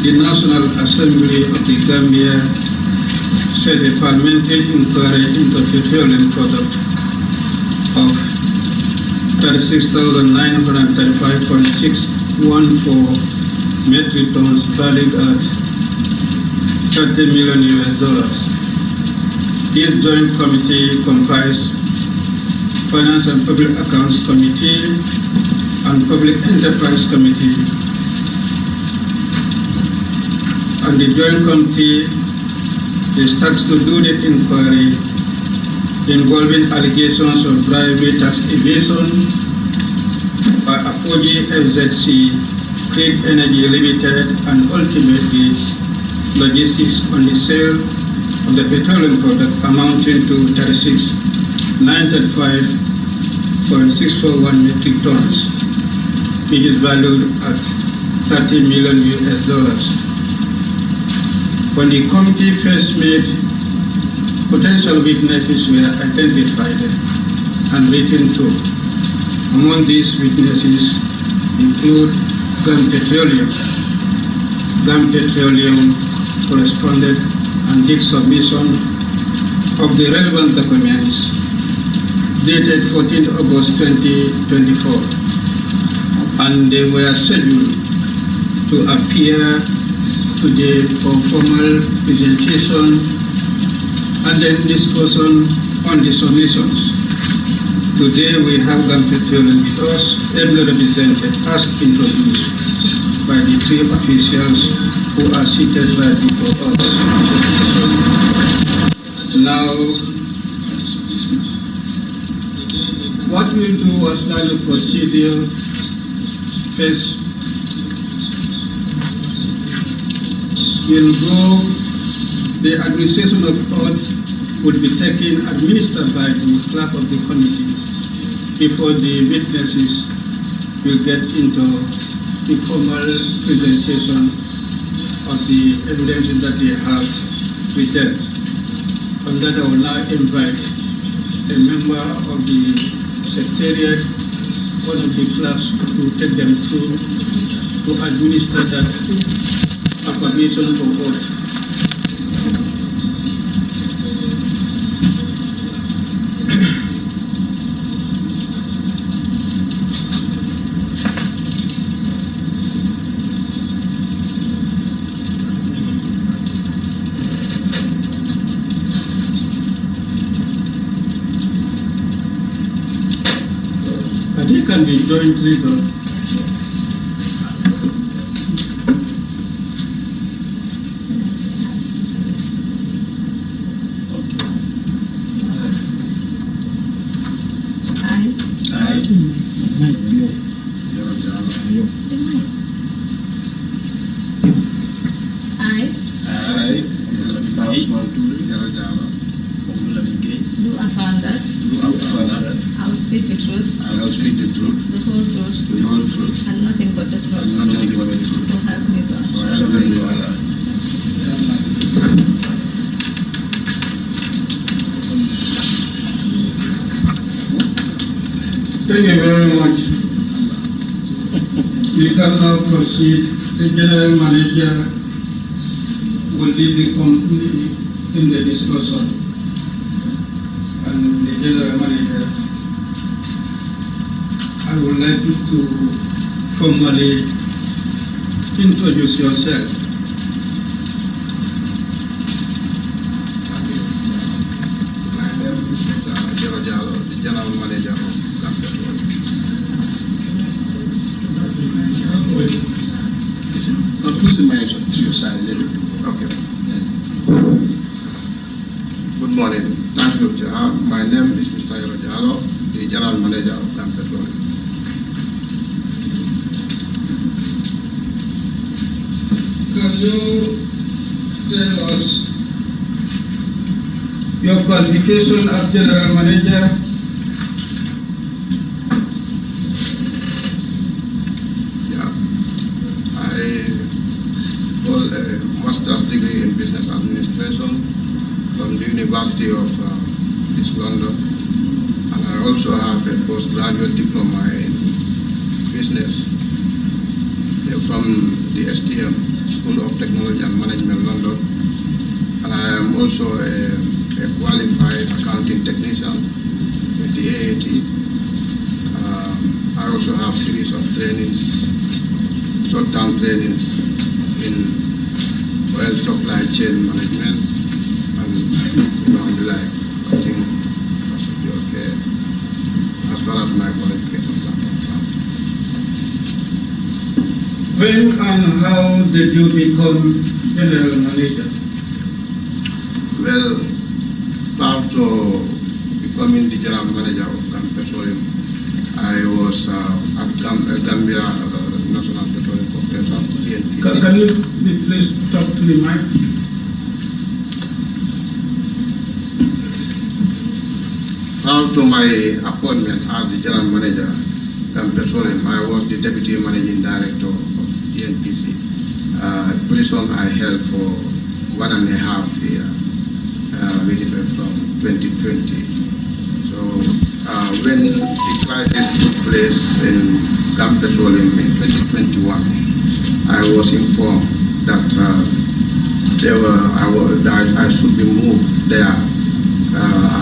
the National Assembly of the Gambia set a parliamentary inquiry into petroleum product of 36,935.614 metric tons valued at $30 million. This joint committee comprised Finance and Public Accounts Committee and Public Enterprise Committee. And the joint committee is tasked to do the inquiry involving allegations of bribery, tax evasion by Apogee FZC, Creed Energy Limited, and Ultimate Gate Logistics on the sale of the petroleum product amounting to 36,935.641 metric tons, which is valued at $30 million. When the committee first met, potential witnesses were identified and written to. Among these witnesses include Gam Petroleum. Gam Petroleum corresponded and did submission of the relevant documents dated 14 August 2024, and they were scheduled to appear today for formal presentation and then discussion on the submissions. Today we have Gam Petroleum with us, ably represented as introduced by the three officials who are seated right before us. Now, what we'll do as like a procedure, first we'll go, the administration of oath would be taken, administered by the clerk of the committee before the witnesses will get into the formal presentation of the evidence that they have with them. On that, I will now invite a member of the secretariat, one of the clerks, to take them through to administer that affirmation for oath. They can be jointly done. Thank you very much. We can now proceed. The General Manager will lead the company in the discussion. And the General Manager, I would like you to formally introduce yourself. My name is Mr. Jalo, the General Manager of Gam Petroleum. Please imagine to your side a little bit. Okay. Yes. Good morning. Thank you, Chair. My name is Mr. Jalo, the General Manager of Gam Petroleum. Can you tell us your qualification as General Manager? Yeah. I hold a master's degree in business administration from the University of East London, and I also have a postgraduate diploma in business from the STM, School of Technology and Management, London. And I am also a qualified accounting technician with the AAT. I also have a series of trainings, short-term trainings in oil supply chain management and the like. I think that should be okay as far as my qualifications are concerned. When and how did you become general manager? Well, prior to becoming the general manager of Gam Petroleum, I was at Gambia National Petroleum Corporation, DNPC. Can you please talk to the mic? Prior to my appointment as the general manager of Gam Petroleum, I was the deputy managing director of DNPC, a position I held for 1.5 years, from 2020. So when the crisis took place in Gam Petroleum in 2021, I was informed that I should be moved there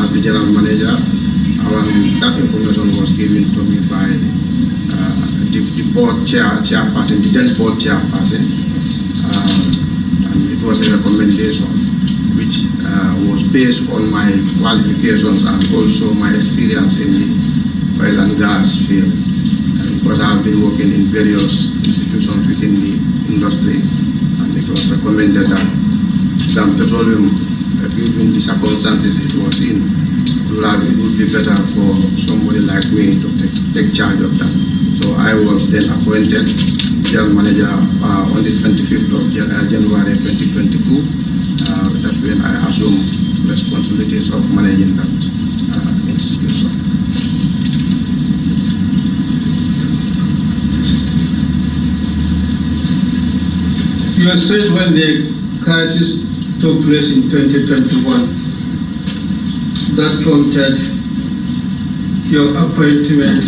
as the general manager. And that information was given to me by the board chairperson, the then board chairperson, and it was a recommendation which was based on my qualifications and also my experience in the oil and gas field. Because I have been working in various institutions within the industry, and it was recommended that Gam Petroleum, given the circumstances it was in, it would be better for somebody like me to take charge of that. So I was then appointed general manager on the 25th of January 2022. That's when I assumed responsibilities of managing that institution. You said when the crisis took place in 2021, that prompted your appointment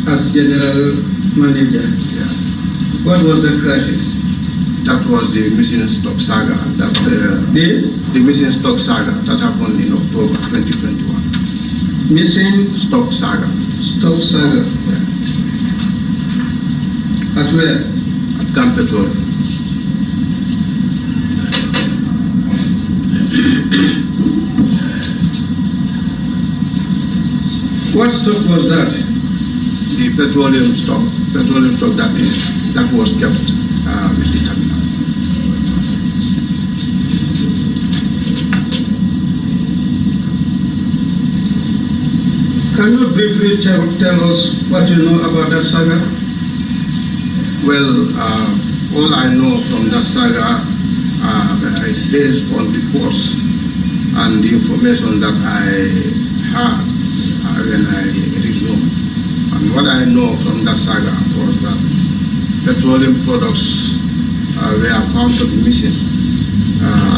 as general manager. Yeah. What was the crisis? That was the missing stock saga. The missing stock saga that happened in October 2021. Missing stock saga. Stock saga. Yeah. At where? At Gam Petroleum. What stock was that? The petroleum stock that was kept with the terminal. Can you briefly tell us what you know about that saga? Well, all I know from that saga is based on reports and the information that I had when I resumed. And what I know from that saga was that petroleum products were found to be missing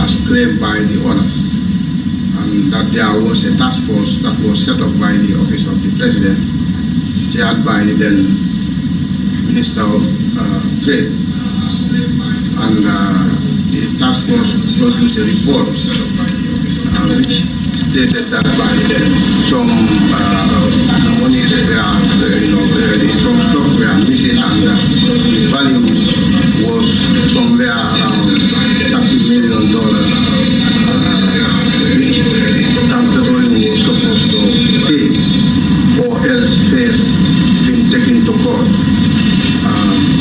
as claimed by the owners, and that there was a task force that was set up by the office of the president, chaired by the then Minister of Trade, and the task force produced a report which stated that some monies were, some stock were missing, and the value was somewhere around $30 million, which Gam Petroleum was supposed to pay, or else face being taken to court.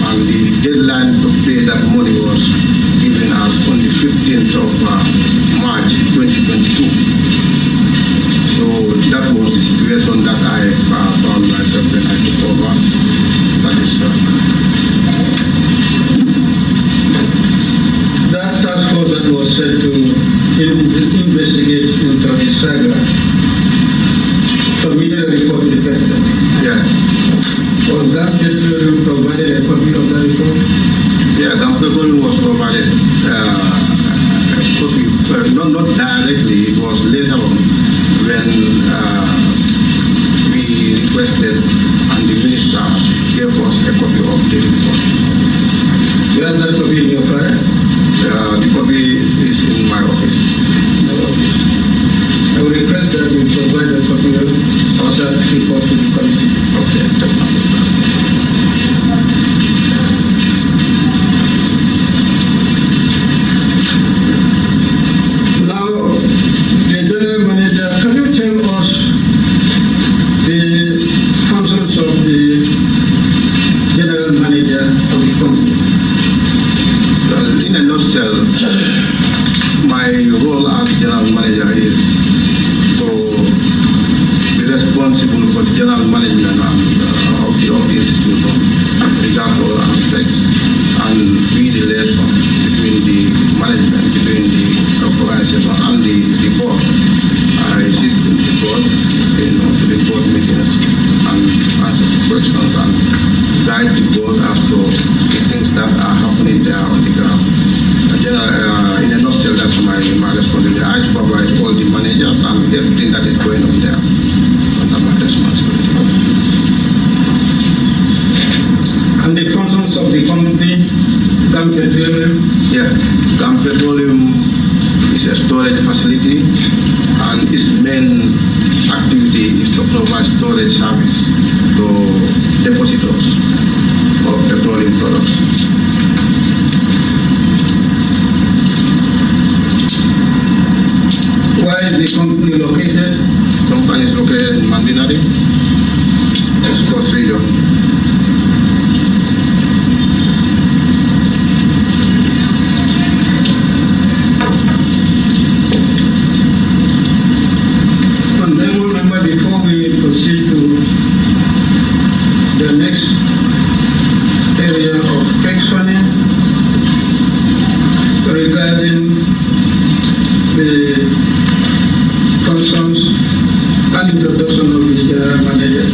And the deadline to pay that money was given us on the 15th of March 2022. So that was the situation that I found myself when I took over. That is that task force that was set to investigate into the saga submitted a report to the president. yeah. Was Gam Petroleum provided a copy of that report? Yeah, Gam Petroleum was provided a copy, not directly. It was later on when we requested, and the minister gave us a copy of the report. You have that copy in your file? The copy is in my office. I will request that you provide a copy of that report to the committee. Okay, Now, the general manager, can you tell us the functions of the general manager of the company? Well, in a nutshell, my role as general manager is to be responsible for the general management of the institution, regard to all aspects, and be the liaison between the management, between the organization and the board. I sit in the board, to the board meetings and answer the questions and guide the board as to the things that are happening there on the ground. In a nutshell, that's my responsibility. I supervise all the managers and everything that is going on there. Under my responsibility. And the functions of the company, Gam Petroleum? Yeah, Gam Petroleum is a storage facility, and its main activity is to provide storage service to depositors of petroleum products. Where is the company located? The company is located in Mandinari, East Coast region. And then remember, before we proceed to the next area of questioning regarding the functions and introduction of the general manager.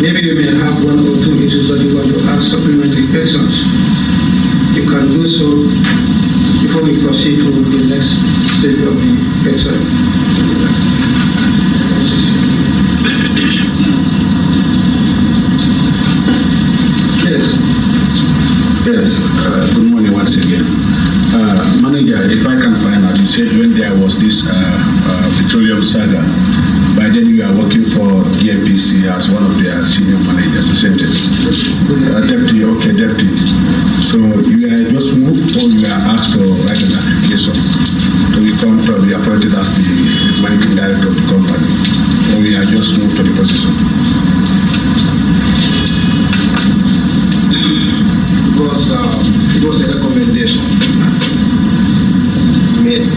Maybe you may have one or two issues that you want to ask supplementary questions. You can do so before we proceed to the next stage of the question. Yes, good morning once again. Manager, if I can find out, you said when there was this petroleum saga, by then you are working for DMPC as one of their senior managers, isn't it? Deputy, okay, deputy. So you are just moved or you are asked to write an application to become to be appointed as the managing director of the company, or you are just moved to the position? It was a recommendation made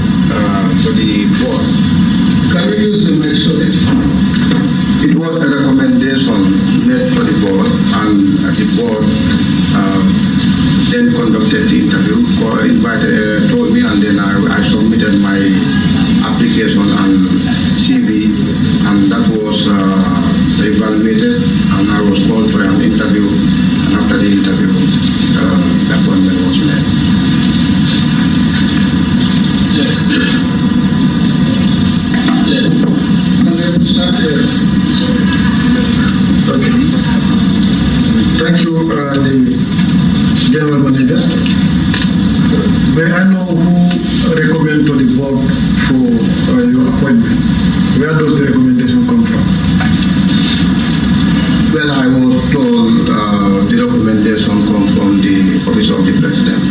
to the board. Can we use the mic so that It was a recommendation made to the board, and the board then conducted the interview, told me, and then I submitted my application and CV, and that was evaluated, and I was called for an interview, and after the interview, the appointment was made. Yes. Yes. yes. Okay. Thank you, the General Manager. May I know who recommended to the board for your appointment? Where does the recommendation come from? Well, I was told the recommendation comes from the Office of the President.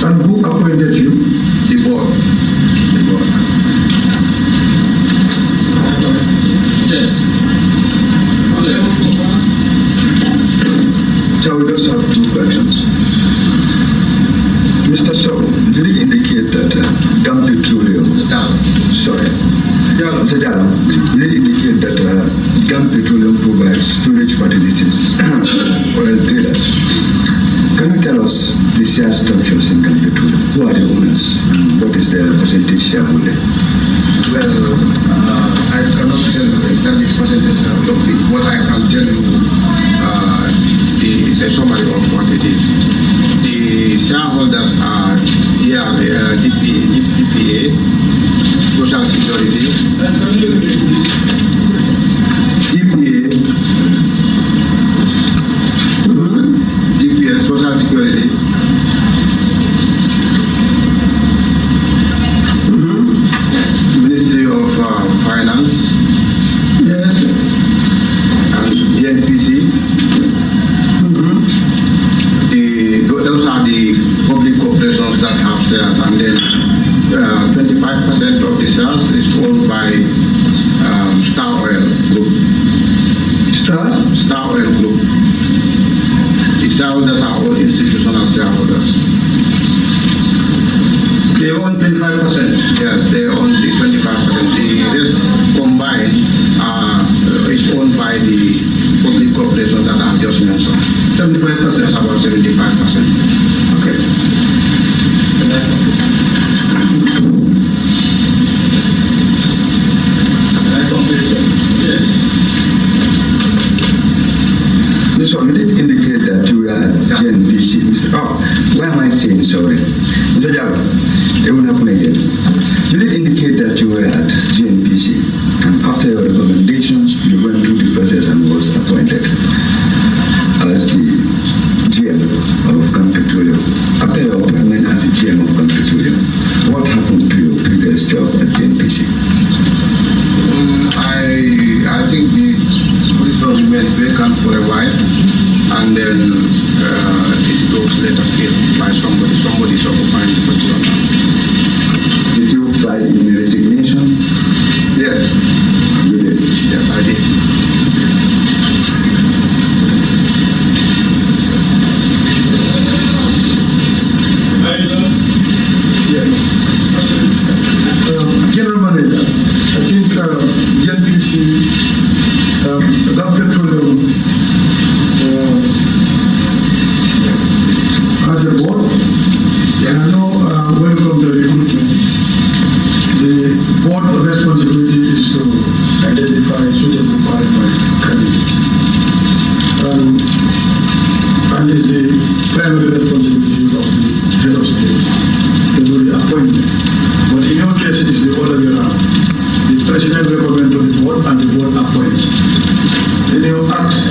And who appointed you? The board. The board. Yes. So we just have two questions. Mr. Shaw, did it indicate that Gam Petroleum, sorry, Mr. Jalo, did it indicate that Gam Petroleum provides storage facilities for oil traders? Can you tell us the share structures in Gam Petroleum? Who are the owners? What is their percentage shareholding? Well, I cannot tell you exactly percentage of it. What I can tell you, the a summary of what it is. The shareholders are DPA, Social Security, DPA, Social Security, Ministry of Finance, Yes. and the NPC. Those are the public corporations that have shares, and then 25% of the shares is owned by Star Oil Group. Star Oil Group. The shareholders are all institutional shareholders. They own 25%. Yes, they own the 25%. The rest combined is owned by the public corporations that I have just mentioned. 75%. That's about 75%. Okay. So you did indicate that you were GNPC, Mr. Oh, why am I saying sorry? Mr. Jalo, it will happen again. You did indicate that you were at GNPC, and after your recommendations, you went through the process and was appointed as the GM of Gam Petroleum. After your appointment as the GM of Gam Petroleum, what happened to your previous job at GNPC? I think the position remained vacant for a while, and then it was later filled by somebody. Somebody is occupying the position. Did you file in resignation? Yes, You did. yes, I did. General Manager, I think GNPC, Gam Petroleum has a board. And I know when it comes to recruitment, the board responsibility is to identify suitable qualified candidates. And is the primary responsibility of the head of state to do the appointment. But in your case, it's the other way around. The president recommends to the board and the board appoints. Then you ask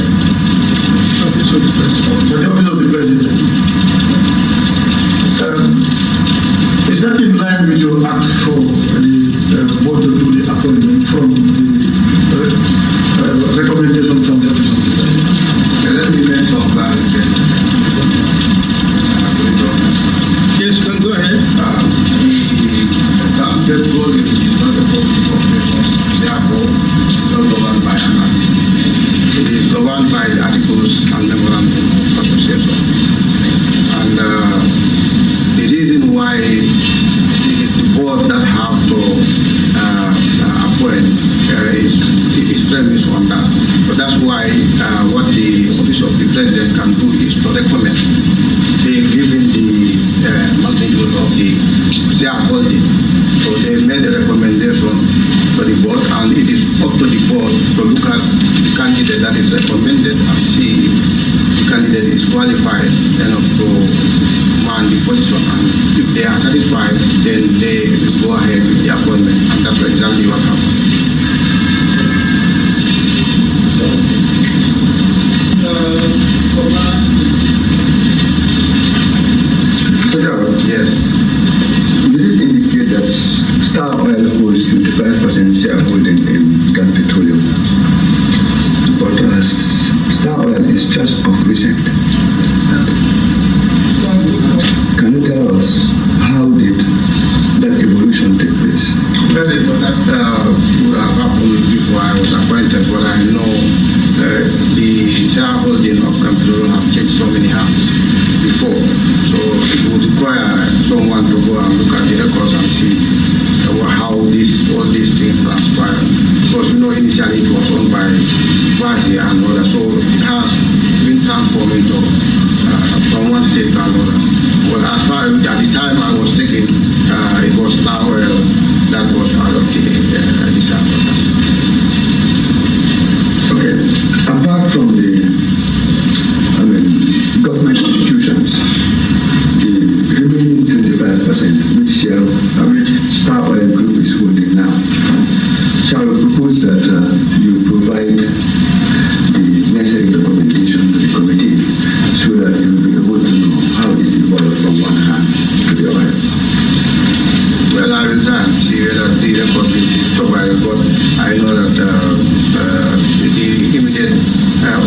office of the president. So the office of the president. Is that in line with your ask for the board to do the appointment from the recommendation from the office of the president? Let me make some clarification. Yes, you can go ahead. Gam Petroleum is not a public corporation, therefore it's not governed by an act. It is governed by the articles and memorandum of association. And the reason why it is the board that have to appoint is premised on that. But that's why what the office of the president can do is to recommend, given the magnitude of the shareholding. So they made a recommendation to the board, and it is up to the board to look at the candidate that is recommended and see if the candidate is qualified enough to man the position. And if they are satisfied, then they will go ahead with the appointment, and that's exactly what happened. Yes. You did indicate that Star Oil holds 25% shareholding in Gam Petroleum. But Star Oil is just of recent. Can you tell us how did that evolution take place? Well, that would have happened before I was appointed, but I know the shareholding of Gam Petroleum have changed so many hands before. So it would require someone to go and look at the records and see how all these things transpire. Because initially it was owned by Vazi and others, so it has been transformed into from one state to another. But as far as at the time I was taken, it was Star Oil that was part of the shareholders. Okay, apart from the Well, I will try and see whether the record will be provided, but I know that the immediate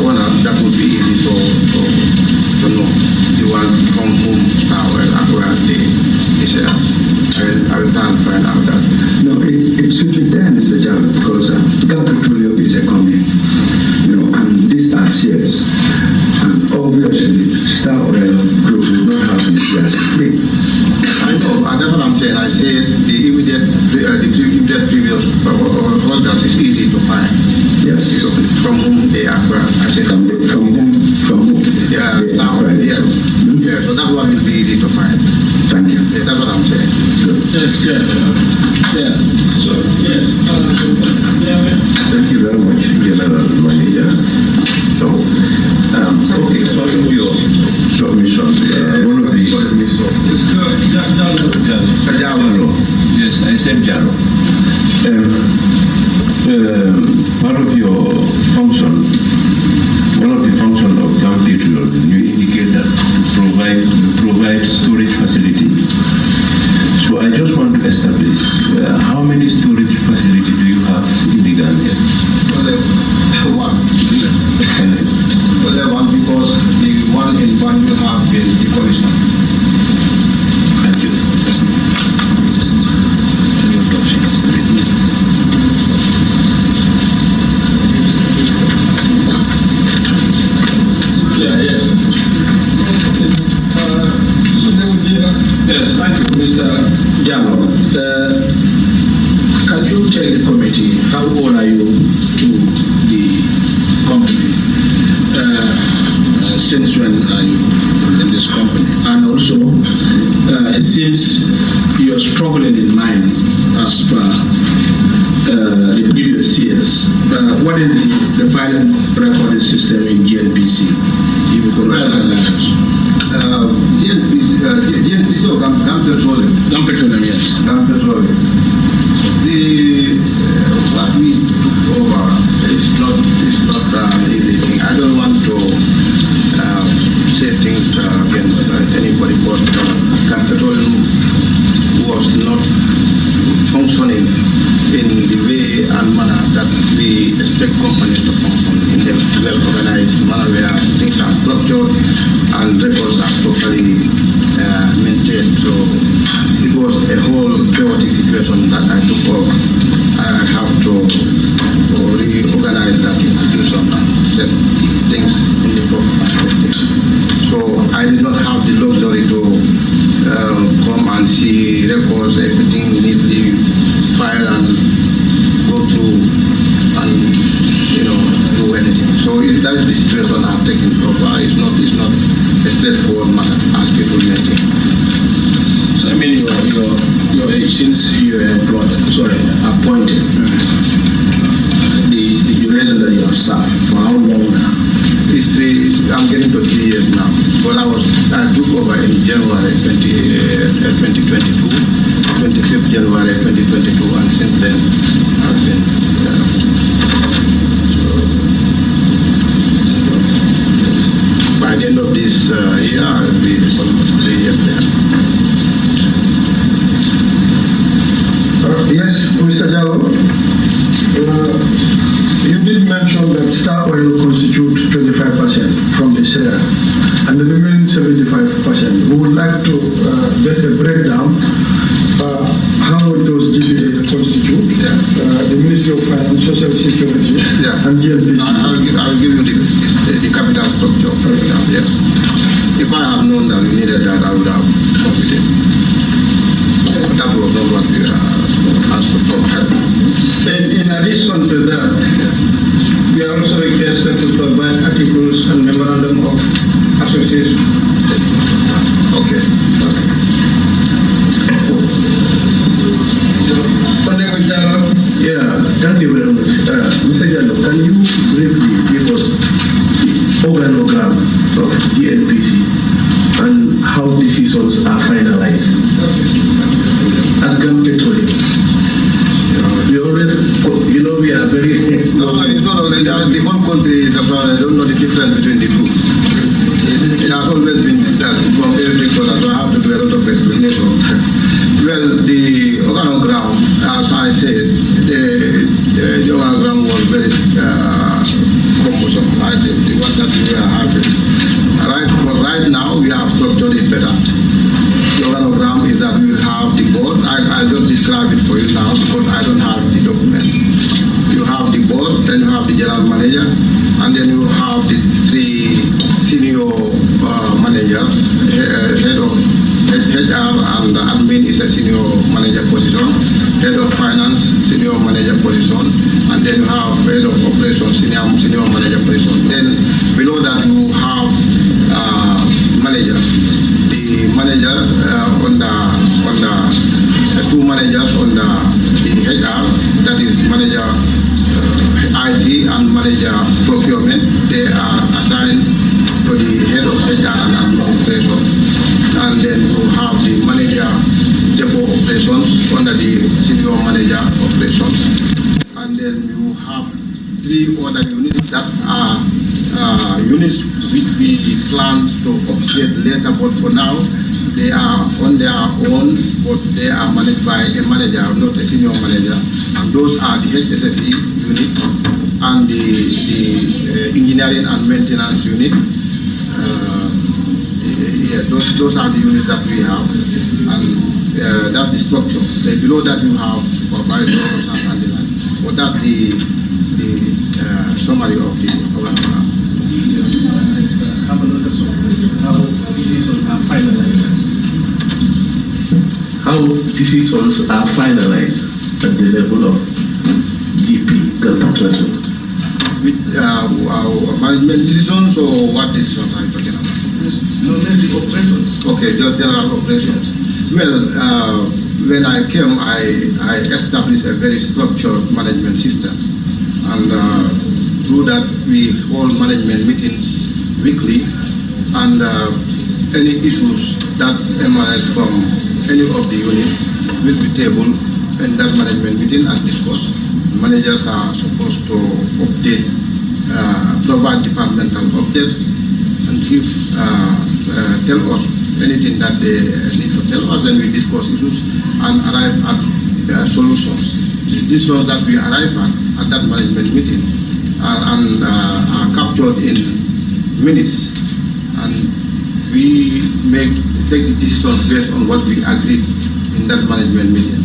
owner, that would be easy to know, the one from whom Starwell acquired the shares. I will try and find out that. No, it should be there, Mr. Jalo, because Gam Petroleum is a company, and these are shares. And obviously, Starwell Group will not have the shares free. I know, and that's what I'm saying. I said the immediate previous holders is easy to find. Yes. From whom they acquired. I said From whom? Yeah, Starwell, yes. Yeah, so that one will be easy to find. Thank you. Yeah, that's what I'm saying. Yes, yeah. Thank you very much, General Manager. So, okay, part of your submission, one of the... Jalo. Yes, I said Jalo. Part of your function, one of the functions of Gam Petroleum, you indicate that to provide storage facility. So I just want to establish how many storage facility do you have in the Gambia? One. Only one, because the one in Banjul have been decommissioned. Thank you. That's me. Yes. Yes, thank you, Mr. Jalo. Can you tell the committee how old are you to the company? Since when are you in this company? And also, it seems you're struggling in mind as per the previous years. What is the filing recording system in GNPC? If you could also enlighten us. GNPC or Gam Petroleum? Gam Petroleum, yes. Gam Petroleum. What we took over is not an easy thing. I don't want to say things against anybody, but Gam Petroleum was not functioning in the way and manner that we expect companies to function, in a well-organized manner where things are structured and records are properly maintained. So it was a whole chaotic situation that I took over. I have to reorganize that institution and set things in the proper perspective. So I did not have the luxury to come and see records, everything neatly filed and go through and do anything. So that is the situation I've taken over. It's not a straightforward matter as people may think. So I mean your age since you were appointed, the duration that you have served, for how long now? I'm getting to 3 years now. But I took over in January 2022, 25th January 2022, and since then I've been by the end of this year I'll be almost 3 years there. Yes, Mr. Jalo. You did mention that Star Oil constitutes 25% from the share and the remaining 75%. We would like to get a breakdown how those GBA constitute, the Ministry of Finance, Social Security, and GNPC. I will give you the capital structure. Yes. If I had known that we needed that, I would have come with it. That was not what we asked to provide. In addition to that, we are also requested to provide articles and memorandum of association. Okay. Yeah, thank you very much. Mr. Jallo, can you briefly give us the organogram of GNPC and how decisions are finalized at Gam Petroleum? We always, we are very... No, the whole country is abroad. I don't know the difference between the two. It has always been that from every product, so I have to do a lot of explanation. Well, the as I said, the Organogram was very cumbersome. I think the one that we are having. But right now, we have structured it better. The Organogram is that we will have the board. I'll just describe it for you now because I don't have the document. You have the board, then you have the general manager, and then you have the 3 senior managers, head of HR and admin is a senior manager position, head of finance, senior manager position, and then you have head of operations, senior manager position. Then below that you have managers. The manager on 2 managers on the HR, that is manager IT and manager procurement. They are assigned to the head of HR and administration. And then you have the manager depot operations under the senior manager operations. And then you have 3 other units that are units which we plan to upgrade later, but for now they are on their own, but they are managed by a manager, not a senior manager. And those are the HSSE unit and the engineering and maintenance unit. Those are the units that we have, and that's the structure. Below that you have supervisors and the like. But that's the summary of the Organogram. Have another question. How decisions are finalized? How decisions are finalized at the level of GP, Gam Petroleum? With management decisions, or what decisions are you talking about? No, maybe operations. Okay, just general operations. Well, when I came, I established a very structured management system, and through that we hold management meetings weekly, and any issues that emanate from any of the units will be tabled in that management meeting and discussed. Managers are supposed to update, provide departmental updates, and give, tell us anything that they need to tell us. Then we discuss issues and arrive at solutions. The decisions that we arrive at that management meeting are captured in minutes, and we take the decisions based on what we agreed in that management meeting.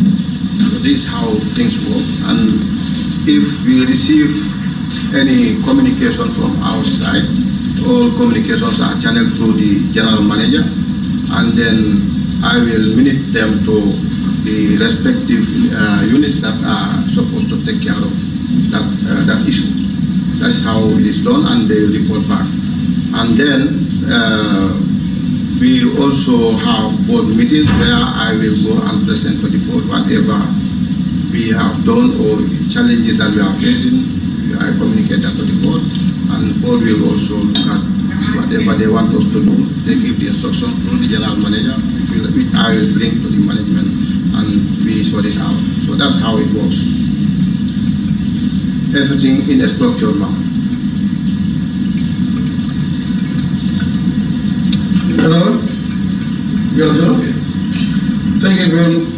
So this is how things work. And if we receive any communication from outside, all communications are channeled through the general manager, and then I will minute them to the respective units that are supposed to take care of that issue. That's how it is done, and they report back. And then we also have board meetings where I will go and present to the board whatever we have done or challenges that we are facing. I communicate that to the board, and the board will also look at whatever they want us to do. They give the instruction through the general manager, which I will bring to the management, and we sort it out. So that's how it works. Everything in a structured manner. Hello? Yes, okay. Thank you very much.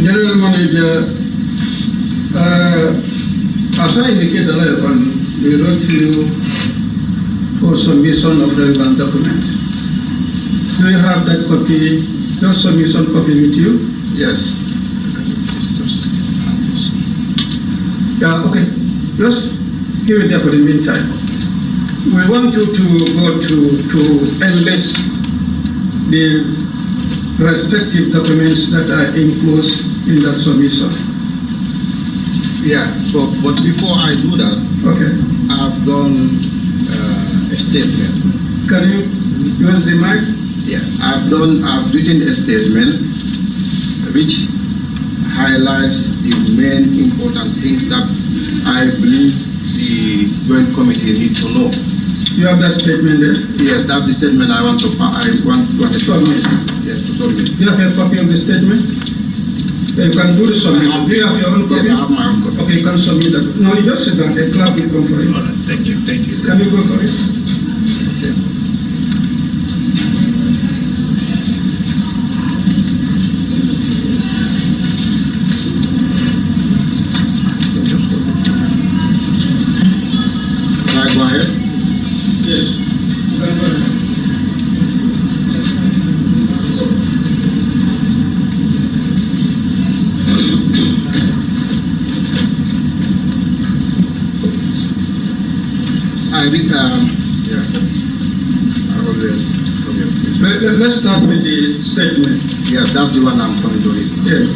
General Manager, as I indicated earlier on, we wrote to you for submission of relevant documents. Do you have that copy, your submission copy with you? Yes. Yeah, okay. Just give it there for the meantime. We want you to go to enlist the respective documents that are enclosed in that submission. Yeah, so, but before I do that, Okay. I've done a statement. Can you use the mic? Yeah, I've written a statement which highlights the main important things that I believe the Joint Committee need to know. You have that statement there? Yes, that's the statement I want to Submit. Yes, to submit. Do you have a copy of the statement? You can do the submission. Do you have your own copy? Yes, I have my own copy. Okay, you can submit that. No, you just sit down. A clerk will come for it. All right, thank you. Can you go for it? Okay. Can I go ahead? Yes. Go ahead. I did, yeah. I always forget. Let's start with the statement. Yeah, that's the one I'm going to read. Yeah.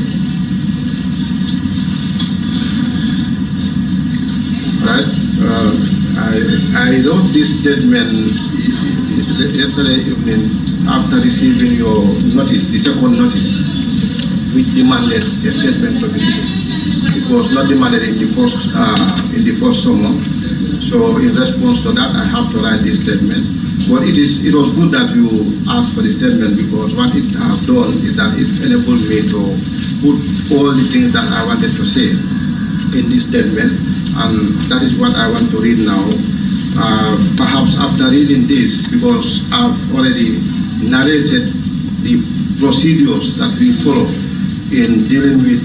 Right? I wrote this statement yesterday evening after receiving your notice, the second notice, which demanded a statement to be written. It was not demanded in the first summer. So in response to that, I have to write this statement. But it was good that you asked for the statement, because what it has done is that it enabled me to put all the things that I wanted to say in this statement, and that is what I want to read now. Perhaps after reading this, because I've already narrated the procedures that we follow in dealing with,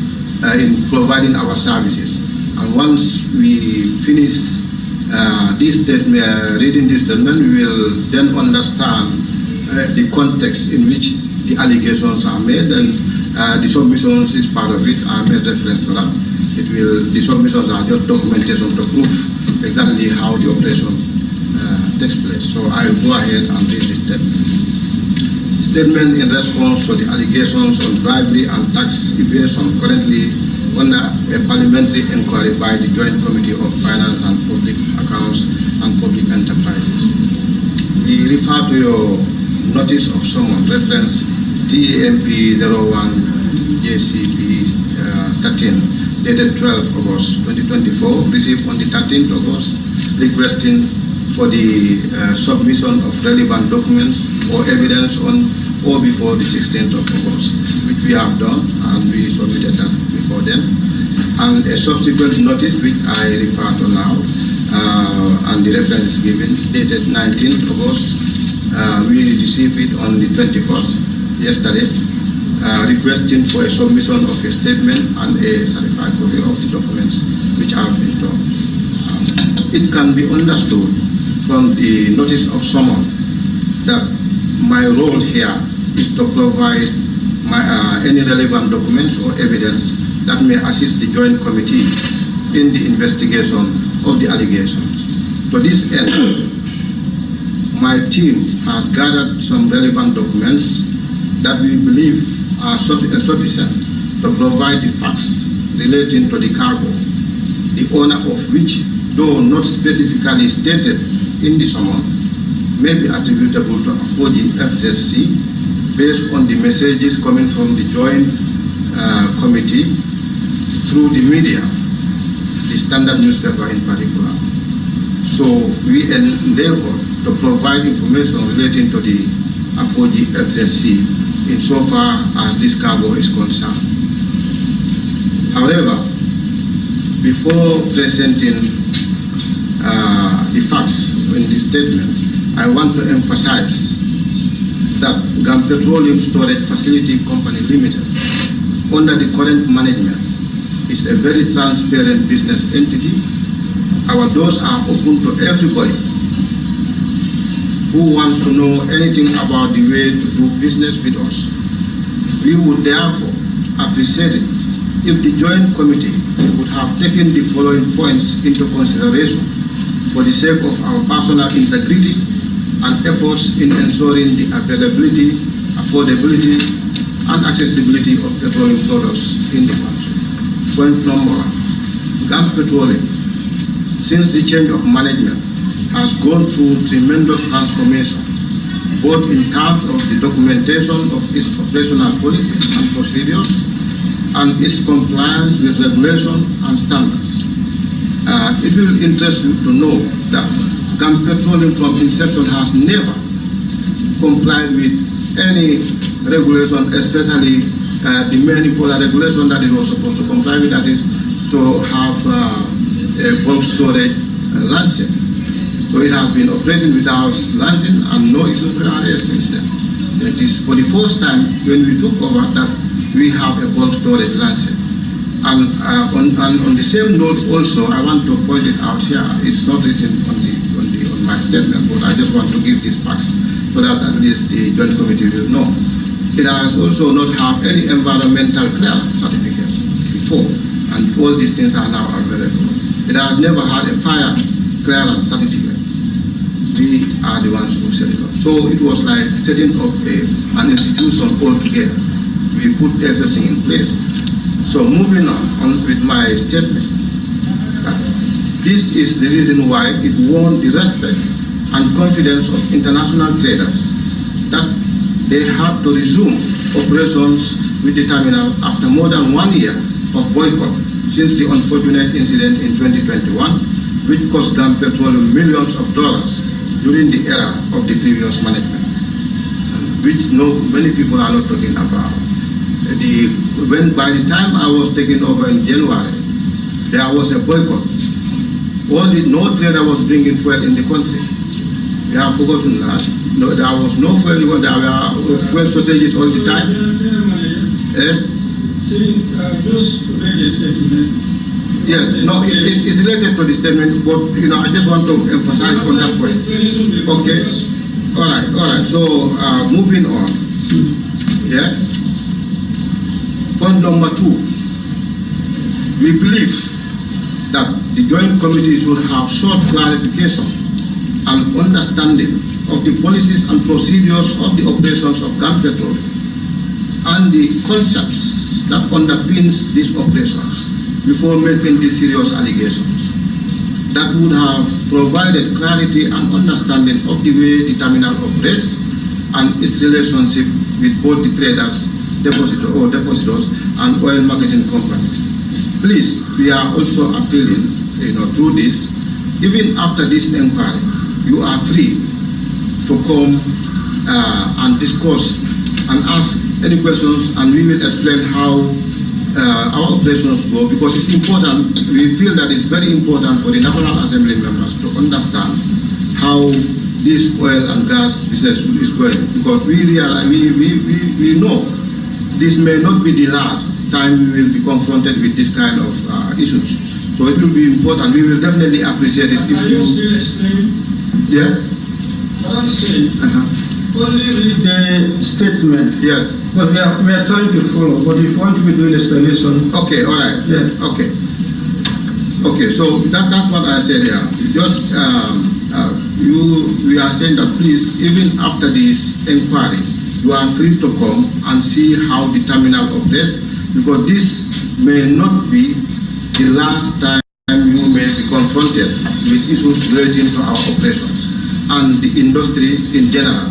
in providing our services. And once we finish this statement, reading this statement, we will then understand the context in which the allegations are made, and the submissions is part of it. I made reference to that. The submissions are just documentation to prove exactly how the operation takes place. So I will go ahead and read the statement. Statement in response to the allegations on bribery and tax evasion currently under a parliamentary inquiry by the Joint Committee of Finance and Public Accounts and Public Enterprises. We refer to your notice of summons, reference TAMP 01 JCP 13, dated 12 August 2024, received on the 13th August, requesting for the submission of relevant documents or evidence on or before the 16th of August, which we have done, and we submitted that before then. And a subsequent notice, which I refer to now, and the reference is given, dated 19th August. We received it on the 21st, yesterday, requesting for a submission of a statement and a certified copy of the documents which have been done. It can be understood from the notice of summons that my role here is to provide any relevant documents or evidence that may assist the Joint Committee in the investigation of the allegations. To this end, my team has gathered some relevant documents that we believe are sufficient to provide the facts relating to the cargo, the owner of which, though not specifically stated in the summons, may be attributable to Afodi FZC based on the messages coming from the Joint Committee through the media, the Standard newspaper in particular. So we endeavor to provide information relating to the Afodi FZC insofar as this cargo is concerned. However, before presenting the facts in this statement, I want to emphasize that Gam Petroleum Storage Facility Company Limited, under the current management, is a very transparent business entity. Our doors are open to everybody who wants to know anything about the way to do business with us. We would therefore appreciate it if the Joint Committee would have taken the following points into consideration for the sake of our personal integrity and efforts in ensuring the availability, affordability, and accessibility of petroleum products in the country. Point number one, Gam Petroleum, since the change of management, has gone through tremendous transformation, both in terms of the documentation of its operational policies and procedures and its compliance with regulation and standards. It will interest you to know that Gam Petroleum from inception has never complied with any regulation, especially the many regulation that it was supposed to comply with, that is to have a bulk storage license. So it has been operating without license and no issues were raised since then. It is for the first time when we took over that we have a bulk storage license. And on the same note also, I want to point it out here. It's not written on my statement, but I just want to give these facts so that at least the joint committee will know. It has also not have any environmental clearance certificate before, and all these things are now available. It has never had a fire clearance certificate. We are the ones who set it up. So it was like setting up an institution altogether. We put everything in place. So moving on with my statement, this is the reason why it won the respect and confidence of international traders that they had to resume operations with the terminal after more than 1 year of boycott since the unfortunate incident in 2021, which cost Gam Petroleum millions of dollars during the era of the previous management, which many people are not talking about. By the time I was taken over in January, there was a boycott. No trader was bringing fuel in the country. We have forgotten that. No, there was no fuel. There were fuel shortages all the time. Yes. Just read a statement. Yes. No, it's related to the statement, but I just want to emphasize on that point. Okay. All right. So moving on. Yeah. Point number 2, we believe that the joint committee should have short clarification and understanding of the policies and procedures of the operations of Gam Petroleum and the concepts that underpins these operations before making these serious allegations. That would have provided clarity and understanding of the way the terminal operates and its relationship with both the traders, depositors and oil marketing companies. Please, we are also appealing, through this, even after this inquiry, you are free to come and discuss and ask any questions, and we will explain how our operations go, because it's important. We feel that it's very important for the National Assembly members to understand how this oil and gas business is going, because we realize, we know this may not be the last time we will be confronted with this kind of issues. So it will be important. We will definitely appreciate it if you... still explain? Yeah? What I'm saying, only read the statement. Yes. But we are trying to follow. But if you want to be doing explanation... Okay, all right. Yeah. Okay. Okay, so that's what I said here. Just, we are saying that please, even after this inquiry, you are free to come and see how the terminal operates, because this may not be the last time you may be confronted with issues relating to our operations and the industry in general.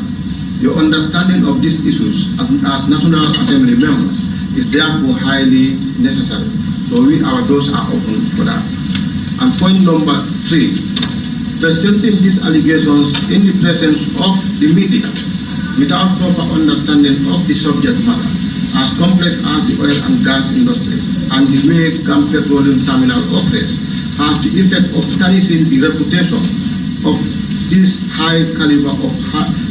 Your understanding of these issues as National Assembly members is therefore highly necessary. So our doors are open for that. And point number 3, presenting these allegations in the presence of the media without proper understanding of the subject matter, as complex as the oil and gas industry and the way Gam Petroleum terminal operates, has the effect of tarnishing the reputation of this high caliber of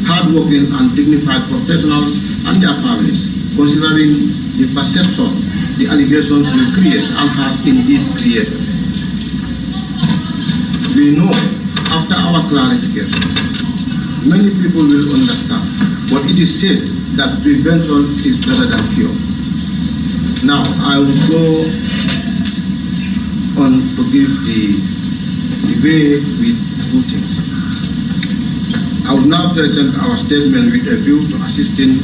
hard-working and dignified professionals and their families, considering the perception the allegations will create and has indeed created. We know, after our clarification, many people will understand, but it is said that prevention is better than cure. Now, I will go on to give the way we do things. I will now present our statement with a view to assisting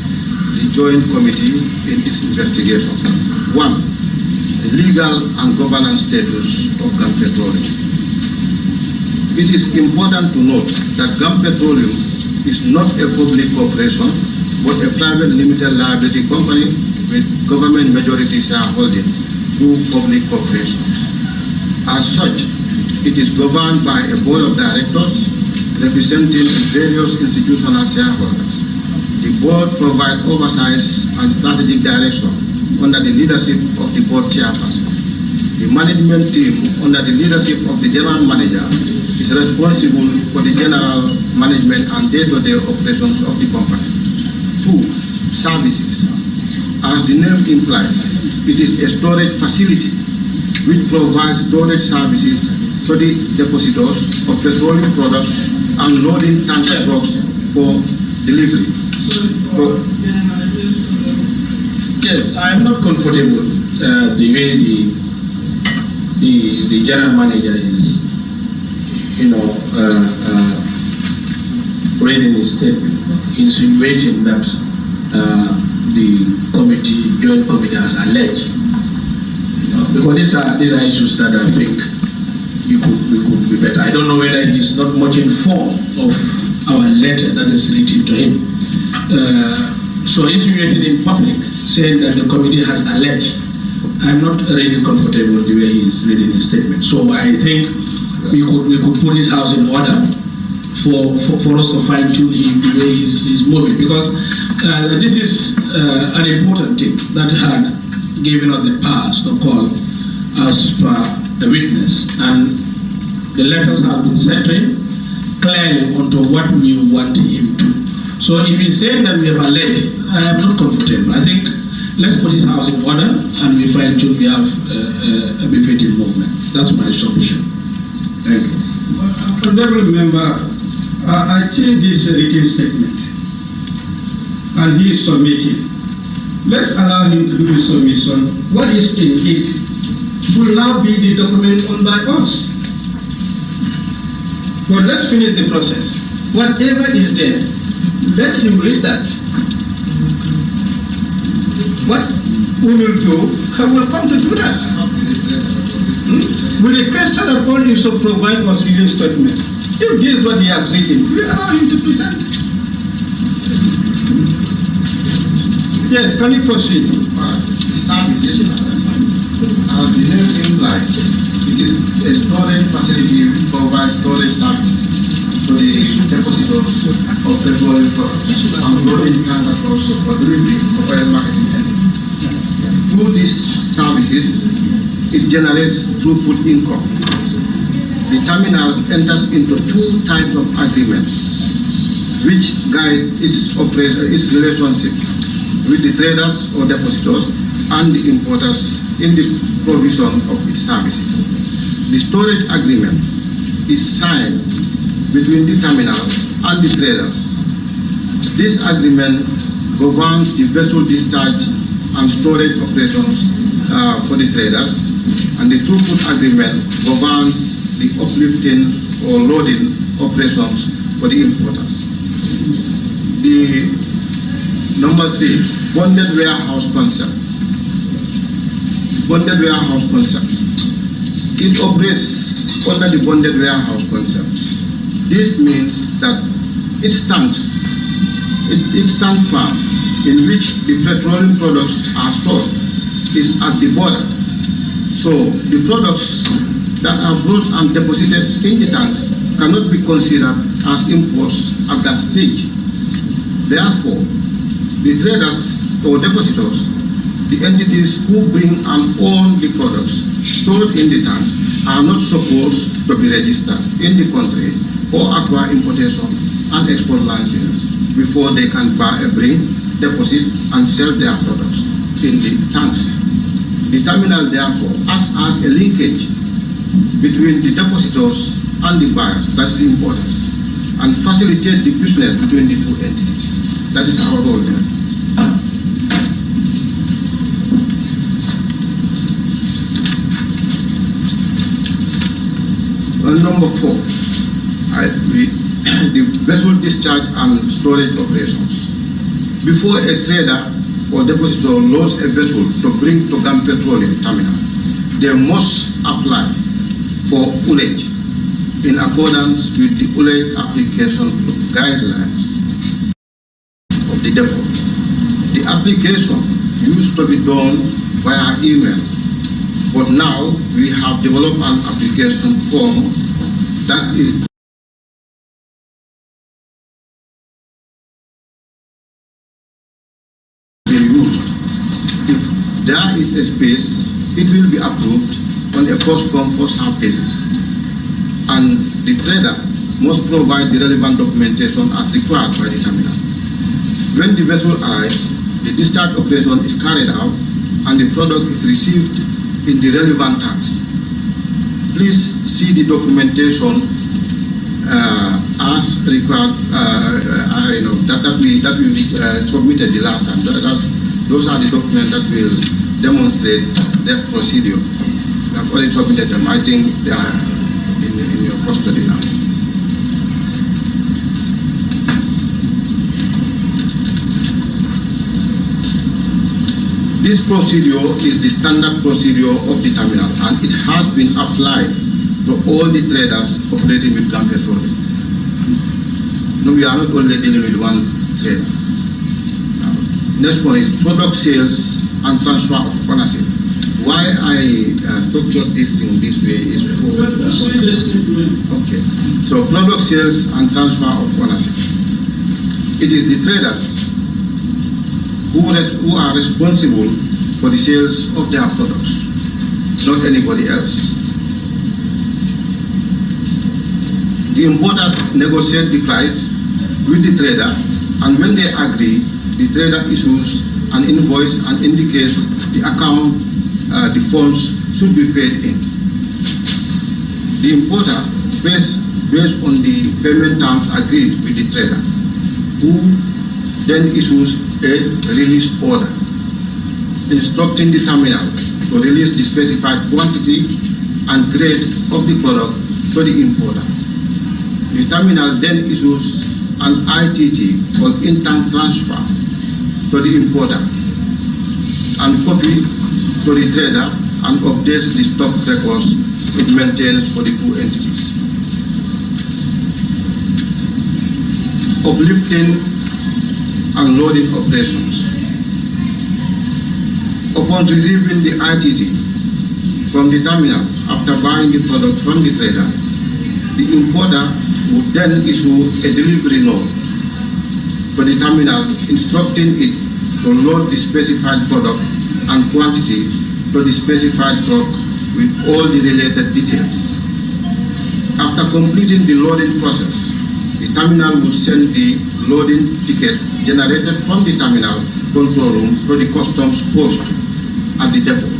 the Joint Committee in its investigation. 1. The legal and governance status of Gam Petroleum. It is important to note that Gam Petroleum is not a public corporation, but a private limited liability company with government majority shareholding through public corporations. As such, it is governed by a board of directors representing various institutional shareholders. The board provides oversight and strategic direction under the leadership of the board chairperson. The management team, under the leadership of the general manager, is responsible for the general management and day-to-day operations of the company. 2. Services. As the name implies, it is a storage facility which provides storage services to the depositors of petroleum products and loading tanker trucks for delivery. Yes, I'm not comfortable the way the general manager is, reading his statement, insinuating that the joint committee has alleged. Because these are issues that I think we could be better. I don't know whether he's not much informed of our letter that is written to him. So insinuating in public, saying that the committee has alleged, I'm not really comfortable with the way he's reading his statement. So I think we could put his house in order for us to fine-tune him the way he's moving, because this is an important thing that had given us the powers to call as per a witness, and the letters have been sent to him clearly onto what we want him to. So if he's saying that we have alleged, I am not comfortable. I think let's put his house in order and we fine-tune, we have a befitting movement. That's my submission. Thank you. Honorable member, I think this is a written statement and he is submitting. Let's allow him to do the submission. What is in it will now be the document owned by us. But let's finish the process. Whatever is there, let him read that. What we will do, I will come to do that. We requested that all you should provide us reading statement. If this is what he has written, we allow him to present. Yes, can you proceed? As the name implies, it is a storage facility which provides storage services to the depositors of petroleum products and loading tanker trucks for delivery of oil marketing entities. Through these services, it generates throughput income. The terminal enters into 2 types of agreements which guide its relationships with the traders or depositors and the importers in the provision of its services. The storage agreement is signed between the terminal and the traders. This agreement governs the vessel discharge and storage operations for the traders, and the throughput agreement governs the uplifting or loading operations for the importers. The number 3, bonded warehouse concept. Bonded warehouse concept. It operates under the bonded warehouse concept. This means that it stands farm in which the petroleum products are stored is at the border. So the products that are brought and deposited in the tanks cannot be considered as imports at that stage. Therefore, the traders or depositors, the entities who bring and own the products stored in the tanks, are not supposed to be registered in the country or acquire importation and export license before they can bring, deposit, and sell their products in the tanks. The terminal therefore acts as a linkage between the depositors and the buyers, that's the importers, and facilitate the business between the 2 entities. That is our role there. Number 4, the vessel discharge and storage operations. Before a trader or depositor loads a vessel to bring to Gam Petroleum terminal, they must apply for ullage in accordance with the ullage application guidelines of the depot. The application used to be done via email, but now we have developed an application form that is being used. If there is a space, it will be approved on a first-come, first-served basis. And the trader must provide the relevant documentation as required by the terminal. When the vessel arrives, the discharge operation is carried out and the product is received in the relevant tanks. Please see the documentation as required, that we submitted the last time. Those are the documents that will demonstrate that procedure. We have already submitted them. I think they are in your custody now. This procedure is the standard procedure of the terminal, and it has been applied to all the traders operating with Gam Petroleum. No, we are not only dealing with one trader. Next one is product sales and transfer of ownership. Why I structured this thing this way is for... Okay. So product sales and transfer of ownership. It is the traders who are responsible for the sales of their products, not anybody else. The importers negotiate the price with the trader, and when they agree, the trader issues an invoice and indicates the account the funds should be paid in. The importer, based on the payment terms agreed with the trader, who then issues a release order, instructing the terminal to release the specified quantity and grade of the product to the importer. The terminal then issues an ITT, or in-tank transfer, to the importer, and copy to the trader, and updates the stock records it maintains for the two entities. Uplifting and loading operations. Upon receiving the ITT from the terminal after buying the product from the trader, the importer would then issue a delivery note to the terminal instructing it to load the specified product and quantity to the specified truck with all the related details. After completing the loading process, the terminal would send the loading ticket generated from the terminal control room to the customs post at the depot.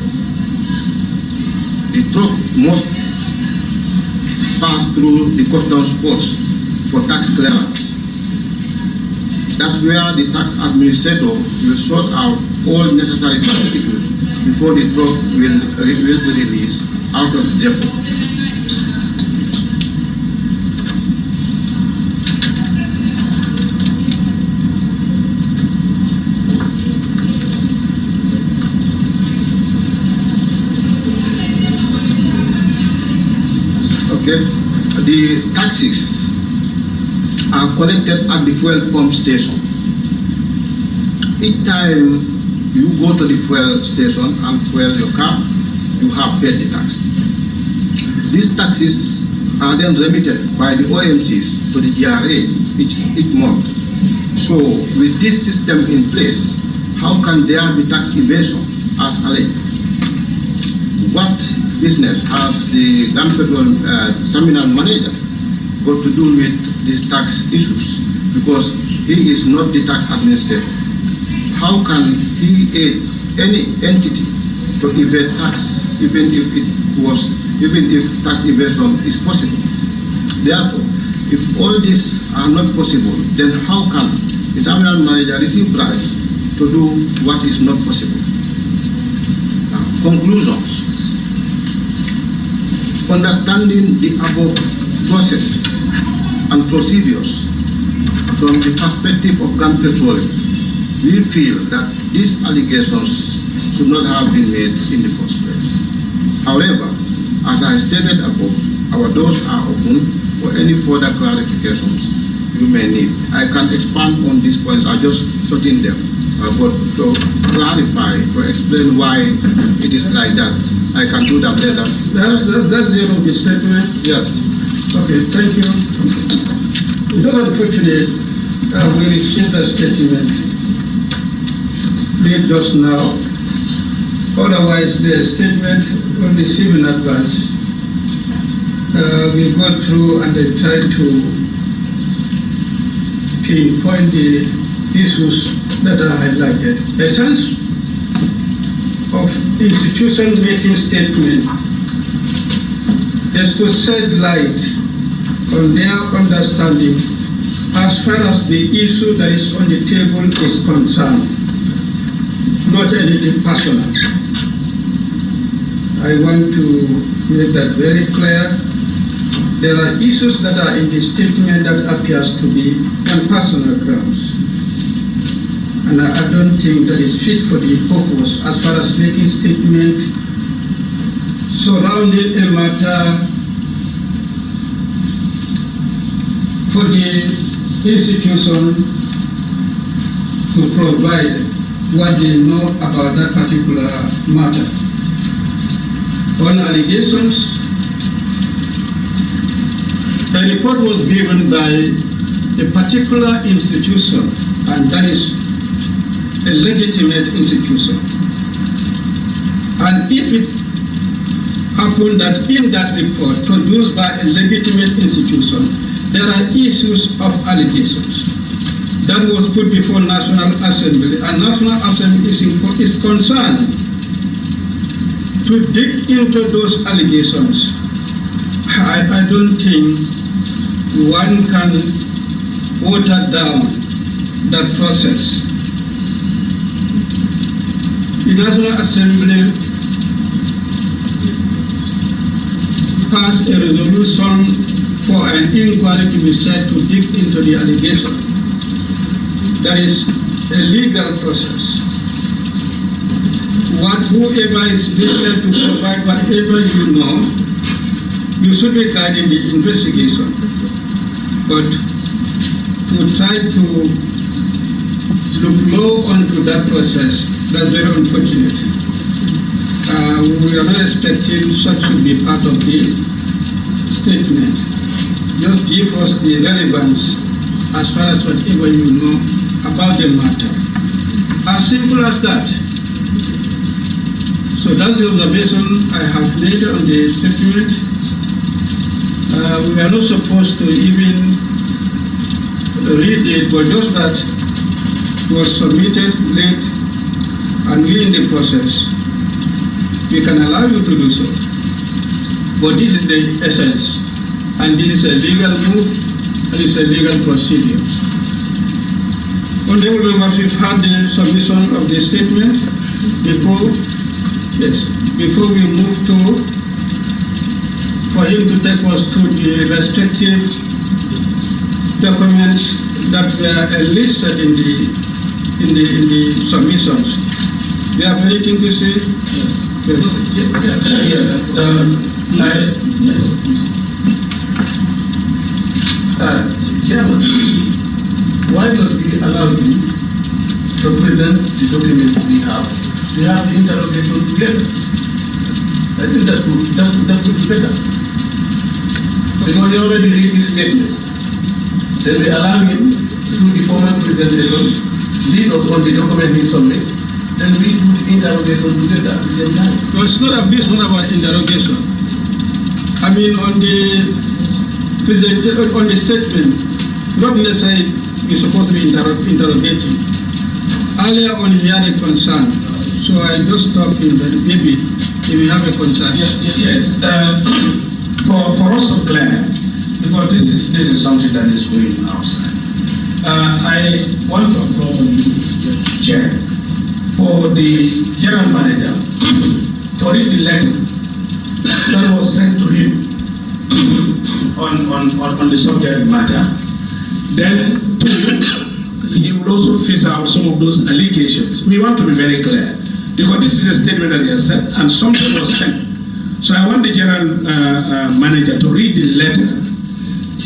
The truck must pass through the customs post for tax clearance. That's where the tax administrator will sort out all necessary tax issues before the truck will be released out of the depot. Okay, the taxes are collected at the fuel pump station. Each time you go to the fuel station and fuel your car, you have paid the tax. These taxes are then remitted by the OMCs to the GRA each month. So with this system in place, how can there be tax evasion as alleged? What business has the Gam Petroleum terminal manager got to do with these tax issues? Because he is not the tax administrator. How can he aid any entity to evade tax, even if tax evasion is possible? Therefore, if all these are not possible, then how can the terminal manager receive bribes to do what is not possible? Now, conclusions. Understanding the above processes and procedures from the perspective of Gam Petroleum, we feel that these allegations should not have been made in the first place. However, as I stated above, our doors are open for any further clarifications you may need. I can expand on these points, I just shut in them, but to clarify, to explain why it is like that, I can do that later. That's the end of the statement? Yes. Okay, thank you. Because unfortunately, we received a statement made just now Otherwise, the statement on the civil advance will go through and they try to pinpoint the issues that are highlighted. A sense of institution making statement is to shed light on their understanding as far as the issue that is on the table is concerned, not anything personal. I want to make that very clear. There are issues that are in the statement that appears to be on personal grounds. And I don't think that is fit for the purpose as far as making statement surrounding a matter for the institution to provide what they know about that particular matter. On allegations, a report was given by a particular institution, and that is a legitimate institution. And if it happened that in that report produced by a legitimate institution, there are issues of allegations that was put before National Assembly, and National Assembly is concerned to dig into those allegations. I don't think one can water down that process. The National Assembly passed a resolution for an inquiry to be set to dig into the allegation. That is a legal process. Whoever is willing to provide whatever you know, you should be guiding the investigation. But to try to look low onto that process, that's very unfortunate. We are not expecting such to be part of the statement. Just give us the relevance as far as whatever you know about the matter. As simple as that. So that's the observation I have made on the statement. We are not supposed to even read it, but just that it was submitted late and we in the process. We can allow you to do so. But this is the essence. And this is a legal move, and it's a legal procedure. Honorable members, we've had the submission of the statement before we move for him to take us to the respective documents that were listed in the submissions. Do you have anything to say? Chairman, why not we allow you to present the document we have? We have the interrogation together. I think that would be better. Because he already read his statements. Then we allow him to do the formal presentation, lead us on the document he submitted, then we do the interrogation together at the same time. No, it's not about interrogation. I mean, on the statement, not necessarily we're supposed to be interrogating. Earlier on, he had a concern, so I just stopped him that maybe he may have a concern. Yes. For us to clear, because this is something that is going outside. I want to applaud you, Chair, for the General Manager to read the letter that was sent to him on the subject matter. Then he would also fish out some of those allegations. We want to be very clear, because this is a statement that he has said, and something was sent. So I want the General Manager to read the letter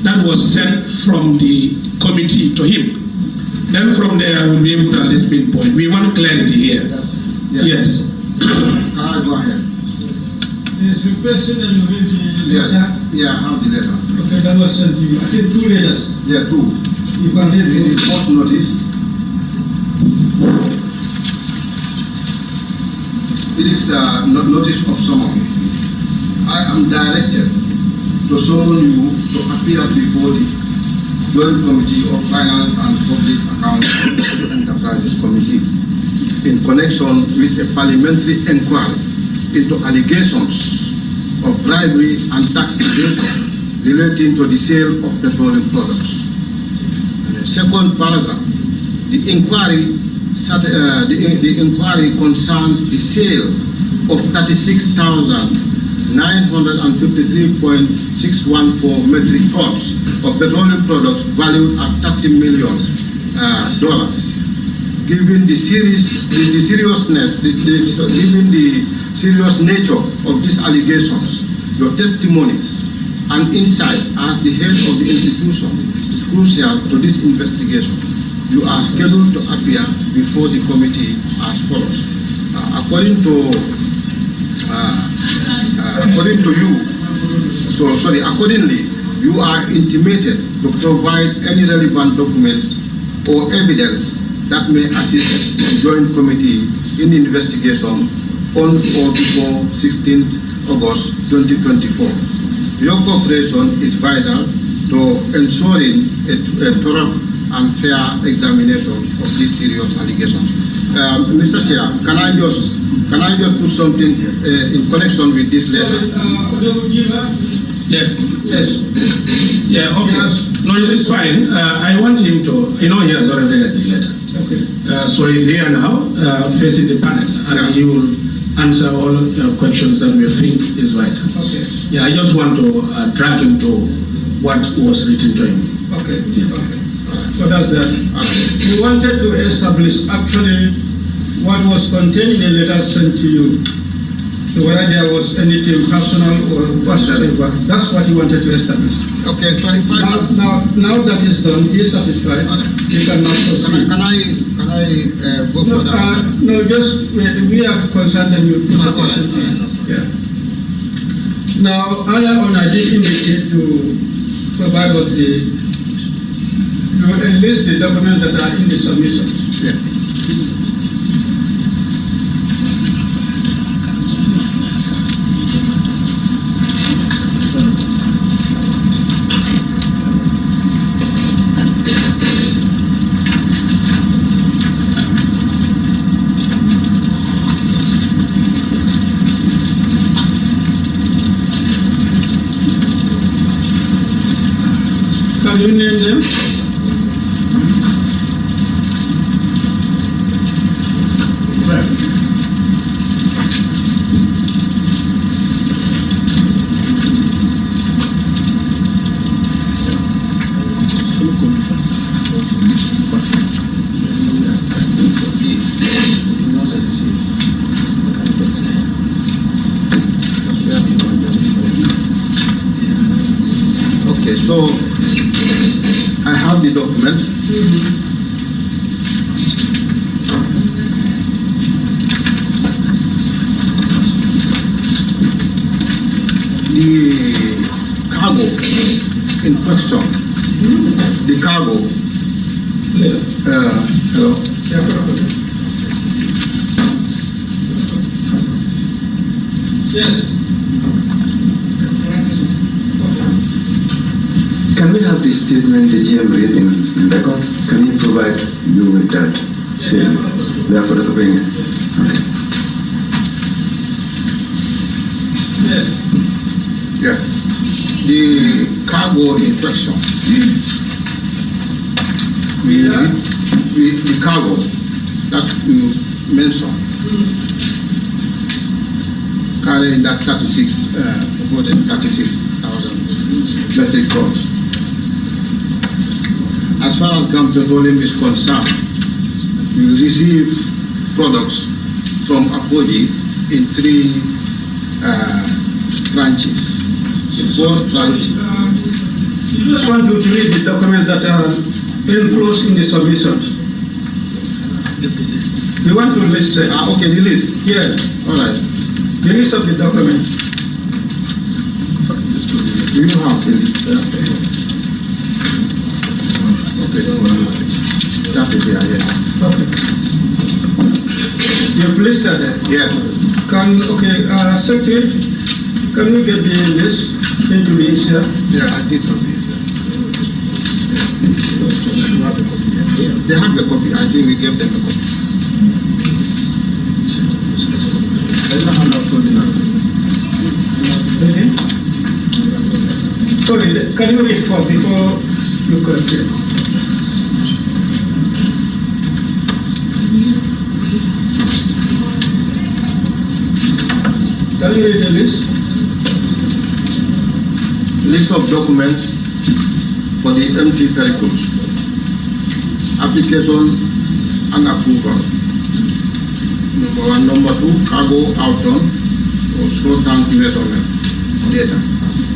that was sent from the committee to him. Then from there, we'll be able to at least pinpoint. We want clarity here. Yes. Go ahead. It's requested that you read the letter. Yeah, I have the letter. Okay, that was sent to you. I think 2 letters. Yeah, 2. You can read It is court notice. it is notice of summons. I am directed to summon you to appear before the Joint Committee of Finance and Public Accounts Enterprises Committee in connection with a parliamentary inquiry into allegations of bribery and tax evasion relating to the sale of petroleum products. And the second paragraph, the inquiry concerns the sale of 36,953.614 metric tons of petroleum products valued at $30 million. Given the serious nature of these allegations, your testimony and insights as the head of the institution is crucial to this investigation. You are scheduled to appear before the committee as follows. Accordingly, you are intimated to provide any relevant documents or evidence that may assist the Joint Committee in the investigation on or before 16th August 2024. Your cooperation is vital to ensuring a thorough and fair examination of these serious allegations. Mr. Chair, can I just put something in connection with this letter? Yes. Yeah, okay. No, it's fine. I want him to, he has already read the letter. Okay. So he's here now, facing the panel, and he will answer all questions that we think is vital. Okay. Yeah, I just want to drag him to what was written to him. Okay. Yeah. Okay. So that's that. We wanted to establish actually what was contained in the letter sent to you. So whether there was anything personal or whatsoever. That's what he wanted to establish. Okay, so if now that is done, he is satisfied. You cannot proceed. Can I go further? No, just we have consulted you. Yeah. Now, earlier on, I did indicate to provide us you enlist the documents that are in the submission. Yeah. Can you name them? Okay, so I have the documents. The cargo in question, the cargo. Hello. Yes. Can we have this statement the GM read in record? Can he provide you with that statement? Therefore, to bring it. Okay. Yeah. The cargo in question. The cargo that you mentioned, carrying that 36,000 metric tons. As far as Gam Petroleum is concerned, we receive products from Apodi in 3 tranches. The first tranche. You just want to read the documents that are enclosed in the submission. We want to list them. Okay, the list. Yes. All right. The list of the documents. Do you have the list? Okay, don't worry. That's it here, yeah. Okay. You've listed them. Yeah. Secretary, can we get the list into this here? Yeah, I did from this. They have the copy. I think we gave them a copy. Okay. Sorry, can you read for before you correct it? Can you read the list? List of documents for the empty vehicles. Application and approval. Number 1. Number 2, cargo outbound or slow tank measurement data.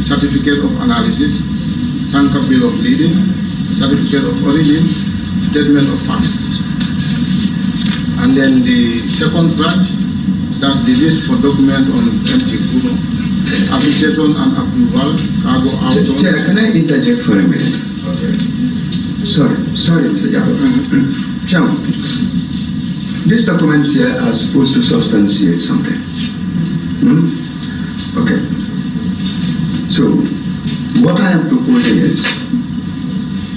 Certificate of analysis, tanker bill of lading, certificate of origin, statement of facts. And then the second branch, that's the list for document on empty crude. Application and approval, cargo outbound. Chair, can I interject for a minute? Okay. Sorry, Mr. Jalo. Chairman, these documents here are supposed to substantiate something. Okay. So, what I am proposing is,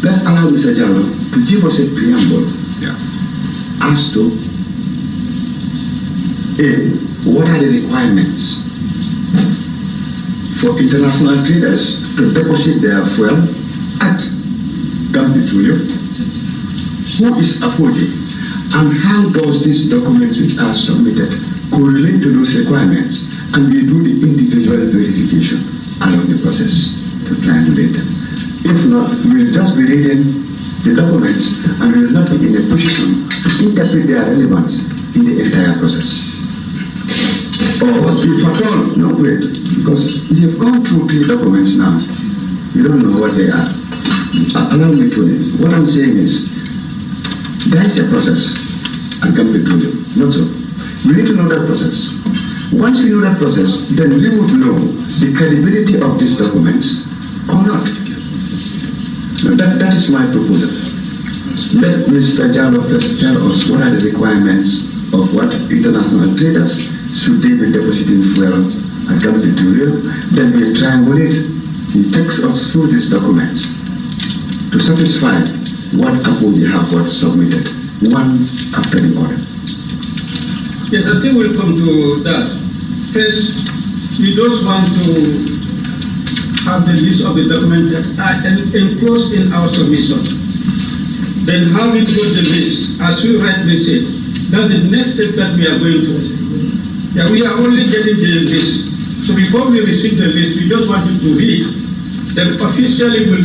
let's allow Mr. Jalo to give us a preamble as to A, what are the requirements for international traders to deposit their fuel at Gam Petroleum? Who is approaching? And how does these documents which are submitted correlate to those requirements? And we do the individual verification along the process to triangulate them. If not, we will just be reading the documents and we will not be in a position to interpret their relevance in the entire process. Or if at all, no, wait, because we have gone through 3 documents now. You don't know what they are. Allow me to it. What I'm saying is, there is a process at Gam Petroleum, not so. We need to know that process. Once we know that process, then we would know the credibility of these documents or not. That is my proposal. Let Mr. Jalo first tell us what are the requirements of what international traders should they be depositing fuel at Gam Petroleum. Then we triangulate. He takes us through these documents to satisfy what couple we have what's submitted, one after the other. Yes, I think we'll come to that. First, we just want to have the list of the documents that are enclosed in our submission. Then how we put the list, as we rightly said, that's the next step that we are going to. Yeah, we are only getting the list. So before we receive the list, we just want you to read. Then officially we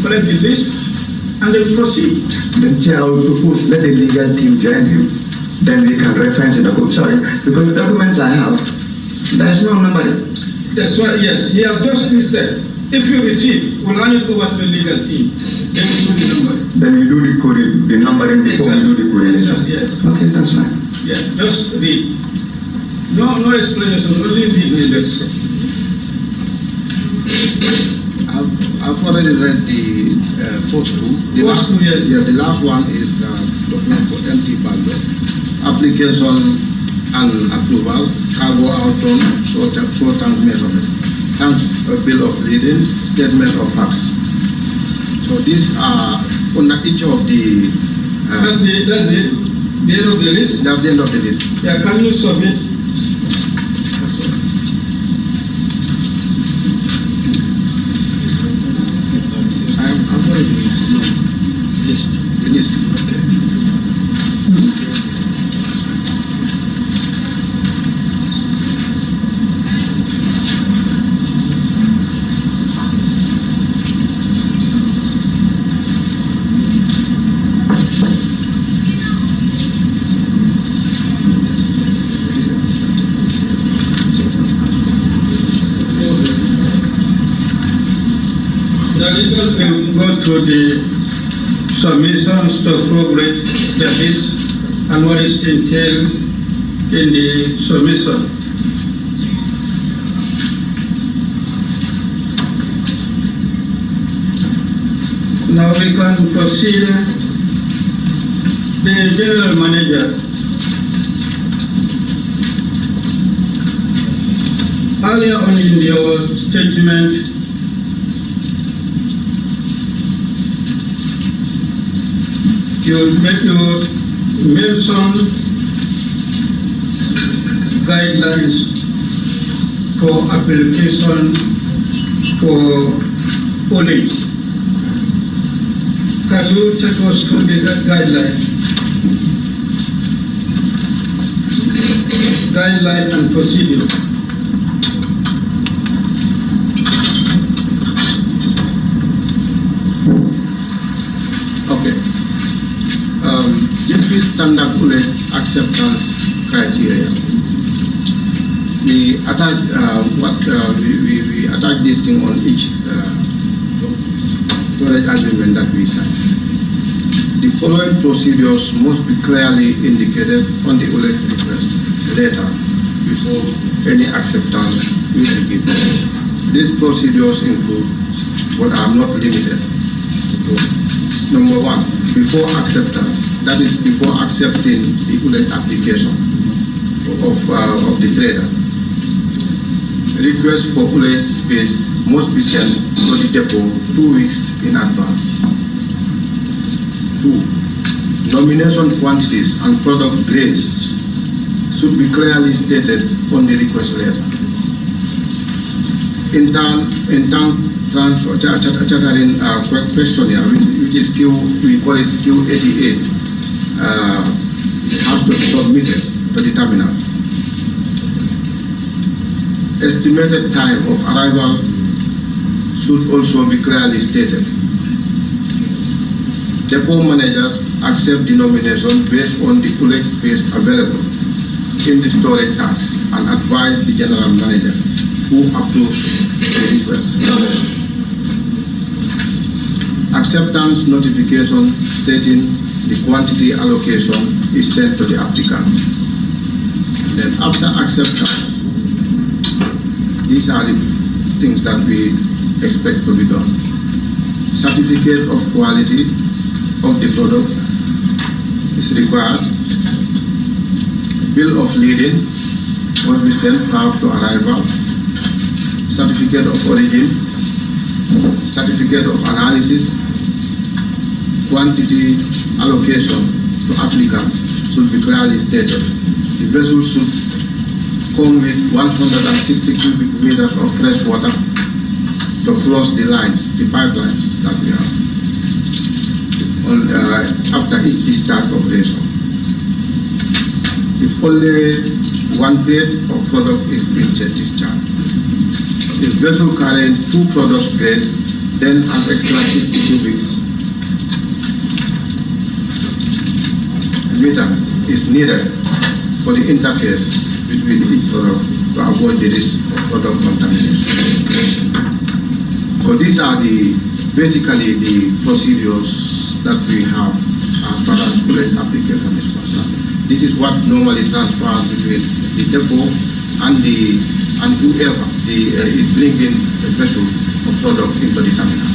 collect the list and then proceed. The chair will propose let the legal team join him. Then we can reference the document. Sorry, because the documents I have, there is no number. That's why, yes, he has just listed. If you receive, we'll hand it over to the legal team. Then we do the numbering. Then we do the numbering before we do the correlation. Yes. Okay, that's fine. Yeah, just read. No explanation, only read the list. I've already read the first 2. The First 2, yes. Yeah, the last one is document for empty cargo, application and approval, cargo outbound, short tank measurement, tank bill of lading, statement of facts. So these are under each of the. That's it. The end of the list. That's the end of the list. Yeah, can you submit? I've already list. The list. Okay. The legal will go through the submissions to appropriate the list and what is entailed in the submission. Now we can proceed. The general manager Earlier on in your statement, you mention guidelines for application for police. Can you take us through the guideline and procedure? Okay. GP standard bullet acceptance criteria. We attach we attach this thing on each storage agreement that we sign. The following procedures must be clearly indicated on the ULEC request letter before any acceptance will be given. These procedures include, but are not limited to: number one, before acceptance, that is before accepting the ULEC application of the trader. Request for ULEC space must be sent to the depot 2 weeks in advance. 2. Nomination quantities and product grades should be clearly stated on the request letter. In term transfer chartering questionnaire, which is we call it Q88, has to be submitted to the terminal. Estimated time of arrival should also be clearly stated. Depot managers accept the nomination based on the ULEC space available in the storage tax and advise the general manager who approves the request. Acceptance notification stating the quantity allocation is sent to the applicant. Then after acceptance, these are the things that we expect to be done. Certificate of quality of the product is required. Bill of lading must be sent prior to arrival. Certificate of origin, certificate of analysis, quantity allocation to applicant should be clearly stated. The vessel should come with 160 cubic meters of fresh water to flush the lines, the pipelines that we have after each discharge operation. If only one grade of product is being discharged. If vessel carrying 2 product grades, then an extra 60 cubic meter is needed for the interface between each product to avoid the risk of product contamination. So these are basically the procedures that we have as far as ULEC application is concerned. This is what normally transpires between the depot and whoever is bringing the vessel or product into the terminal.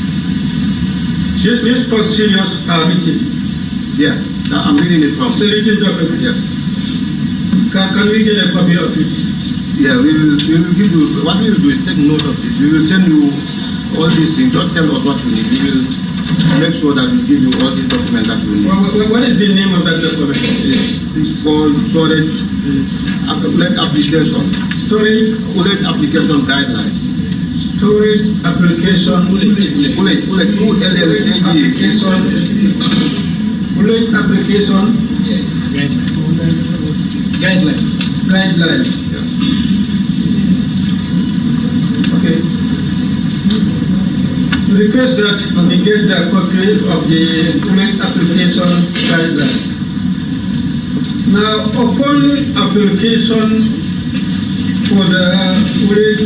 These procedures are written. Yeah, I'm reading it from. The written document. Yes. Can we get a copy of it? Yeah, we will give you. What we will do is take note of this. We will send you all these things. Just tell us what you need. We will make sure that we give you all these documents that you need. What is the name of that document? It's called storage ULEC application. Storage ULEC application guidelines. Storage application. ULEC application. Guideline. Yes. Okay. Request that we get the copy of the ULEC application guideline. Now, upon application for the ULEC,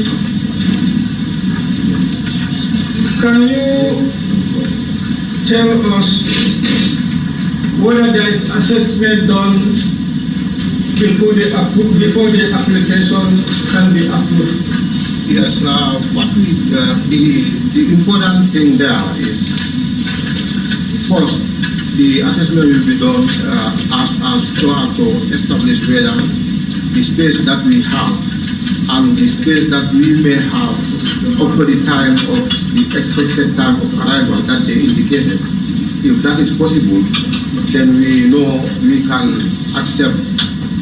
can you tell us whether there is assessment done before the application can be approved? Yes, what the important thing there is, first, the assessment will be done so as to establish whether the space that we have and the space that we may have up to the time of the expected time of arrival that they indicated. If that is possible, then we know we can accept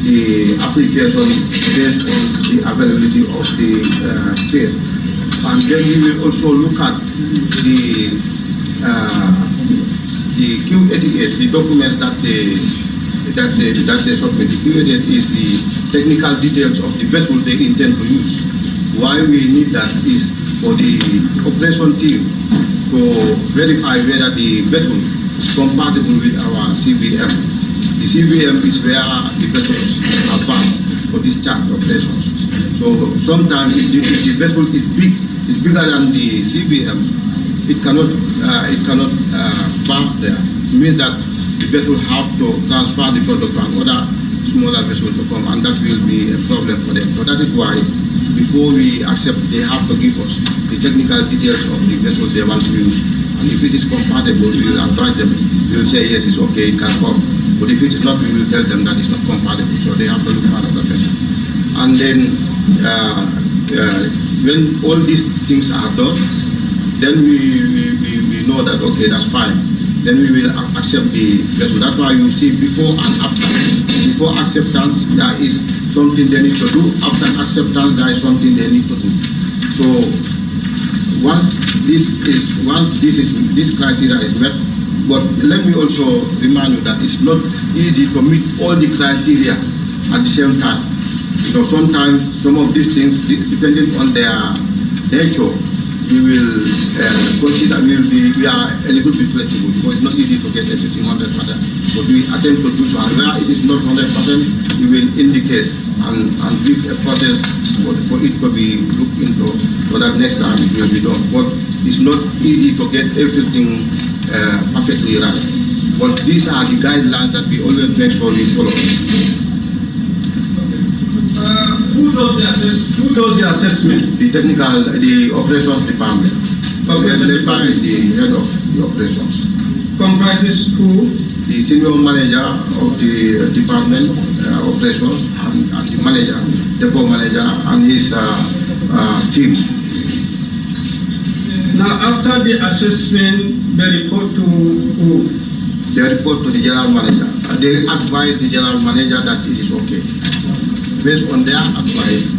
the application based on the availability of the space. And then we will also look at the Q88, the documents that they submit. The Q88 is the technical details of the vessel they intend to use. Why we need that is for the operation team to verify whether the vessel is compatible with our CVM. The CVM is where the vessels are found for discharge operations. So sometimes if the vessel is bigger than the CVM, it cannot park there. It means that the vessel have to transfer the product to another smaller vessel to come, and that will be a problem for them. So that is why before we accept, they have to give us the technical details of the vessel they want to use. And if it is compatible, we will advise them. We will say, yes, it's okay, it can come. But if it is not, we will tell them that it's not compatible. So they have to look for another vessel. And then when all these things are done, then we know that, okay, that's fine. Then we will accept the vessel. That's why you see before and after. Before acceptance, there is something they need to do. After acceptance, there is something they need to do. So once this criteria is met, but let me also remind you that it's not easy to meet all the criteria at the same time. You know, sometimes some of these things, depending on their nature, we will consider we are a little bit flexible, because it's not easy to get everything 100%. But we attempt to do so, and where it is not 100%, we will indicate and give a process for it to be looked into, so that next time it will be done. But it's not easy to get everything perfectly right. But these are the guidelines that we always make sure we follow. Who does the assessment? The operations department. Led by the head of the operations. Comprises who? The senior manager of the department operations and the manager, depot manager, and his team. Now, after the assessment, they report to who? They report to the general manager. They advise the general manager that it is okay. Based on their advice,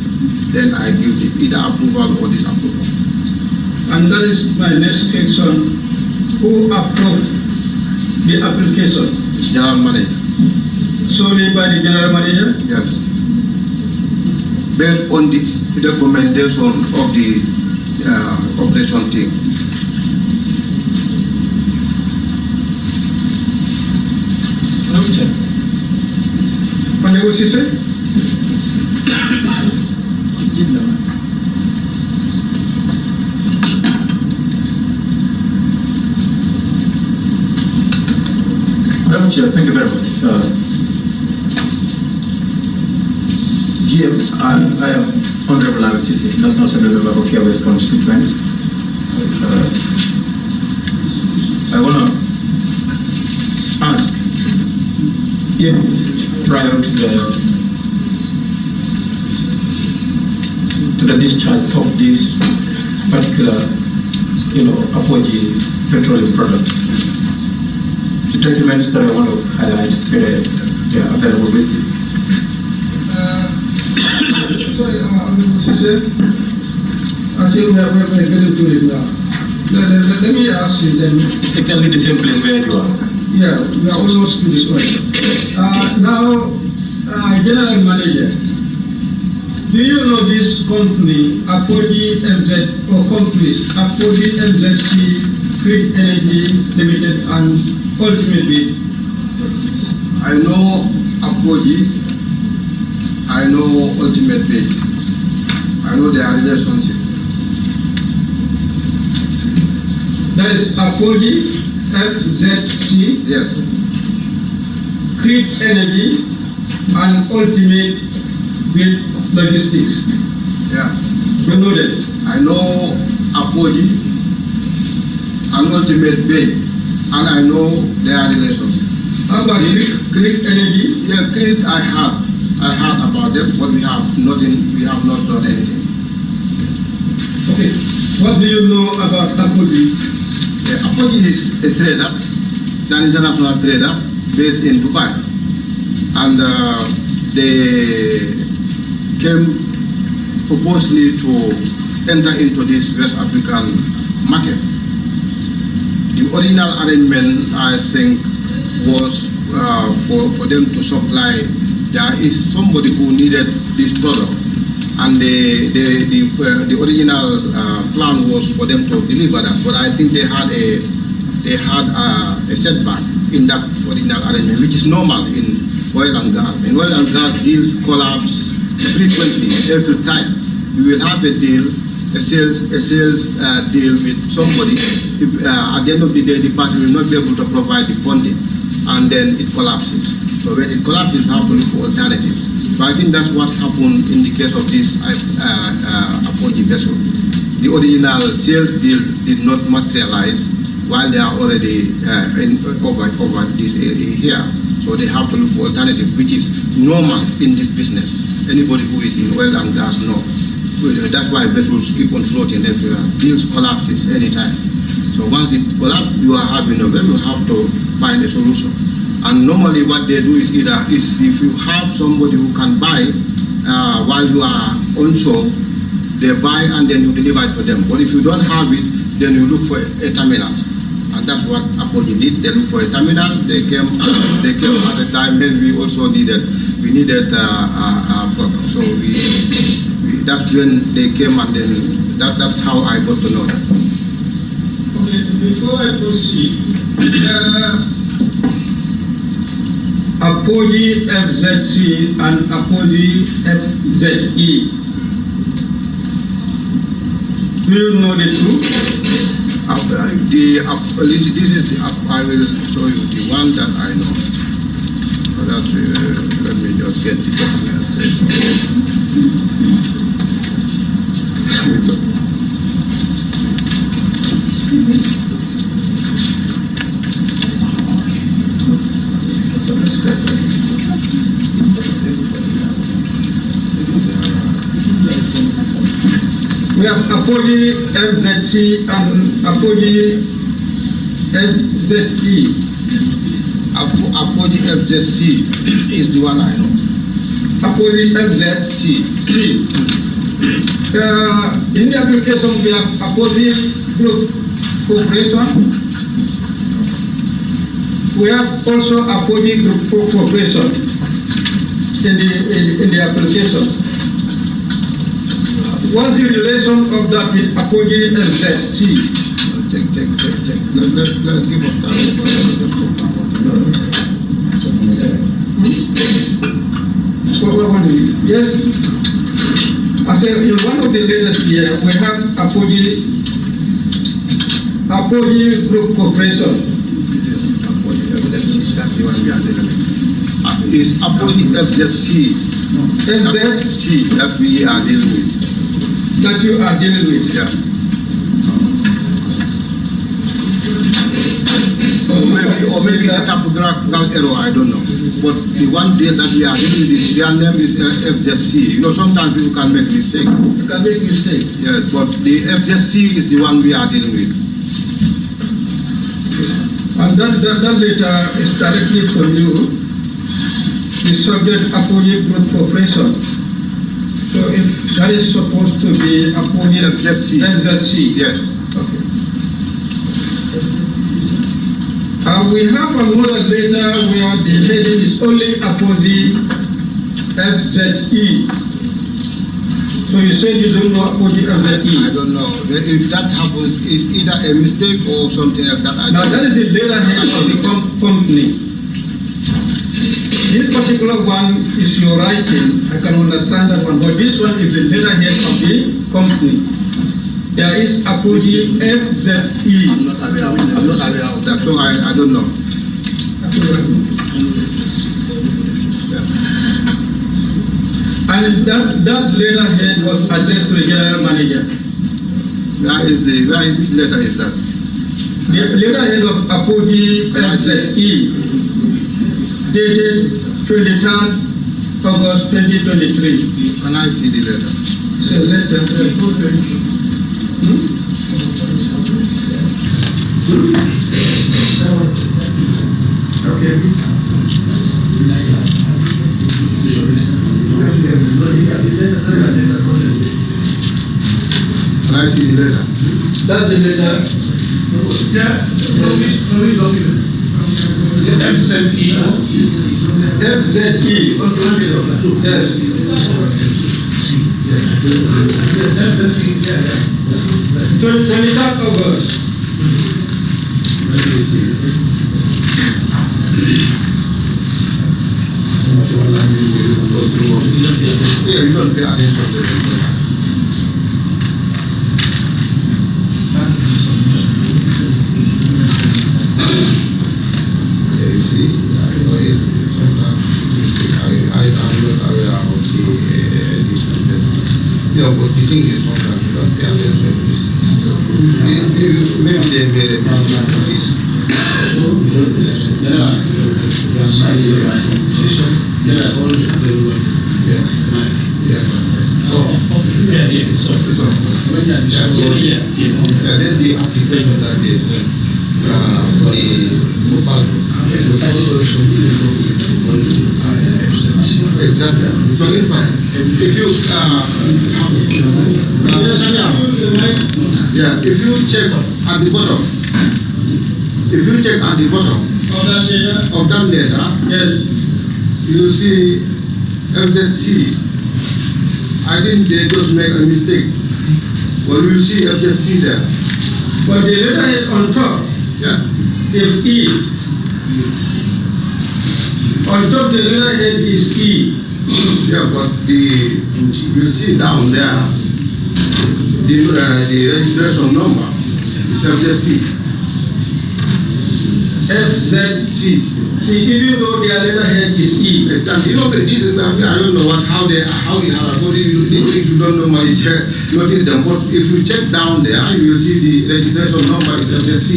then I give either approval or disapproval. And that is my next question. Who approved the application? General manager. Solely by the general manager? Yes. Based on the recommendation of the operation team. What you say? Madam Chair, thank you very much. GM, I am Honorable Amitisi, National Assembly Member of Kia West constituent. I want to ask if prior to the discharge of this particular, Apogee petroleum product, the documents that I want to highlight, they are available with you. Sorry, I think we are getting to it now. Let me ask you then. It's exactly the same place where you are. Yeah, we are almost to this question. Now, General Manager, do you know this company, Apogee LZ, or companies, Apogee LZC, Grid Energy Limited, and Ultimate Bid? I know Apogee, I know Ultimate Bid, I know their relationship. That is Apogee, FZC, Yes. Grid Energy, and Ultimate Bid Logistics. Yeah. You know that? I know Apogee and Ultimate Bid, and I know their relationship. How about Grid Energy? Yeah, Grid I have. I heard about them, but we have nothing. We have not done anything. Okay. What do you know about Apogee? Apogee is a trader. It's an international trader based in Dubai, and they came purposely to enter into this West African market. The original arrangement, I think, was for them to supply. There is somebody who needed this product, and the original plan was for them to deliver that. But I think they had a setback in that original arrangement, which is normal in oil and gas. In oil and gas, deals collapse frequently. Every time you will have a deal, a sales deal with somebody. If, at the end of the day, the person will not be able to provide the funding, and then it collapses. So when it collapses, you have to look for alternatives. But I think that's what happened in the case of this Apogee vessel. The original sales deal did not materialize while they are already over this area here. So they have to look for alternatives, which is normal in this business. Anybody who is in oil and gas knows. That's why vessels keep on floating everywhere. Deals collapses anytime. So once it collapses, you are having a vessel, you have to find a solution. And normally what they do is either if you have somebody who can buy while you are on shore, they buy and then you deliver it to them. But if you don't have it, then you look for a terminal. And that's what Apogee did. They looked for a terminal. They came at a time when we also needed a product. So that's when they came, and then that's how I got to know that. Okay, before I proceed, Apogee FZC and Apogee FZE. Do you know the two? This is the I will show you the one that I know. So that's let me just get the documentation. We have Apogee FZC and Apogee FZE. Apogee FZC is the one I know. Apogee FZC. In the application, we have Apogee Group Corporation. We have also Apogee Group Corporation in the application. What's the relation of that with Apogee FZC? Check. Let's give us Yes. I said in one of the letters here we have Apogee Group Corporation. This is Apogee FZC. That's the one we are dealing with. It's Apogee FZC. FZC that we are dealing with. That you are dealing with. Yeah. Or maybe it's a typographical error, I don't know. But the one day that we are dealing with, their name is FZC. You know, sometimes people can make mistakes. You can make mistakes. Yes, but the FZC is the one we are dealing with. And that letter is directly from you. The subject Apogee Group Corporation. So if that is supposed to be Apogee FZC. Yes. Okay. We have another letter where the heading is only Apogee FZE. So you said you don't know Apogee FZE. I don't know. If that happens, it's either a mistake or something like that. Now that is the letterhead of the company. This particular one is your writing. I can understand that one, but this one is the letterhead of the company. There is Apogee FZE. I'm not aware of that, so I don't know. And that letterhead was addressed to the general manager. Which letter is that? The letterhead of Apogee FZE, dated 23rd August 2023. Can I see the letter? It's a letter. Can I see the letter? That's the letter. Yeah, from the document. FZE. FZE. Yes. FZE. 23rd August. Yeah, you don't pay attention to it. Yeah, you see, I know it. Sometimes I'm not aware of this content. Yeah, but the thing is sometimes you don't pay attention to this. Maybe they made a mistake. Then the application that is for the exactly. So in fact, if you if you check at the bottom, of that letter, Yes. you will see FZC. I think they just make a mistake. Well, you will see FZC there. But the letterhead on top Yeah. is E. On top the letterhead is E. Yeah, but you'll see down there the registration number is FZC. FZC. See, even though their letterhead is E. Exactly. You know, this is, I don't know how these things you don't normally check, notice them. But if you check down there, you will see the registration number is FZC.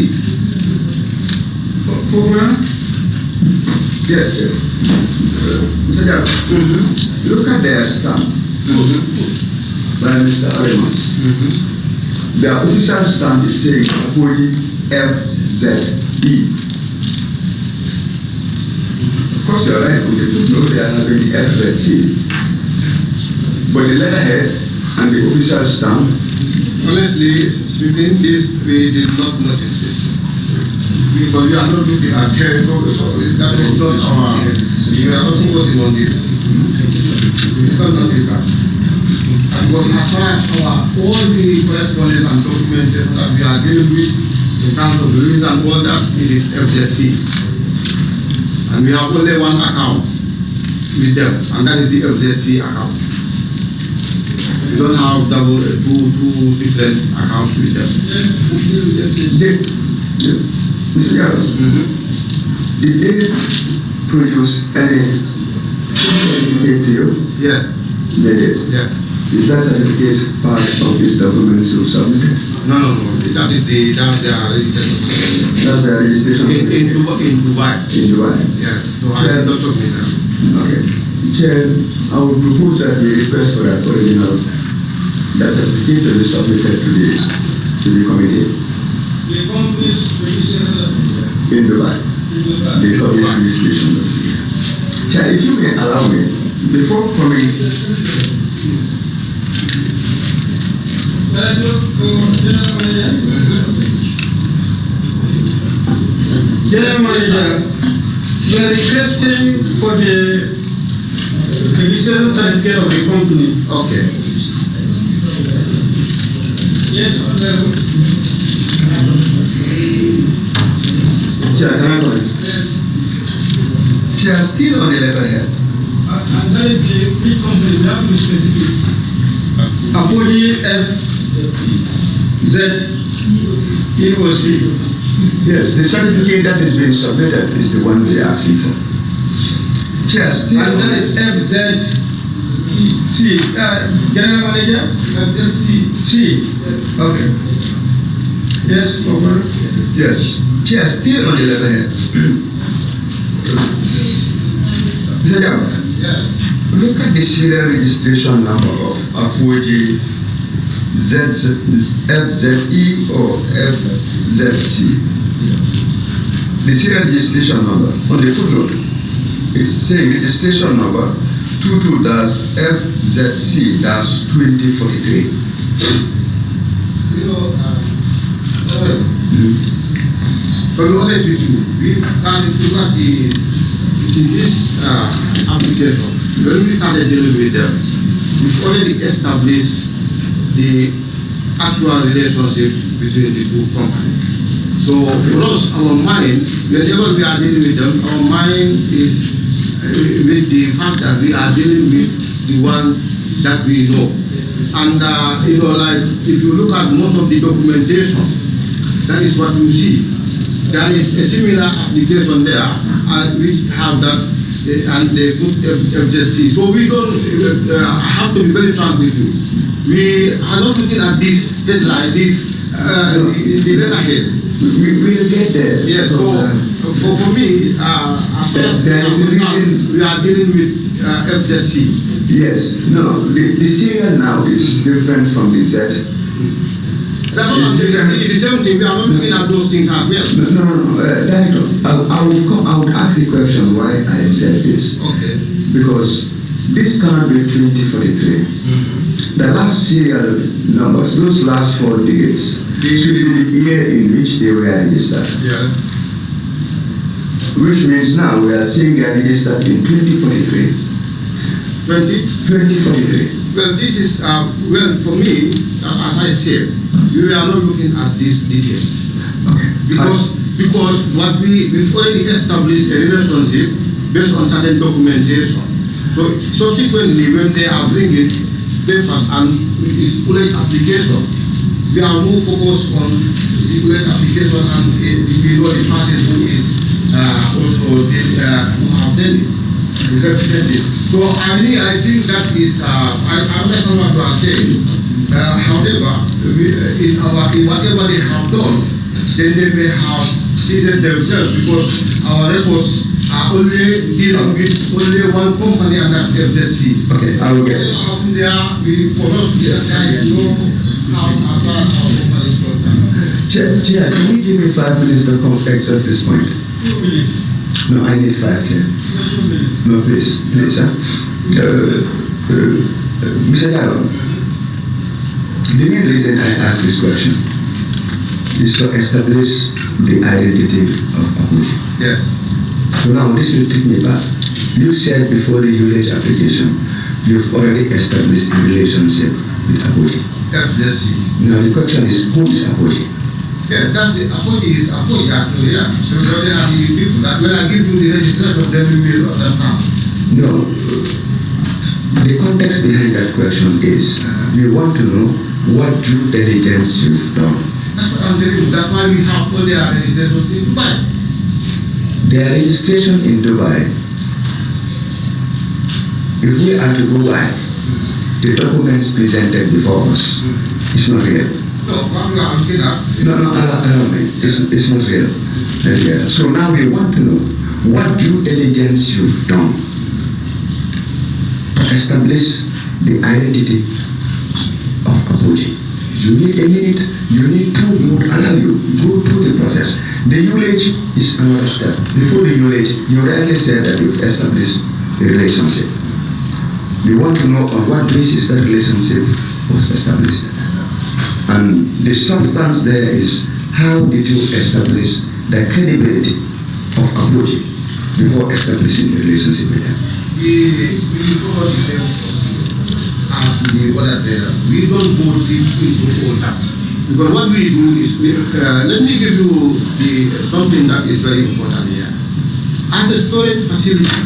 Yes, sir. Mr. Jack, look at their stamp by Mr. Aremas. Their official stamp is saying Apoli FZE. Of course, you are right, with the footnote they are having the FZC. But the letterhead and the official stamp. Honestly speaking, this we did not notice this. Because we are not looking at territory, so that is not our. We are not focusing on this. We don't notice that. Because as far as all the correspondence and documentation that we are dealing with in terms of the rules and all that, it is FZC. And we have only one account with them, and that is the FZC account. We don't have two different accounts with them. Mr. Garros, did they produce any certificate to you? Yeah. They did? Yeah. Is that certificate part of this document you submitted? No. That is their registration. That's the registration? In Dubai. In Dubai? Yeah. So I did not submit that. Okay. Chair, I would propose that the request for that original that certificate to be submitted to the committee. The company's registration In Dubai. The published registration. Chair, if you may allow me, before coming. General Manager, we are requesting for the registration certificate of the company. Okay. Yes, Chair, can I go in? Chair, still on the letterhead. and that is the big company, we have to be specific. Apoli FZEOC. Yes, the certificate that is being submitted is the one we are asking for. Chair, still And that is FZC. General Manager? FZC. C. Okay. Yes, over. Yes. Chair, still on the letterhead. Mr. Jam, Yeah. look at the serial registration number of Apoji FZE or FZC. The serial registration number on the footnote, it's saying registration number 22-FZC-2043. You know, to be honest with you, we can look at this application. When we started dealing with them, we've already established the actual relationship between the two companies. So for us, our mind, whenever we are dealing with them, our mind is with the fact that we are dealing with the one that we know. And you know, like if you look at most of the documentation, that is what you see. There is a similar application there, which have that, and they put FJC. So we don't have to be very frank with you. We are not looking at this headline, the letterhead. We will get there. Yes, so for me, as far as we are dealing with FJC. Yes, no, the serial now is different from the Z. That's what I'm saying. It's the same thing. We are not looking at those things as well. No, Director, I would ask the question why I said this. Okay. Because this cannot be 2043. The last serial numbers, those last 4 digits, should be the year in which they were registered. Yeah. Which means now we are seeing they are registered in 2043. 2043. Well, this is, well, for me, as I said, we are not looking at these details. Okay. Because what we've already established a relationship based on certain documentation. So subsequently, when they are bringing papers and it's bullet application, we are more focused on the bullet application and we know the person who is also who has sent it, the representative. So I think that is, I understand what you are saying. However, in whatever they have done, then they may have cheated themselves because our records are only dealing with only one company, and that's FZC. Okay, I will get it. For us, I know how as far as our company is concerned. Chair, can you give me 5 minutes to context just this point? 2 minutes. No, I need 5 here. 2 minutes. No, please, sir. Mr. Diallo, the main reason I ask this question is to establish the identity of Abuja. Yes. So now this will take me back. You said before the usage application, you've already established a relationship with Abuja. FZC. Now the question is, who is Abuja? Yeah, that's the Abuja is Abuja. So yeah, so there are the people that when I give you the registration, then you will understand. No. The context behind that question is, we want to know what due diligence you've done. That's what I'm telling you. That's why we have all their registrations in Dubai. Their registration in Dubai, if we are to go by the documents presented before us, it's not real. No, what we are looking at. No, allow me. It's not real. Yeah. So now we want to know what due diligence you've done to establish the identity of Abuja. You need a minute, you need 2, we would allow you go through the process. The usage is another step. Before the usage, you rarely said that you've established a relationship. We want to know on what basis that relationship was established. And the substance there is, how did you establish the credibility of Abuja before establishing a relationship with them? We follow the same procedure as the other tellers. We don't go deep into all that. Because what we do is, let me give you something that is very important here. As a storage facility,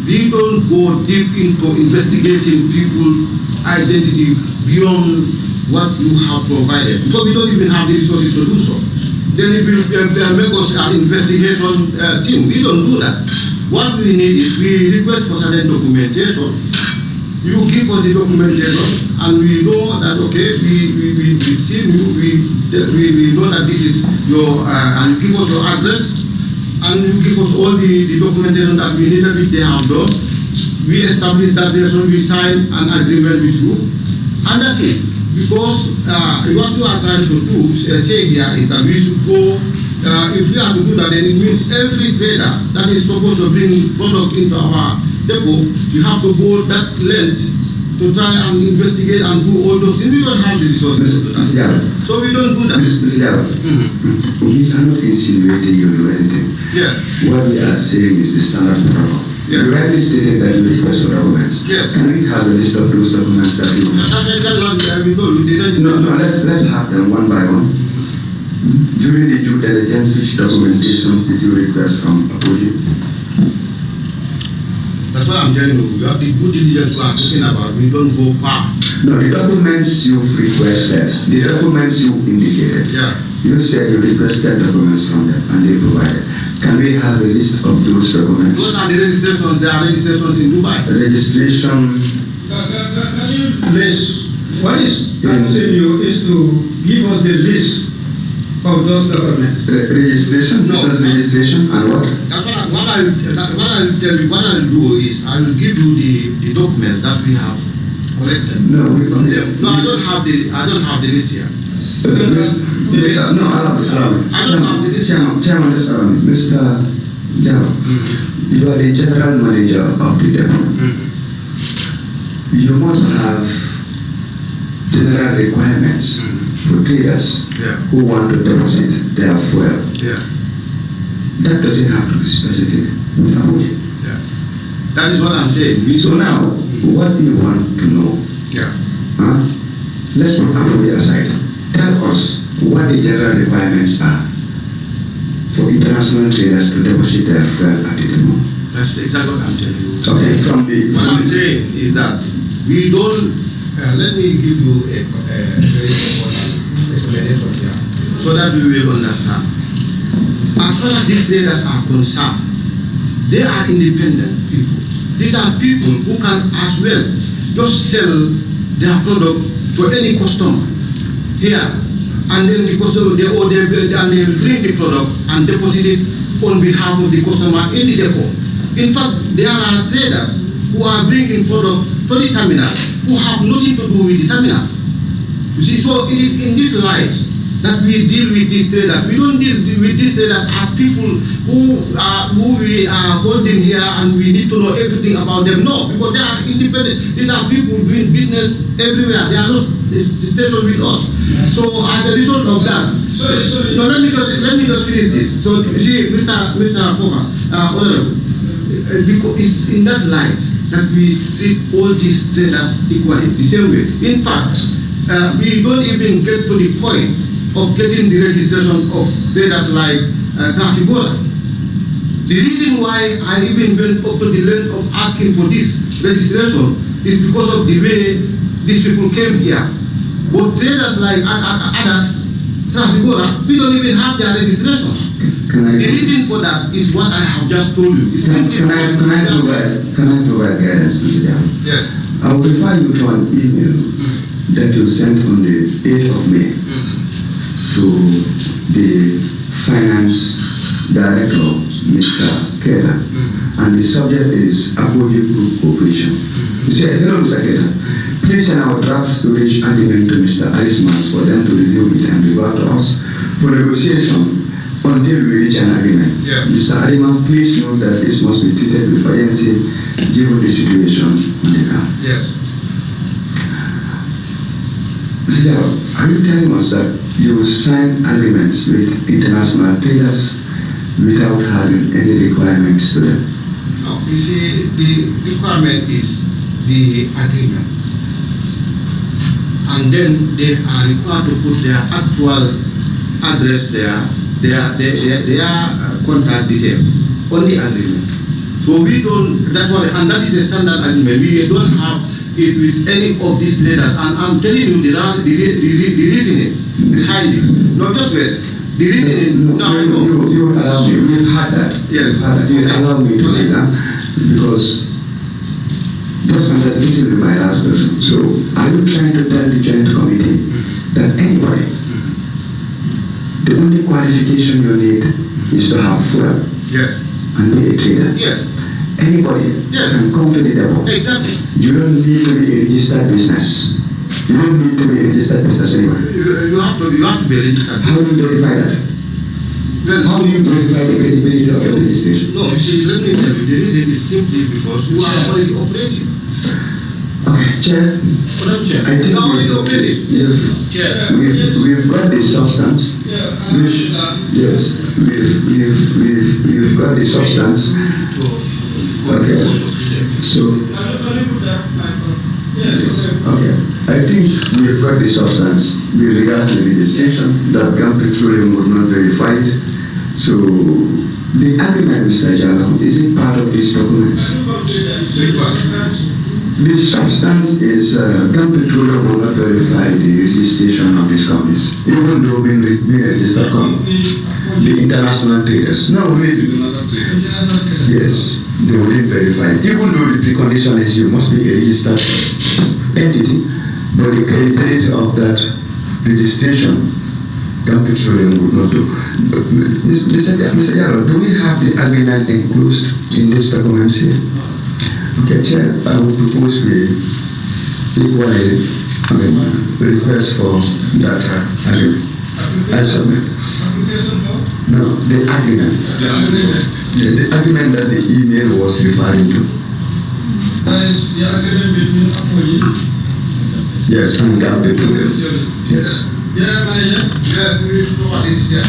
we don't go deep into investigating people's identity beyond what you have provided. Because we don't even have the resources to do so. Then it will make us an investigation team. We don't do that. What we need is we request for certain documentation. You give us the documentation, and we know that okay, we've seen you. We know that this is your, and you give us your address, and you give us all the documentation that we need, which they have done. we establish that relation, we sign an agreement with you, and that's it. Because what you are trying to do, say here, is that we should go, if we are to do that, then it means every trader that is supposed to bring product into our depot, you have to go that length to try and investigate and do all those things. We don't have the resources to do that. So we don't do that. Mr. Yaro, we are not insinuating you do anything. Yeah. What we are saying is the standard protocol. Yeah. You rightly stated that you request for documents. Yes. Can we have a list of those documents that you... That's what we told you. No, let's have them one by one. During the due diligence, which documentations did you request from Apogee? That's what I'm telling you. You have the due diligence we are talking about. We don't go far. No, the documents you've requested, the documents you indicated. Yeah. You said you requested documents from them and they provided. Can we have a list of those documents? Those are the registrations. There are registrations in Dubai. Registration. Can you please, what is asking you is to give us the list of those documents. Registration? No. Business registration and what? That's what I will tell you. What I will do is I will give you the documents that we have collected from them. No, I don't have the list here. Mr. No, allow me. I don't have the list. Chairman, just allow me. Mr. Yaro, you are the general manager of the depot. You must have general requirements for traders who want to deposit their fuel. Yeah. That doesn't have to be specific. Yeah. That is what I'm saying. So now, what do you want to know? Yeah. Let's put Apogee aside. Tell us what the general requirements are for international traders to deposit their fuel at the depot. That's exactly what I'm telling you. Okay, what I'm saying is that we don't. Let me give you a very important explanation here, so that you will understand. As far as these traders are concerned, they are independent people. These are people who can as well just sell their product to any customer here, and then the customer they bring the product and deposit it on behalf of the customer in the depot. In fact, there are traders who are bringing product to the terminal who have nothing to do with the terminal. You see, so it is in this light that we deal with these traders. We don't deal with these traders as people who we are holding here and we need to know everything about them. No, because they are independent. These are people doing business everywhere. They are not stationed with us. So as a result of that, let me just finish this. So you see, Mr. Foka, because it's in that light that we treat all these traders equally, the same way. In fact, we don't even get to the point of getting the registration of traders like Trafigura. The reason why I even went up to the length of asking for this registration is because of the way these people came here. But traders like others, Trafigura, we don't even have their registration. The reason for that is what I have just told you. Can I provide guidance, Mr. Yaro? Yes. I will refer you to an email that you sent on the 8th of May to the Finance Director, Mr. Keta, and the subject is Apogee Group Corporation. You say, hello, Mr. Keta, please send our draft storage agreement to Mr. Arismas for them to review it and revert to us for negotiation until we reach an agreement. Yeah. Mr. Arima, please note that this must be treated with urgency given the situation on the ground. Yes. Mr. Yaro, are you telling us that you will sign agreements with international traders without having any requirements to them? No, you see, the requirement is the agreement. And then they are required to put their actual address there, their contact details on the agreement. So we don't, that's what, and that is a standard agreement. We don't have it with any of these traders. And I'm telling you the reasoning behind this. Not just wait. The reasoning, you allow me, we've had that. Yes. You allow me to do that because just under this will be my last question. So are you trying to tell the joint committee that anybody, the only qualification you need is to have fuel yes, and be a trader? yes. Anybody can come to the depot. Exactly. You don't need to be a registered business. You don't need to be a registered business anywhere. You have to be registered. How do you verify that? Well, how do you verify the credibility of your registration? No, you see, let me tell you, the reason is simply because you are already operating. Okay, Chair. I think we've got the substance. Yes, we've got the substance. Okay, so okay, I think we've got the substance with regards to the registration that Gam Petroleum would not verify it. So the agreement, Mr. Jalal, is it part of these documents? The substance is Gam Petroleum will not verify the registration of these companies, even though being registered company. The international traders. No, yes, they wouldn't verify it. Even though the condition is you must be a registered entity, but the credibility of that registration, Gam Petroleum would not do. Mr. Yaro, do we have the agreement enclosed in these documents here? Okay, Chair, I would propose we equally request for that agreement. I submit. No, the agreement. Yeah, the agreement that the email was referring to. That is the agreement between Apoli. Yes, and Gam Petroleum. Yes. Yeah, manager. Yeah, we provide it here.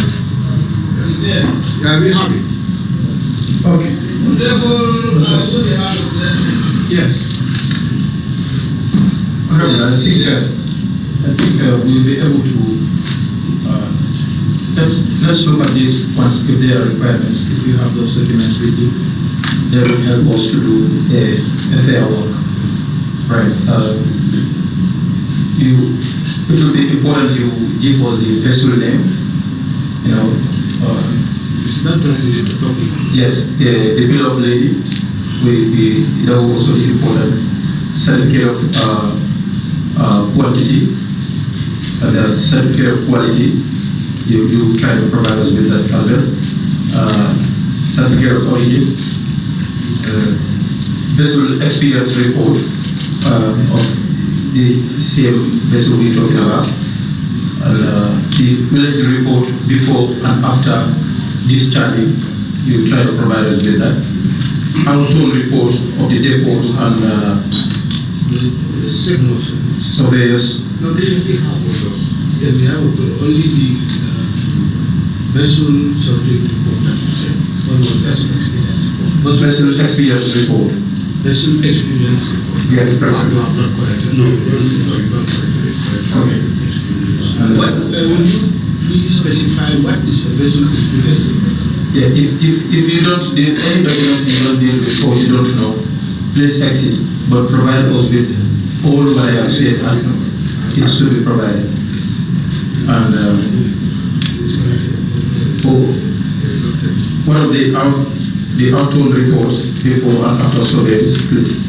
Yeah, we have it. Okay. Yes. Honorable, I think we'll be able to let's look at this once if there are requirements. If you have those documents with you, they will help us to do a fair work. Right. It will be important you give us the vessel name. You know. It's not only the document. Yes, the bill of lading that will also be important. Certificate of quantity and the certificate of quality. You try to provide us with that as well. Certificate of origin. Vessel experience report of the same vessel we're talking about. And the village report before and after discharging, you try to provide us with that. Out-of reports of the depots and surveyors. No, they have those. Yeah, they have only the vessel subject report that you said. What was vessel experience report? But vessel experience report. Vessel experience report. Yes, You have not corrected. No, you don't correct it. Okay. Will you please specify what is a vessel experience? Yeah, if you don't deal any document you don't deal with or you don't know, please exit, but provide us with all what I have said and it should be provided. And one of the out-of reports before and after surveys, please.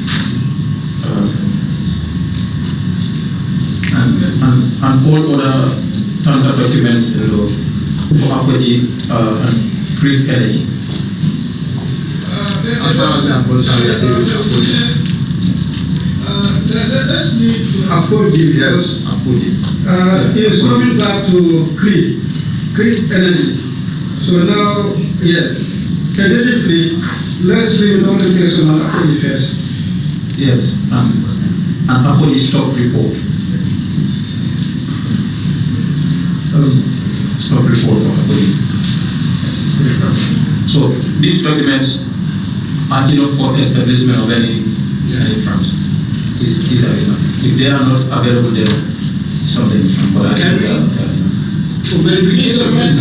And all other tanker documents for Aquaji and Greek energy. As far as I am concerned, let's need to Apoli. yes, Apoli. He is coming back to Greek energy. So now, yes, tentatively, let's read all the case on Apoli first. Yes, and Apoli stock report. Stock report for Apoli. So these documents are enough for establishment of any firms. These are enough. If they are not available, then something. But I think for verification, which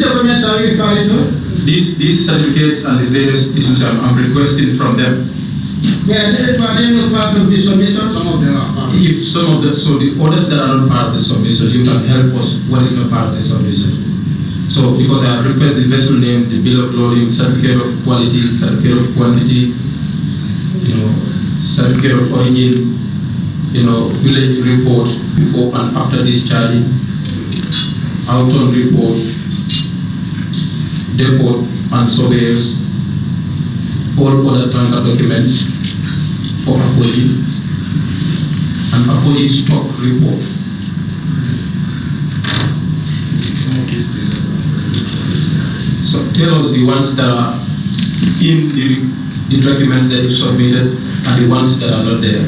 documents are you referring to? These certificates and the various issues I'm requesting from them. Well, they are not part of the submission. Some of them are part. If some of the, so the orders that are not part of the submission, you can help us what is not part of the submission. So because I have requested the vessel name, the bill of loading, certificate of quality, certificate of quantity, certificate of origin, village report before and after discharging, out-on report, depot and surveyors, all other trunker documents for Apogee and Apogee stock report. So tell us the ones that are in the documents that you submitted and the ones that are not there.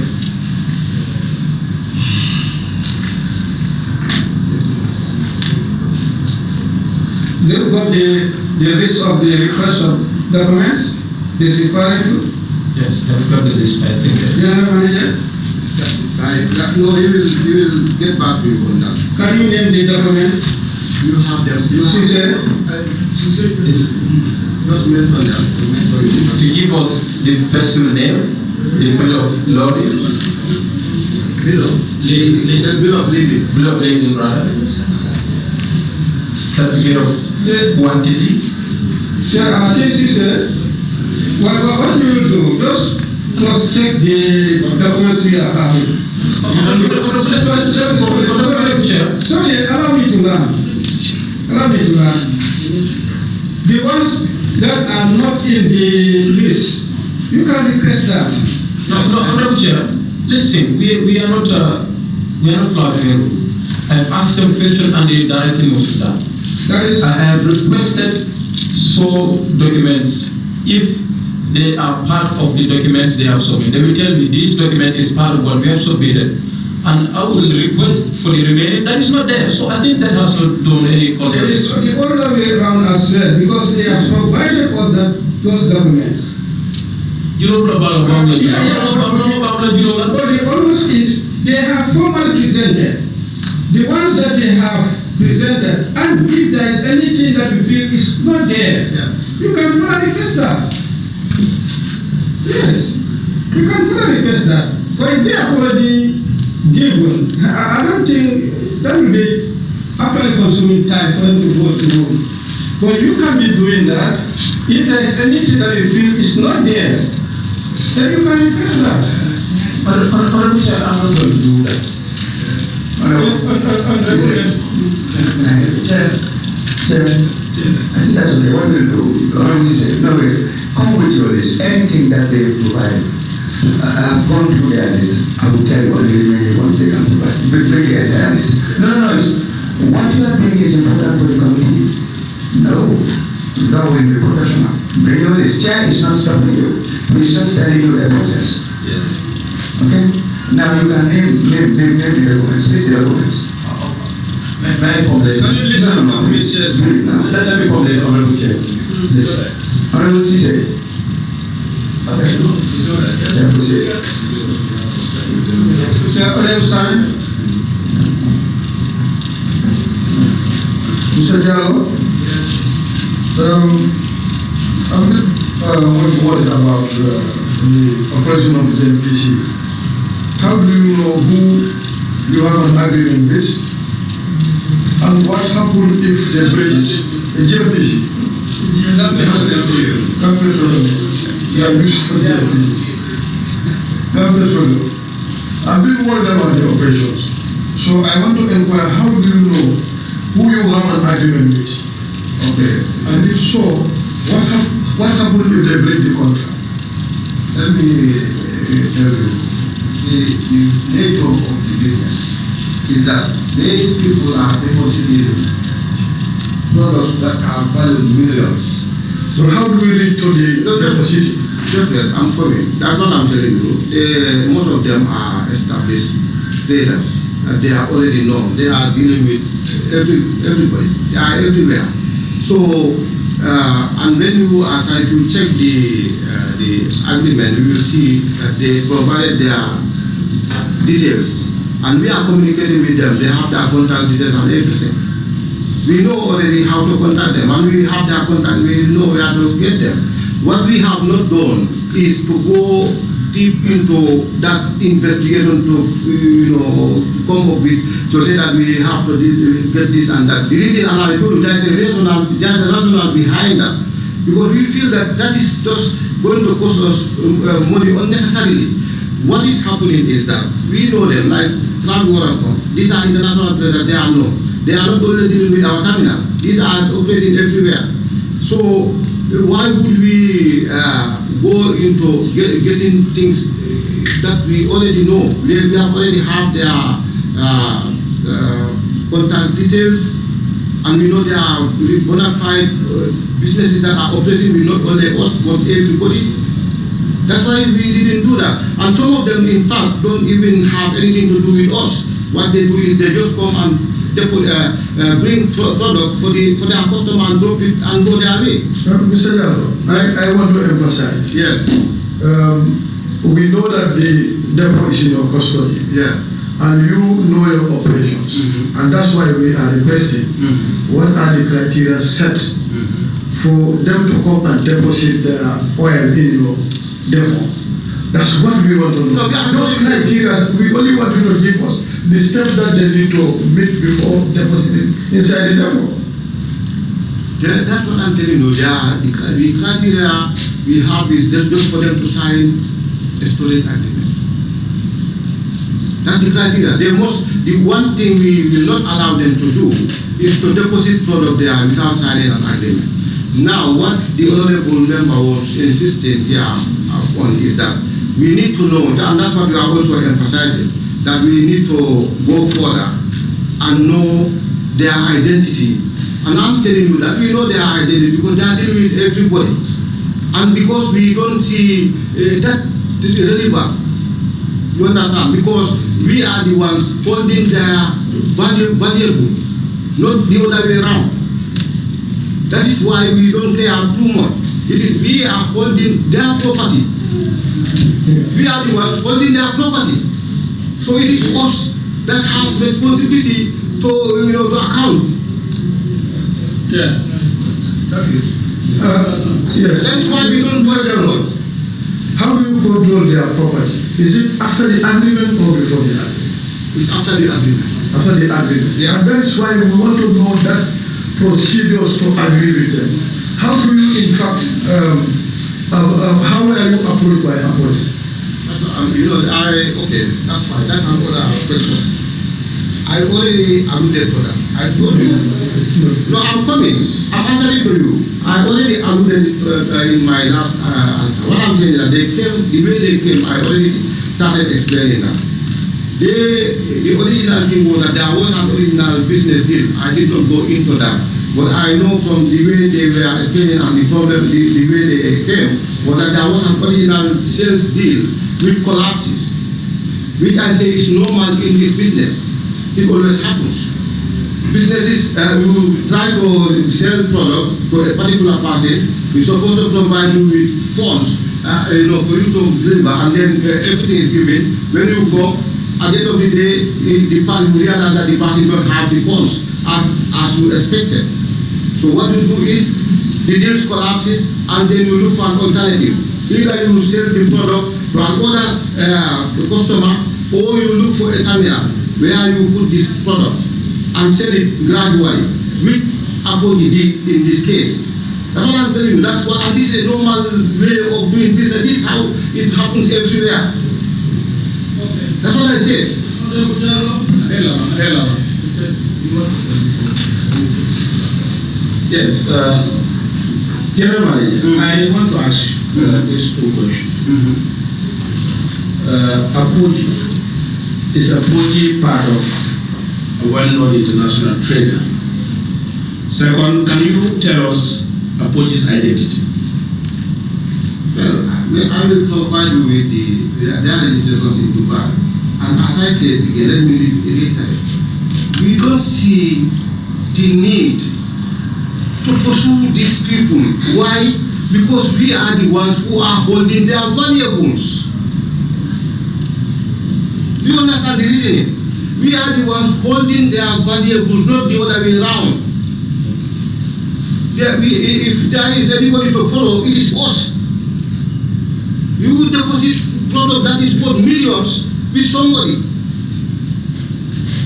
You've got the list of the request of documents he's referring to? Yes, I've got the list, I think. General Manager? No, he will get back to you on that. Can you name the documents? You have them. Just mention them. To give us the vessel name, the bill of loading. Bill of lading. Bill of lading, rather. Certificate of quantity. What you will do, just check the documents we are having. Sorry, allow me to learn. The ones that are not in the list, you can request that. No, Honorable Chair, listen, we are not flagging. I have asked them questions and they directly most of that. I have requested documents. If they are part of the documents they have submitted, they will tell me this document is part of what we have submitted, and I will request for the remaining that is not there. So I think that has not done any contradiction. The other way around as well, because they have provided all those documents. But the honest is they have formally presented the ones that they have presented, and if there is anything that you feel is not there, you can fully request that. Yes, you can fully request that. But if they have already given, I don't think that will be actually consuming time for them to go through. But you can be doing that. If there is anything that you feel is not there, then you can request that. I'm not going to do that. Chair, I think that's okay. What we'll do, honestly say, no way, come with your list, anything that they provide. I've gone through their list. I will tell you what the remaining ones they can provide. Bring the entire list. No, it's, what you are doing is important for the community. No, that will be professional. Bring your list. Chair is not stopping you. He's just telling you the process. Yes. Okay? Now you can name the documents. List the documents. May I complain? Can you listen to me, Chair? Let me complain, Honorable Chair. Yes. Honorable CJ. Okay. Chair, proceed. Mr. Diallo, I'm a bit worried about the operation of the MPC. How do you know who you have an agreement with? And what happens if they break it? The GMPC. Gam Petroleum. Yeah, use the GMPC. Gam Petroleum. I've been worried about the operations. So I want to inquire, how do you know who you have an agreement with? Okay. And if so, what happens if they break the contract? Let me tell you. The nature of the business is that these people are depositing products that are valued millions. So how do we reach to the deposit? Just I'm coming. That's what I'm telling you. Most of them are established traders. They are already known. They are dealing with everybody. They are everywhere. So, and when you are trying to check the agreement, you will see that they provided their details, and we are communicating with them. They have their contact details and everything. We know already how to contact them, and we have their contact. We know where to get them. What we have not done is to go deep into that investigation to come up with, to say that we have to get this and that. The reason, and I told you, there's a rationale behind that, because we feel that that is just going to cost us money unnecessarily. What is happening is that we know them, like Organogram. These are international traders, they are known. They are not only dealing with our terminal. These are operating everywhere. So why would we go into getting things that we already know? We have already have their contact details, and we know there are bona fide businesses that are operating with not only us but everybody. That's why we didn't do that. And some of them, in fact, don't even have anything to do with us. What they do is they just come and they bring product for their customer and drop it and go their way. Mr. Yalo, I want to emphasize. Yes. We know that the depot is in your custody. Yes. And you know your operations. And that's why we are requesting what are the criteria set for them to come and deposit their oil in your depot. That's what we want to know. Those criteria, we only want you to give us the steps that they need to meet before depositing inside the depot. That's what I'm telling you. The criteria we have is just for them to sign a storage agreement. That's the criteria. The one thing we will not allow them to do is to deposit product there without signing an agreement. Now, what the honorable member was insisting here on is that we need to know, and that's what we are also emphasizing, that we need to go further and know their identity. And I'm telling you that we know their identity because they are dealing with everybody. And because we don't see that relevant, you understand? Because we are the ones holding their valuable, not the other way around. That is why we don't care too much. It is we are holding their property. We are the ones holding their property. So it is us that have responsibility to account. Yeah. Yes. That's why we don't work a lot. How do you control their property? Is it after the agreement or before the agreement? It's after the agreement. After the agreement. Yes. And that is why we want to know that procedures to agree with them. How do you, in fact, how are you approached by approach? Okay, that's fine. That's another question. I already alluded to that. I told you. No, I'm coming. I'm answering to you. I already alluded in my last answer. What I'm saying is that they came, the way they came, I already started explaining that. The original thing was that there was an original business deal. I did not go into that. But I know from the way they were explaining and the problem, the way they came, was that there was an original sales deal which collapses, which I say is normal in this business. It always happens. Businesses, you try to sell product to a particular person, we're supposed to provide you with funds, for you to deliver, and then everything is given. When you go, at the end of the day, you realize that the person doesn't have the funds as you expected. So what you do is, the deal collapses, and then you look for an alternative. Either you sell the product to another customer, or you look for a terminal where you put this product and sell it gradually, which Apple did in this case. That's what I'm telling you. That's what, and this is a normal way of doing business. This is how it happens everywhere. That's what I said. Yes, General Manager, I want to ask you these two questions. Apogee, is Apogee part of a well-known international trader? Second, can you tell us Apogee's identity? Well, I will provide you with the registrations in Dubai. And as I said again, let me reiterate. We don't see the need to pursue these people. Why? Because we are the ones who are holding their valuables. Do you understand the reasoning? We are the ones holding their valuables, not the other way around. If there is anybody to follow, it is us. You will deposit product that is worth millions with somebody.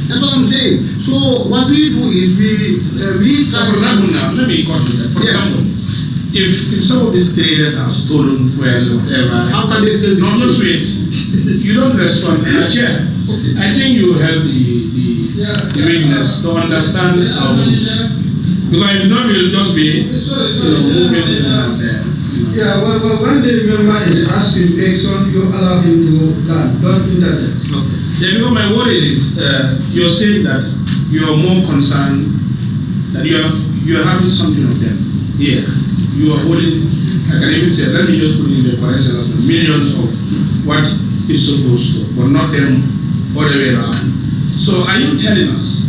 That's what I'm saying. So what we do is we try. For example, now let me question that. For example, if some of these traders are stolen fuel or whatever, how can they steal? No, just wait. You don't respond. Chair, I think you help the witness to understand our rules. Because if not, we'll just be moving in and out there. Yeah, well, when the member is asking question, you allow him to learn. Don't interject. Yeah, because my worry is you're saying that you're more concerned that you're having something of them here. You are holding, I can even say, let me just put in the correct sentence, millions of what is supposed to, but not them all the way around. So are you telling us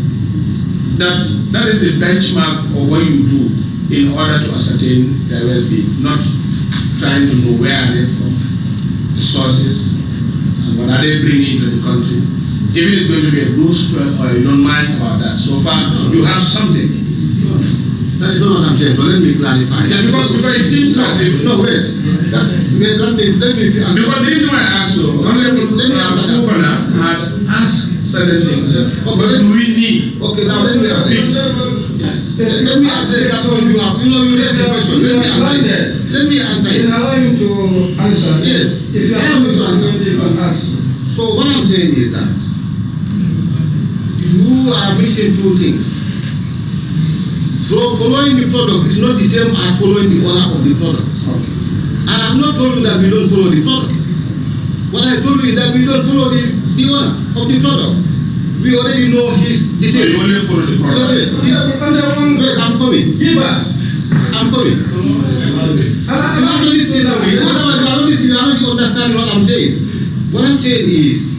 that that is the benchmark of what you do in order to ascertain their well-being, not trying to know where are they from, the sources, and what are they bringing into the country? Even if it's going to be a boost, or you don't mind about that. So far, you have something. That is not what I'm saying, but let me clarify. Yeah, because it seems as if... No, wait. Let me answer. Because the reason why I asked you, let me answer that. had asked certain things. What do we need? Okay, now let me answer. Yes. Let me answer that one you have. You raised the question. Let me answer it. Let me answer it. Allow him to answer. Yes. If you I have am going to answer. you can ask. So what I'm saying is that you are missing two things. So following the product is not the same as following the owner of the product. I have not told you that we don't follow the product. What I told you is that we don't follow the owner of the product. We already know his details. So you only follow the product? Wait, I'm coming. I'm coming. You have to listen to me. Otherwise, you are not understanding what I'm saying. What I'm saying is,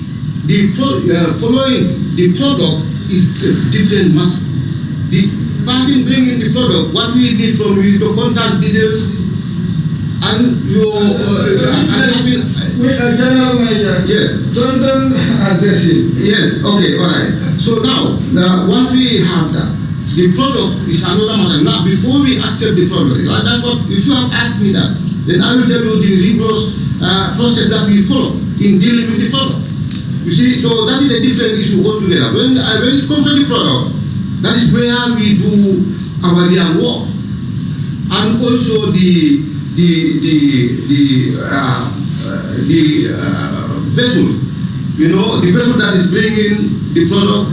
following the product is a different matter. The person bringing the product, what we need from you is the contact details and your General Manager. Yes. Don't address him. Yes. Okay. All right. So now, once we have that, the product is another matter. Now, before we accept the product, that's what. If you have asked me that, then I will tell you the rigorous process that we follow in dealing with the product. You see, so that is a different issue altogether. When it comes to the product, that is where we do our real work, and also the vessel. You know, the vessel that is bringing the product.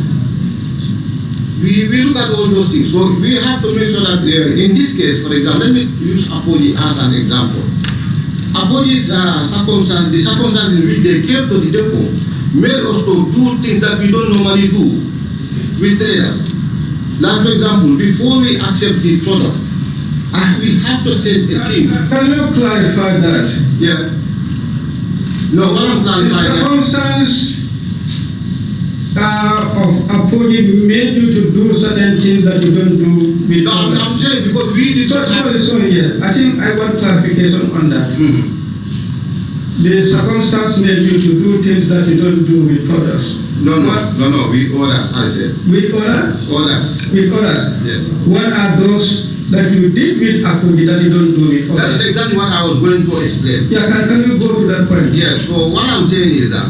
We look at all those things. So we have to make sure that in this case, for example, let me use Apodi as an example. Apodi's the circumstances in which they came to the depot made us to do things that we don't normally do with traders. Like, for example, before we accept the product, we have to send a team. Can you clarify that? Yeah. No, what I'm clarifying. The circumstance of Apodi made you to do certain things that you don't do with. No, I'm saying because we did. Sorry, yeah. I think I want clarification on that. Mm-hmm. The circumstance made you to do things that you don't do with others. No, with others, I said. With others? Others. With others? Yes. What are those that you did with Apodi that you don't do with others? That is exactly what I was going to explain. Yeah, can you go to that point? Yes, so what I'm saying is that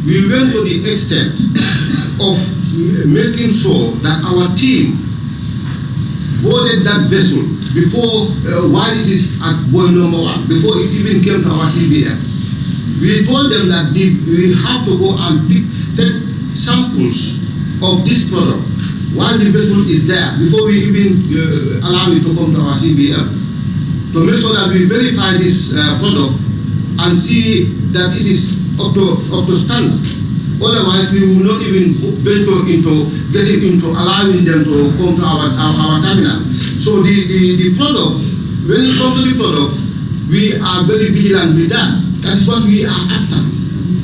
we went to the extent of making sure that our team boarded that vessel before, while it is at buoy number 1, before it even came to our CBM. We told them that we have to go and take samples of this product while the vessel is there, before we even allow it to come to our CBM, to make sure that we verify this product and see that it is up to standard. Otherwise, we will not even venture into getting into allowing them to come to our terminal. So the product, when it comes to the product, we are very vigilant with that. That is what we are after.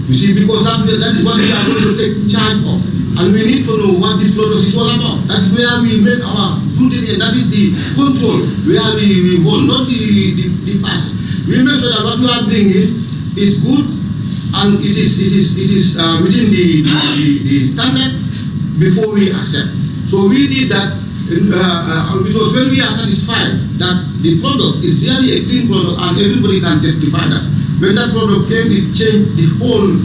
You see, because that is what we are going to take charge of. And we need to know what this product is all about. That's where we make our duty, and that is the control where we hold, not the person. We make sure that what we are bringing is good and it is within the standard before we accept. So we did that because when we are satisfied that the product is really a clean product and everybody can testify that. When that product came, it changed the whole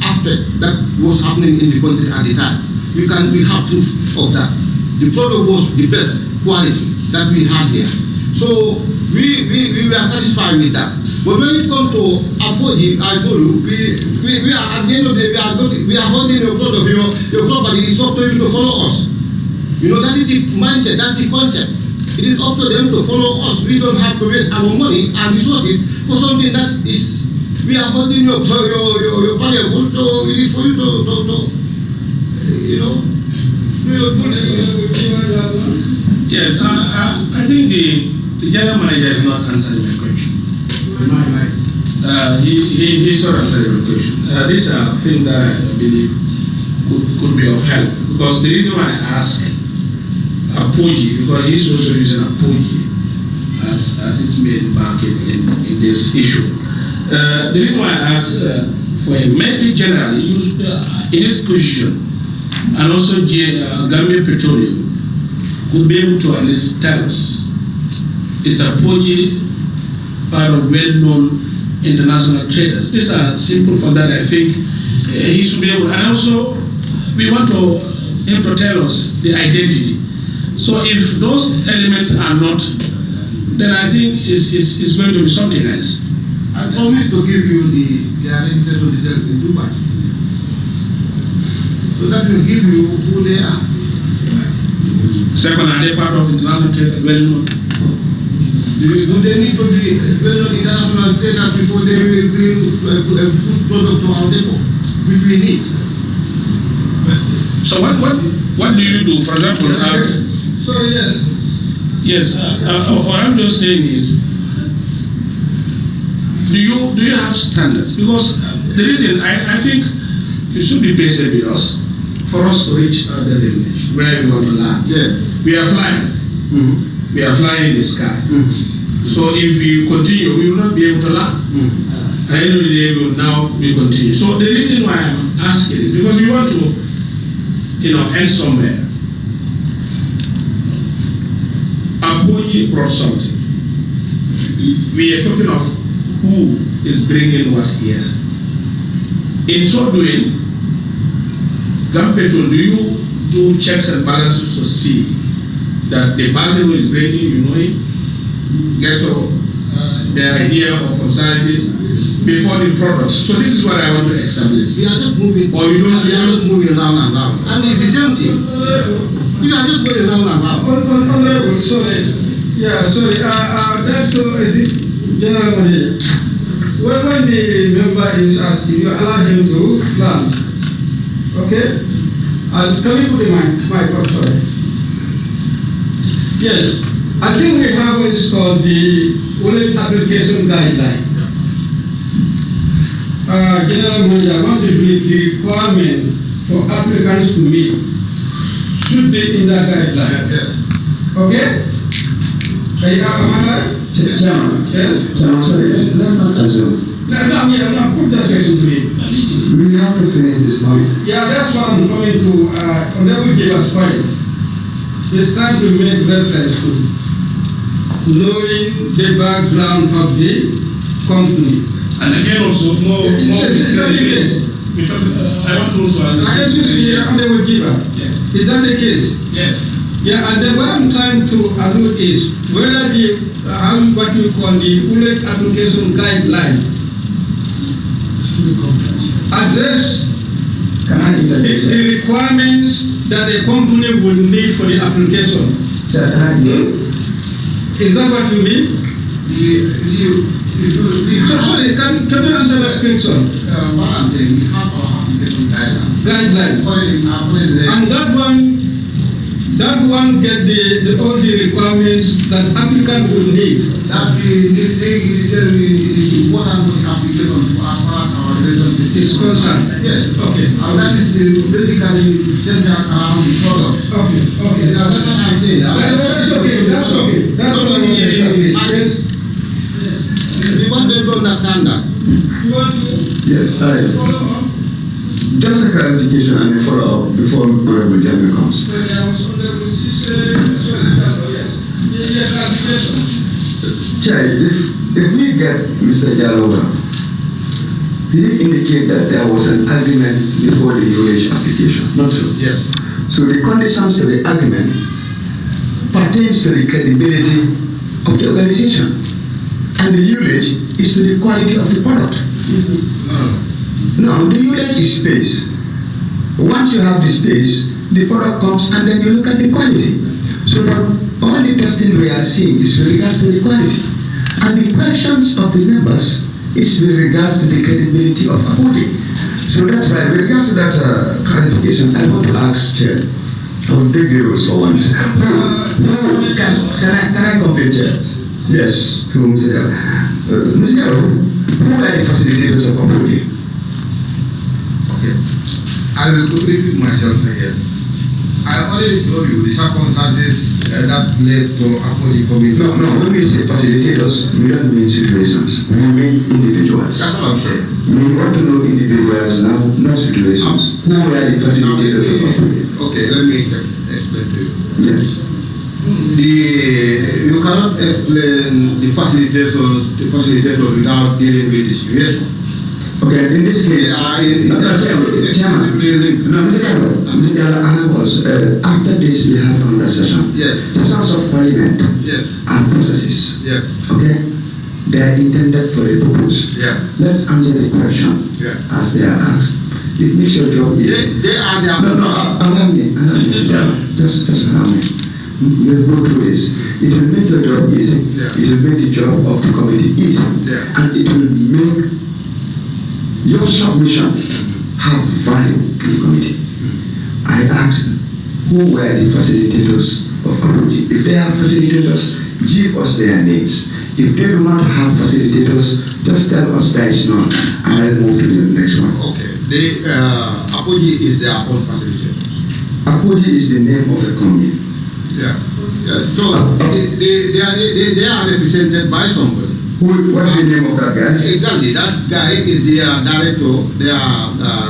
aspect that was happening in the country at the time. We have proof of that. The product was the best quality that we had here. So we were satisfied with that. But when it comes to Apodi, I told you, we are at the end of the day, we are holding your product, your property. It's up to you to follow us. You know, that is the mindset, that's the concept. It is up to them to follow us. We don't have to waste our money and resources for something that is, we are holding your valuable, so it is for you to you know, do your duty. Yes, I think the general manager is not answering my question. He's not answering my question. These are things that I believe could be of help, because the reason why I ask Apoji, because he's also using Apoji as its main market in this issue. The reason why I ask for him, maybe generally use in his position, and also Gam Petroleum could be able to at least tell us, is Apoji part of well-known international traders? These are simple for that. I think he should be able, and also we want him to tell us the identity. So if those elements are not, then I think it's going to be something else. I promise to give you their registration details in Dubai. So that will give you who they are. Second, are they part of international trade? Well known. Do they need to be well-known international traders before they will bring a good product to our depot, which we need? So what do you do? For example, as sorry, yes, what I'm just saying is, do you have standards? Because the reason I think you should be patient with us for us to reach our destination where we want to land. Yes. We are flying. Mm-hmm. We are flying in the sky. Mm-hmm. So if we continue, we will not be able to land. Mm-hmm. And anyway, now we continue. So the reason why I'm asking is because we want to, end somewhere. Apoji brought something. We are talking of who is bringing what here. In so doing, Gam Petroleum, do you do checks and balances to see that the person who is bringing, you know him, get the idea of functionalities before the products? So this is what I want to establish. We are just moving. Or you don't? We are just moving round and round. And it's the same thing. You are just going round and round. Honorable, sorry. Yeah, sorry. That's is it General Manager. When the member is asking, you allow him to land. Okay? And can you put the mic up, sorry? Yes. I think we have what is called the wallet application guideline. General Manager, I want to believe the requirement for applicants to meet should be in that guideline. Yes. Okay? Am I right? Chairman, Yes? Chairman, sorry, let's not assume. No, I'm not put that question to me. We have to finish this point. Yeah, that's what I'm coming to. Honorable give us point. It's time to make reference to knowing the background of the company. And again, also more. I want to also. Honorable giver. Yes. Is that the case? Yes. Yeah, and then what I'm trying to allude is whether what you call the wallet application guideline address the requirements that a company would need for the application. Is that what you mean? Sorry, can you answer that question? What I'm saying, we have our application guideline. And that one get all the requirements that applicant will need. That is important for the application as far as our relationship Is concerned. Yes. Okay. And that is basically centered around the product. Okay. That's what I'm saying. That's okay. That's okay. That's what I want to establish. Yes. We want them to understand that. You want to Yes, follow up? just a clarification and a follow-up before Honorable Jami comes. Chair, if we get Mr. Jaloga, he did indicate that there was an agreement before the UH application, not true? Yes. So the conditions of the agreement pertains to the credibility of the organization, and the UH is to the quality of the product. Now, the UH is space. Once you have the space, the product comes and then you look at the quality. So only testing we are seeing is with regards to the quality. And the questions of the members is with regards to the credibility of Apodi. So that's why, with regards to that clarification, I want to ask Chair. I will take the rules for once. Can I complete, Chair? Yes, to Mr. Yaro. Mr. Yaro, who are the facilitators of Apodi? Okay. I will repeat myself again. I already told you the circumstances that led to Apodi committee. No, when we say facilitators, we don't mean situations. We mean individuals. That's what I'm saying. We want to know individuals now, not situations. Who are the facilitators of Apodi? Okay, let me explain to you. Yes. You cannot explain the facilitator without dealing with the situation. Okay, in this case, Mr. Jallo, after this we have another session. Yes. Sessions of parliament Yes. are processes. Yes. Okay? They are intended for a purpose. Yeah. Let's answer the question as they are asked. It makes your job easy. They are their allow me, Mr. Jallo. Just allow me. We'll go through this. It will make your job easy. Yeah. It will make the job of the committee easy. Yeah. And it will make your submission have value to the committee. I asked who were the facilitators of Apodi. If they have facilitators, give us their names. If they do not have facilitators, just tell us there is none, and I'll move to the next one. Okay. Apodi is their own facilitator. Apodi is the name of a company. Yeah. So they are represented by somebody. What's the name of that guy? Exactly. That guy is their director, their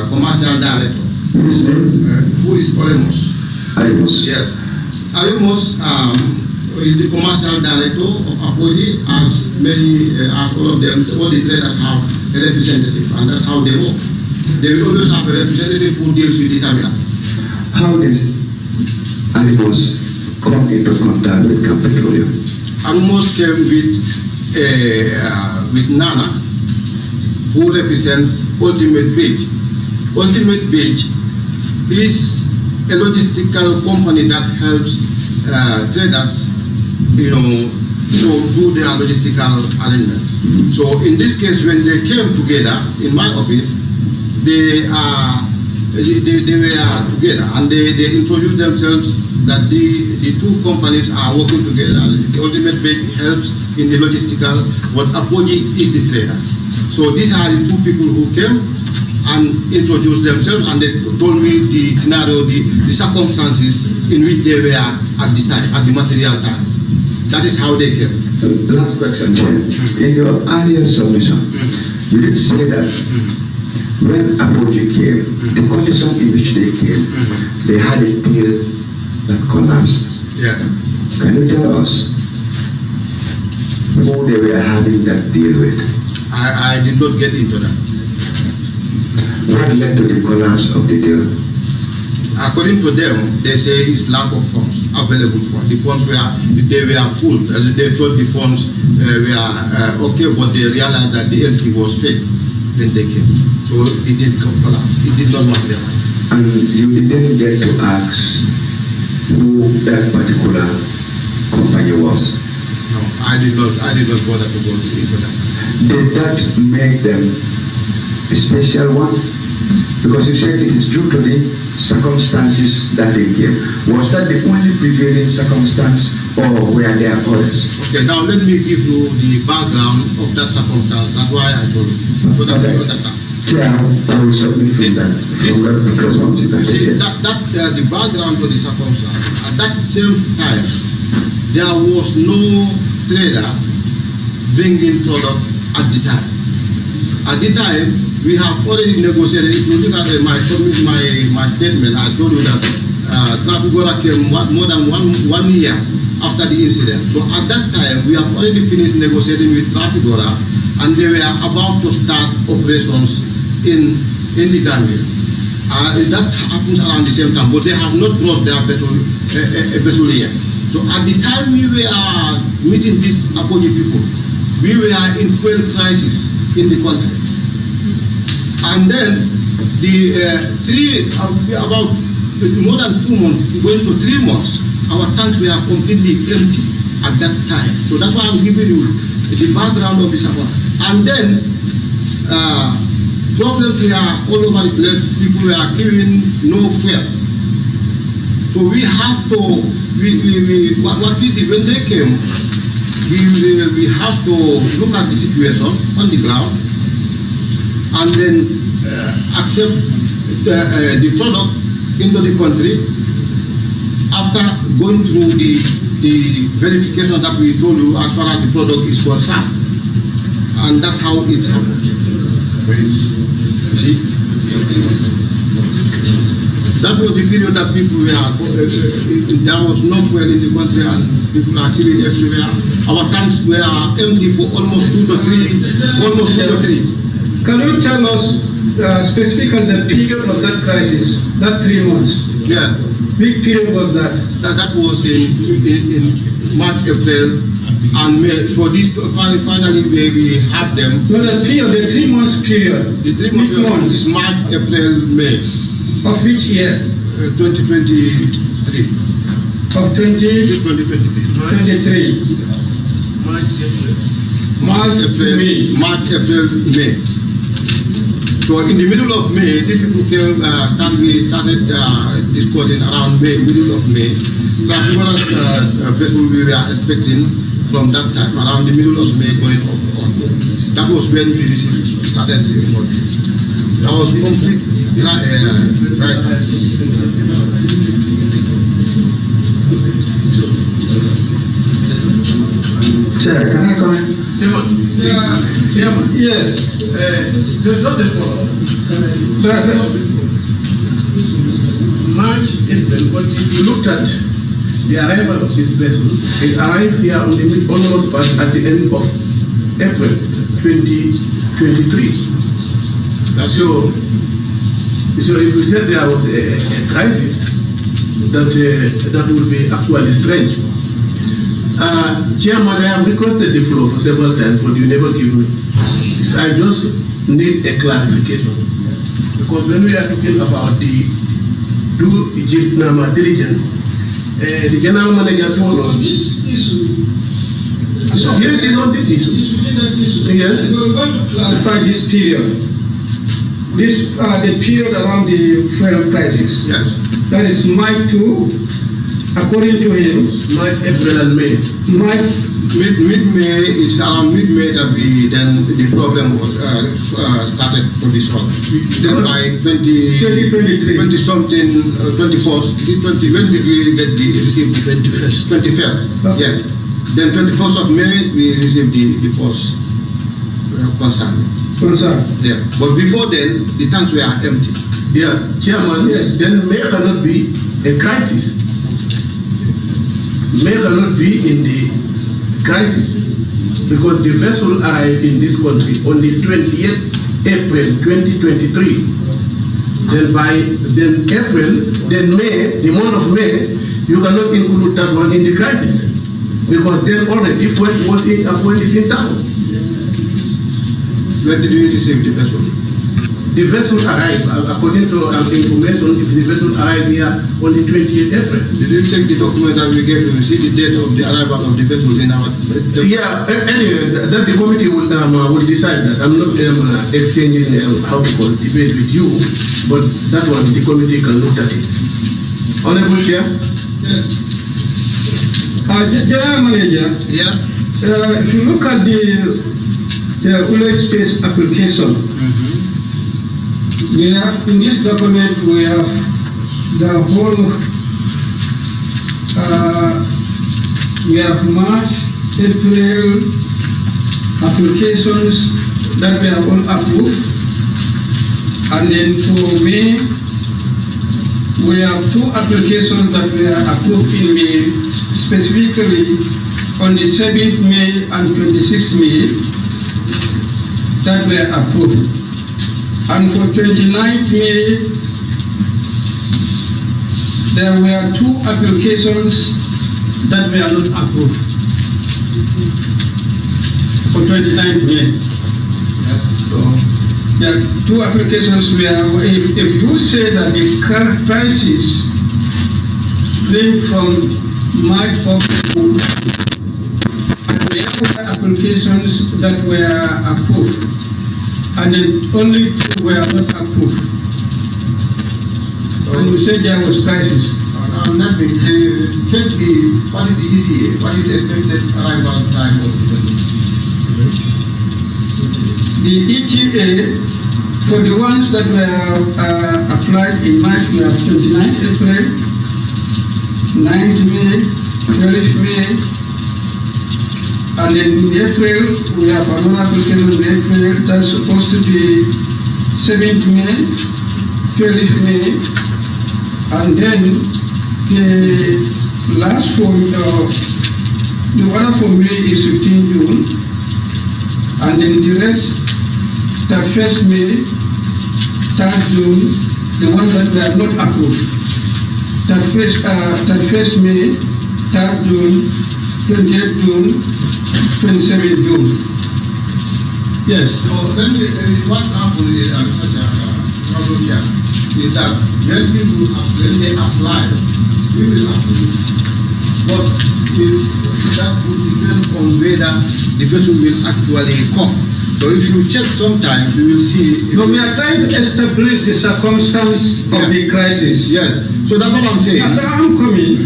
commercial director. His name? Who is Oremus. Arimus. Yes. Arimus is the commercial director of Apodi, as all of them, all the traders have a representative, and that's how they work. They will always have a representative who deals with the terminal. How does Arimus come into contact with Gam Petroleum? Arimus came with Nana, who represents Ultimate Beach. Ultimate Beach is a logistical company that helps traders, to do their logistical arrangements. So in this case, when they came together in my office, they were together, and they introduced themselves that the two companies are working together. The Ultimate Beach helps in the logistical, but Apodi is the trader. So these are the two people who came and introduced themselves, and they told me the scenario, the circumstances in which they were at the time, at the material time. That is how they came. Last question, Chair. In your earlier submission, you did say that when Apodi came, the condition in which they came, they had a deal that collapsed. Yeah. Can you tell us who they were having that deal with? I did not get into that. What led to the collapse of the deal? According to them, they say it's lack of funds, available funds. The funds they were full. They thought the funds were okay, but they realized that the LC was fake when they came. So it did collapse. It did not materialize. And you didn't get to ask who that particular company was? No, I did not bother to go into that. Did that make them a special one? Because you said it is due to the circumstances that they gave. Was that the only prevailing circumstance, or were there others? Okay, now let me give you the background of that circumstance. That's why I told you, so that you understand. Yeah, I will submit from that response. You see, the background to the circumstance, at that same time, there was no trader bringing product at the time. At the time, we have already negotiated. If you look at my statement, I told you that Trafigura came more than one year after the incident. So at that time, we have already finished negotiating with Trafigura, and they were about to start operations in the Gambia. That happens around the same time, but they have not brought their vessel here. So at the time we were meeting these Apodi people, we were in fuel crisis in the country. And then about more than 2 months, going to 3 months our tanks were completely empty at that time. So that's why I'm giving you the background of this account. And then problems were all over the place. People were giving no fuel. So we have to, what we did when they came, we have to look at the situation on the ground and then accept the product into the country after going through the verification that we told you as far as the product is concerned. And that's how it happens. You see? That was the period that people were, there was no fuel in the country and people are killing everywhere. Our tanks were empty for almost 2 to 3. Can you tell us specifically the period of that crisis, that 3 months? Yeah. Which period was that? That was in March, April, and May. So this finally we have them. No, the period, the 3 months period. The 3 months period is March, April, May. Of which year? 2023. Of 2023. March, May. March, April, May. So in the middle of May, these people came, we started discussing around May, middle of May. Traffickers vessel we were expecting from that time, around the middle of May going on. That was when we started receiving all this. That was complete right. Chair, can I comment? Chairman. Yes. Just a follow-up. March, April, but if you looked at the arrival of this vessel, it arrived here on the almost at the end of April 2023. So if you said there was a crisis, that would be actually strange. Chairman, I have requested the floor for several times, but you never give me. I just need a clarification. Because when we are talking about the diligence, the general manager told us. Yes, it's on this issue. Yes. We're going to clarify this period. The period around the fuel crisis. Yes. That is March to, according to him, March, April, and May. Mid-May, it's around mid-May that the problem was, started to be solved. Then by 20-something, 24th, when did we receive the 21st? 21st, yes. Then 21st of May, we received the first concern. Yeah, but before then, the tanks were empty. Yeah, Chairman, yes. Then May cannot be a crisis. May cannot be in the crisis because the vessel arrived in this country on the 20th April 2023. Then April, then May, the month of May, you cannot include that one in the crisis because then already fuel was in town. When did you receive the vessel? The vessel arrived, according to information, the vessel arrived here on the 20th April. Did you check the document that we gave you? See the date of the arrival of the vessel in our... Yeah, anyway, that the committee will decide that. I'm not exchanging debate with you, but that one, the committee can look at it. Honorable Chair? Yes. General Manager, if you look at the Uloid Space application, we have, in this document, we have the whole, we have March, April applications that we have all approved. And then for May, we have 2 applications that were approved in May, specifically on the 7th May and 26th May, that were approved. And for 29th May, there were 2 applications that were not approved. For 29th May. Yes. So, yeah, 2 applications were, if you say that the car prices range from March of the other applications that were approved, and then only 2 were not approved. And you said there was crisis. I'm not being check what is the ETA, what is the expected arrival time of the vessel? The ETA for the ones that were applied in March, we have 29th April, 9th May, 12th May, and then in April we have another application in April that's supposed to be 7th May, 12th May, and then the last form, the one for May is 15 June, and then the rest, 1st May, 3rd June, the ones that were not approved. 1st May, 3rd June, 28th June, 27th June. Yes. So then what happens is such a problem here is that when they apply, we will approve. But that would depend on whether the vessel will actually come. So if you check sometimes, you will see. But we are trying to establish the circumstance of the crisis. Yes. So that's what I'm saying. And I'm coming.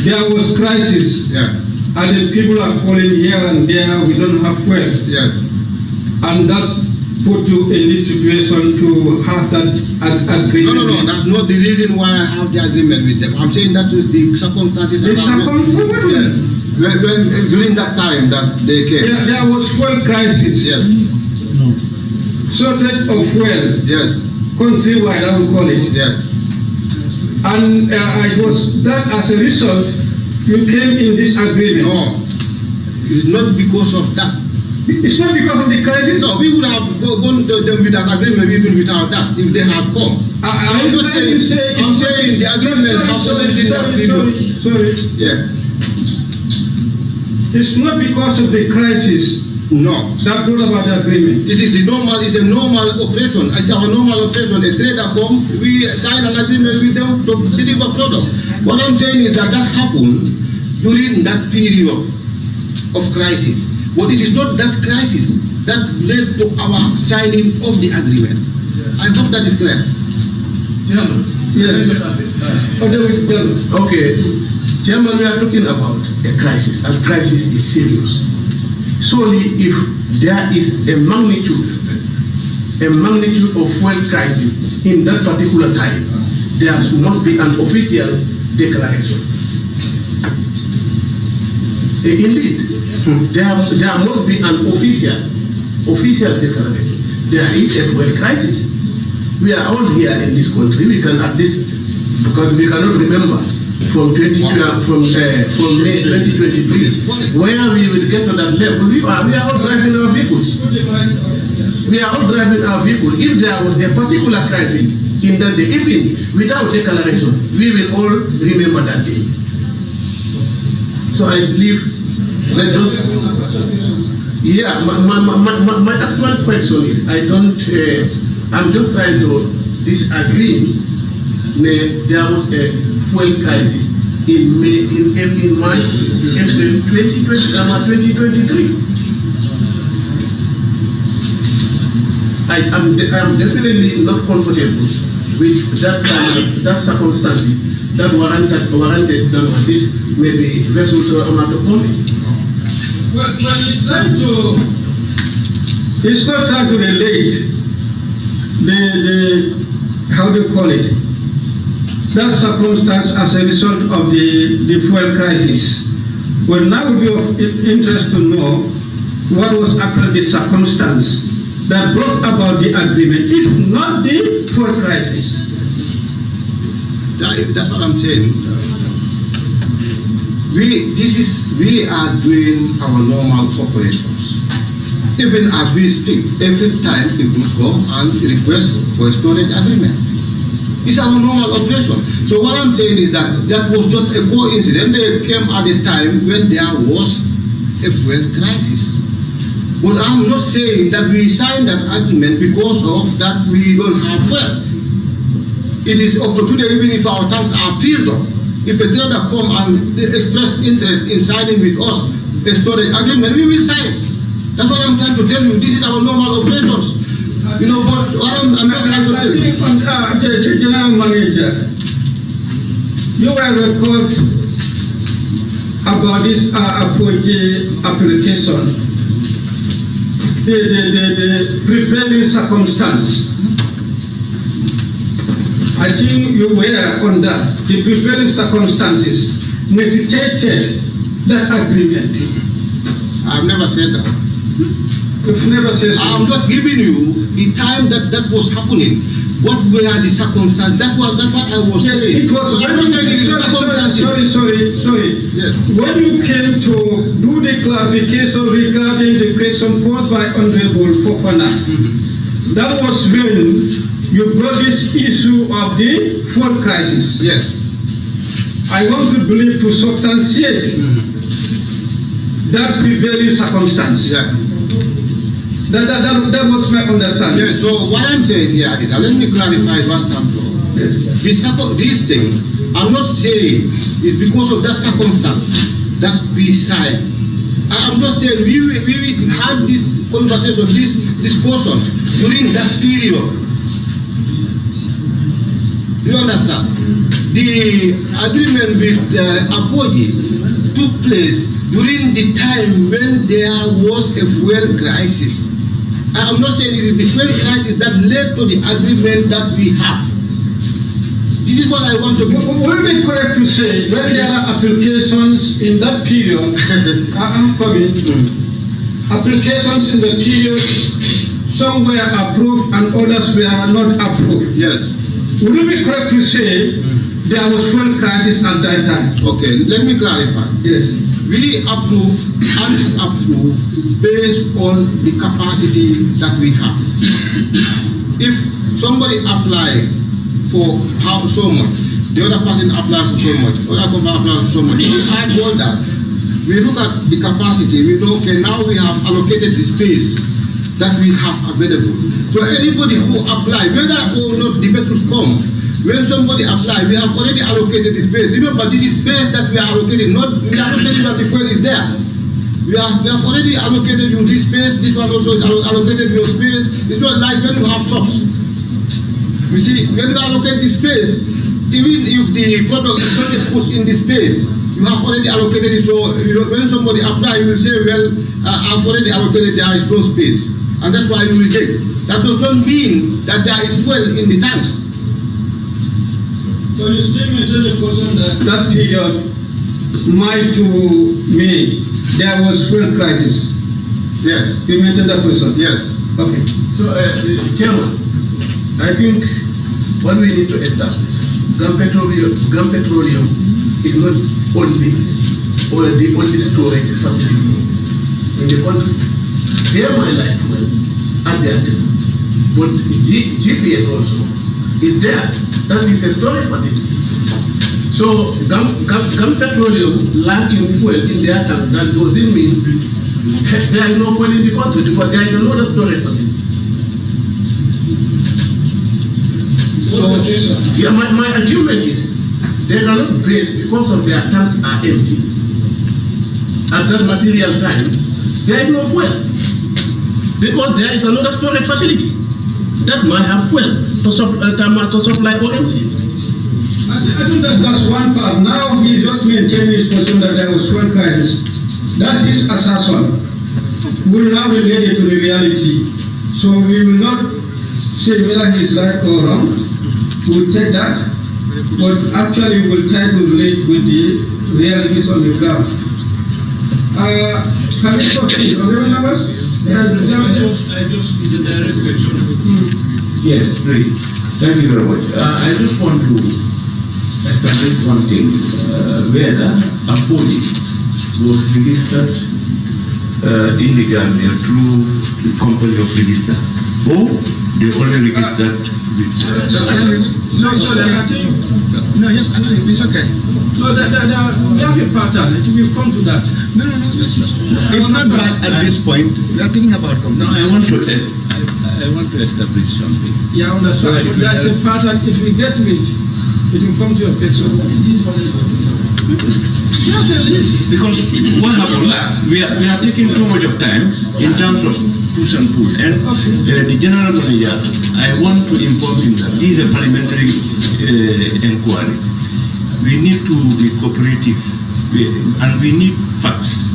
There was crisis. Yeah. And the people are calling here and there, we don't have fuel. Yes. And that put you in this situation to have that agreement. No, that's not the reason why I have the agreement with them. I'm saying that was the circumstances. During that time that they came. Yeah, there was fuel crisis. Yes. Shortage of fuel. Yes. Countrywide, I would call it. Yes. And it was that as a result, you came in this agreement. No, it's not because of that. It's not because of the crisis? No, we would have gone with an agreement even without that, if they had come. I'm saying the agreement has Sorry. Yeah. It's not because of the crisis. No. That brought about the agreement. It's a normal operation. It's our normal operation. A trader come, we sign an agreement with them to deliver product. What I'm saying is that happened during that period of crisis. But it is not that crisis that led to our signing of the agreement. I hope that is clear. Chairman. Yes. Okay. Chairman, we are talking about a crisis, and crisis is serious. Solely if there is a magnitude of fuel crisis in that particular time, there must be an official declaration. Indeed, there must be an official declaration. There is a fuel crisis. We are all here in this country. We can at least, because we cannot remember from May 2023 where we will get to that level. We are all driving our vehicles. If there was a particular crisis in that day, even without declaration, we will all remember that day. So I believe, my actual question is, I'm just trying to disagree. There was a fuel crisis in March, April 2023. I am definitely not comfortable with that circumstances that warranted this maybe vessel to amount of money. Well, it's not time to relate how do you call it? That circumstance as a result of the fuel crisis. Well, now would be of interest to know what was actually the circumstance that brought about the agreement, if not the fuel crisis. That's what I'm saying. We are doing our normal operations. Even as we speak, every time people come and request for a storage agreement. It's our normal operation. So what I'm saying is that was just a coincidence. They came at a time when there was a fuel crisis. But I'm not saying that we signed that agreement because of that we don't have fuel. It is up to today, even if our tanks are filled up, if a trader come and they express interest in signing with us a storage agreement, we will sign. That's what I'm trying to tell you. This is our normal operations. You know, but I'm not trying to tell you. General Manager, you were record about this application, the prevailing circumstance. I think you were on that. The prevailing circumstances necessitated that agreement. I've never said that. You've never said so. I'm just giving you the time that was happening. What were the circumstances? That's what I was saying. It was. I'm not saying it is circumstances. Sorry. Yes. When you came to do the clarification regarding the question posed by Honorable Fofana, that was when you brought this issue of the food crisis. Yes. I want to believe to substantiate that prevailing circumstance. Yeah. That was my understanding. Yeah, so what I'm saying here is, let me clarify one something. Yes. This thing, I'm not saying it's because of that circumstance that we sign. I'm just saying we had this conversation, this discussion during that period. Do you understand? The agreement with Apoji took place during the time when there was a fuel crisis. I'm not saying it is the fuel crisis that led to the agreement that we have. This is what I want to do. Would it be correct to say when there are applications in that period, I'm coming, applications in the period, some were approved and others were not approved? Yes. Would it be correct to say there was fuel crisis at that time? Okay, let me clarify. Yes. We approve and disapprove based on the capacity that we have. If somebody apply for so much, the other person apply for so much, the other company apply for so much, we add all that. We look at the capacity, we know, okay, now we have allocated the space that we have available. So anybody who apply, whether or not the vessels come, when somebody apply, we have already allocated the space. Remember, this is space that we are allocating, we are not telling that the fuel is there. We have already allocated you this space, this one also is allocated your space. It's not like when you have shops. You see, when you allocate the space, even if the product is not put in the space, you have already allocated it. So when somebody apply, you will say, well, I've already allocated, there is no space. And that's why you reject. That does not mean that there is fuel in the tanks. So you still maintain the position that that period, May to May, there was fuel crisis? Yes. You maintain that position? Yes. Okay. So, Chairman, I think what we need to establish, Gam Petroleum is not only or the only storage facility in the country. They might like fuel at their table, but GPS also is there. That is a storage facility. So Gam Petroleum lacking fuel in their tank, that doesn't mean there is no fuel in the country, because there is another storage facility. So yeah, my argument is they cannot base because of their tanks are empty. At that material time, there is no fuel, because there is another storage facility that might have fuel to supply OMCs. I think that's one part. Now he just maintaining his position that there was fuel crisis. That is assertion. We will now relate it to the reality. So we will not say whether he is right or wrong. We will take that, but actually we will try to relate with the realities on the ground. Can we proceed? I just need a direct question. Yes, please. Thank you very much. I just want to establish one thing, whether Apodi was registered illegally through the company of register, or they only registered with No, sorry, I think. No, yes, it's okay. No, we have a pattern. It will come to that. No, yes, sir. It's not bad at this point. We are thinking about no, I want to establish something. Yeah, I understand. But there's a pattern. If we get to it, it will come to your picture. Because what happened, we are taking too much of time in terms of push and pull. And the general manager, I want to inform him that these are parliamentary inquiries. We need to be cooperative and we need facts.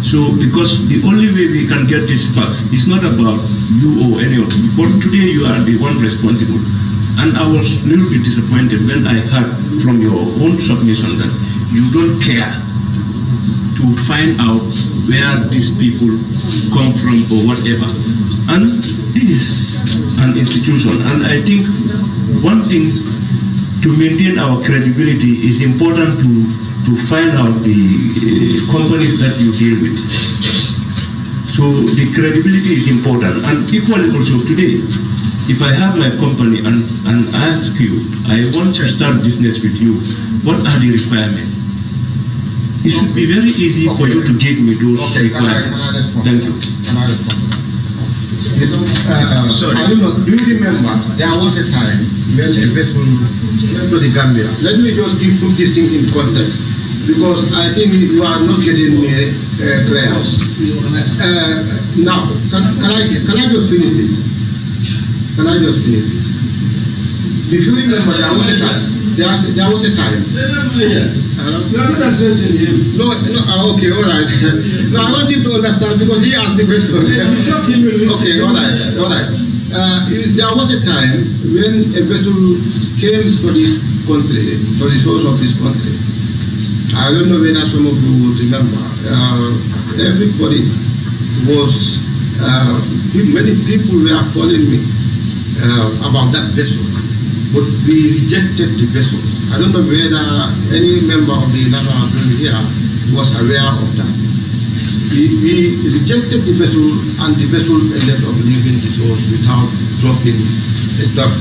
So, because the only way we can get these facts is not about you or anyone, but today you are the one responsible. And I was a little bit disappointed when I heard from your own submission that you don't care to find out where these people come from or whatever. And this is an institution, and I think one thing to maintain our credibility is important to find out the companies that you deal with. So the credibility is important, and equally also today, if I have my company and ask you, I want to start business with you, what are the requirements? It should be very easy for you to give me those requirements. Thank you. Sorry. I don't know, do you remember there was a time when a vessel came to the Gambia? Let me just put this thing in context, because I think you are not getting clear. Now, can I just finish this? Can I just finish this? If you remember, there was a time. There was a time. You are not addressing him. No, okay, all right. No, I want him to understand because he asked the question. Okay, all right. There was a time when a vessel came to this country, to the shores of this country. I don't know whether some of you would remember. Everybody was, many people were calling me about that vessel, but we rejected the vessel. I don't know whether any member of the National Assembly here was aware of that. We rejected the vessel, and the vessel ended up leaving the shores without dropping a dot.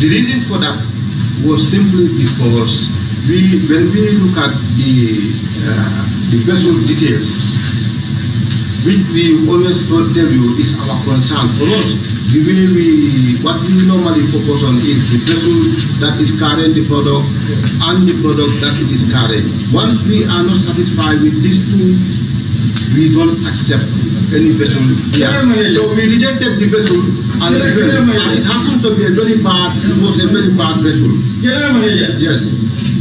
The reason for that was simply because when we look at the vessel details, which we always tell you is our concern. For us, the way what we normally focus on is the vessel that is carrying the product and the product that it is carrying. Once we are not satisfied with these two, we don't accept any vessel here. So we rejected the vessel, and it happened to be a very bad vessel. General Manager. Yes.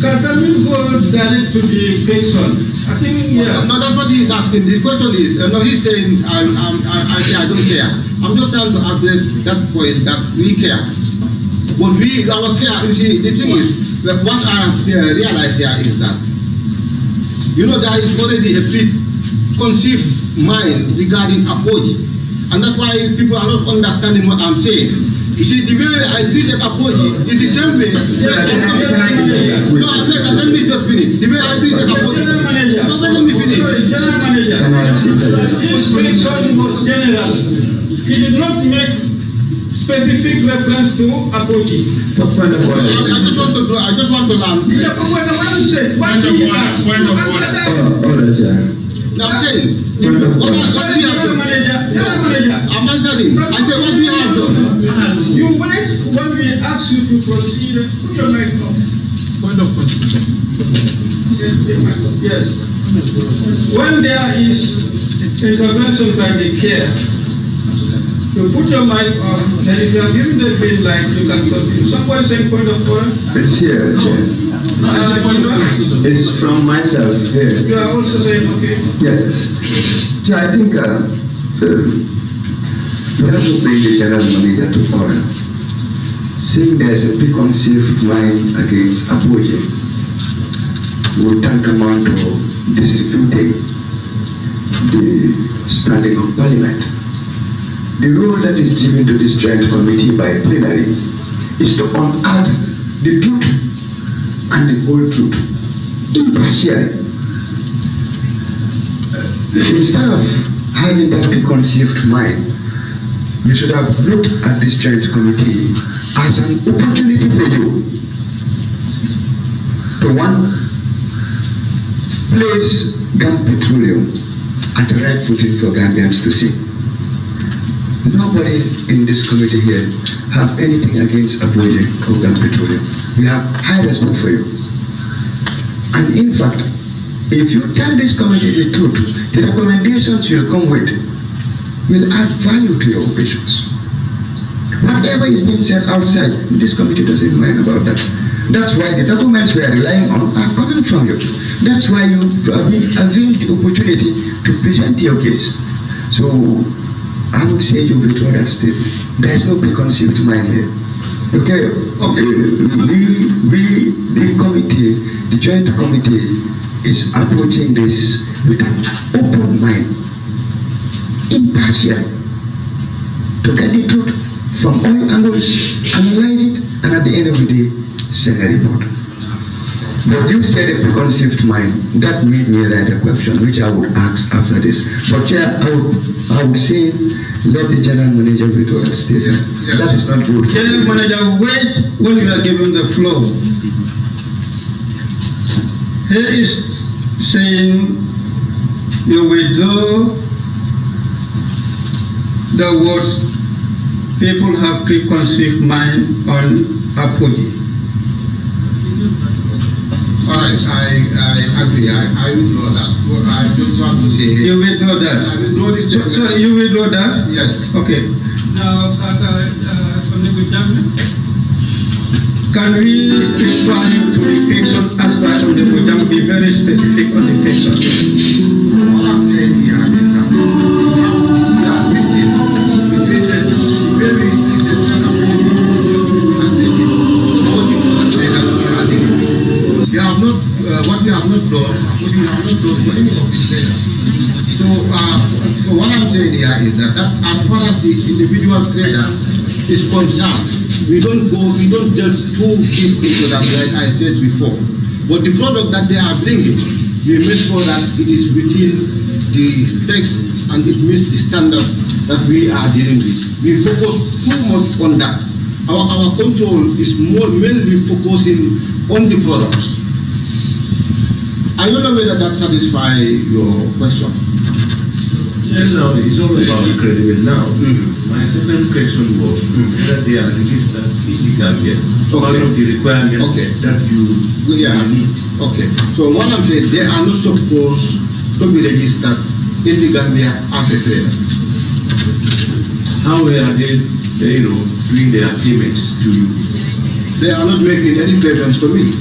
Can we go direct to the question? I think, yeah. No, that's what he is asking. The question is, no, he's saying, I say I don't care. I'm just trying to address that point that we care. But our care, you see, the thing is, that what I have realized here is that, there is already a preconceived mind regarding approach. And that's why people are not understanding what I'm saying. You see, the way I treated Apoji is the same way. No, let me just finish. The way I treated Apoji. No, let me finish. General Manager, this prediction was general. He did not make specific reference to Apoji. I just want to learn. Yeah, but what the man said, what he asked, answer that. Now I'm saying, what we have done. I'm answering. I said, what we have done. You wait when we ask you to proceed. Put your mic up. Point of contribution. Yes. When there is intervention by the care, you put your mic on, and if you are given the green light, you can continue. Somebody saying point of order? It's here, Chair. It's from myself here. You are also saying, okay? Yes. So I think we have to bring the general manager to order. Seeing there's a preconceived mind against Apoji, will tantamount to disputing the standing of Parliament. The role that is given to this joint committee by plenary is to unearth the truth and the whole truth, impartially. Instead of having that preconceived mind, we should have looked at this joint committee as an opportunity for you to place Gam Petroleum at the right footing for Gambians to see. Nobody in this committee here have anything against Apoji or Gam Petroleum. We have high respect for you. And in fact, if you tell this committee the truth, the recommendations you'll come with will add value to your operations. Whatever is being said outside, this committee doesn't mind about that. That's why the documents we are relying on are coming from you. That's why you have been availed the opportunity to present your case. So I would say you withdraw that statement. There is no preconceived mind here. Okay. The committee, the joint committee, is approaching this with an open mind, impartial, to get the truth from all angles, analyze it, and at the end of the day, send a report. But you said a preconceived mind. That made me write a question, which I would ask after this. But Chair, I would say, let the general manager withdraw that statement. That is not good. General manager, wait when you are given the floor. He is saying you withdraw the words people have preconceived mind on apology. All right, I agree. I withdraw that. But I just want to say... You withdraw that? I withdraw this... So you withdraw that? Yes. Okay. Now, can we refer you to the question asked by Honorable Jam, be very specific on the question? What I'm saying here is that we are treated very what we have not done for any of the traders. So what I'm saying here is that as far as the individual trader is concerned, we don't delve too deep into that, like I said before. But the product that they are bringing, we make sure that it is within the specs and it meets the standards that we are dealing with. We focus too much on that. Our control is mainly focusing on the products. I don't know whether that satisfies your question. Yes, now it's all about credible now. My second question was that they are registered in the Gambia. Part of the requirement that you need. Okay. So what I'm saying, they are not supposed to be registered in the Gambia as a trader. How are they doing their payments to you? They are not making any payments to me.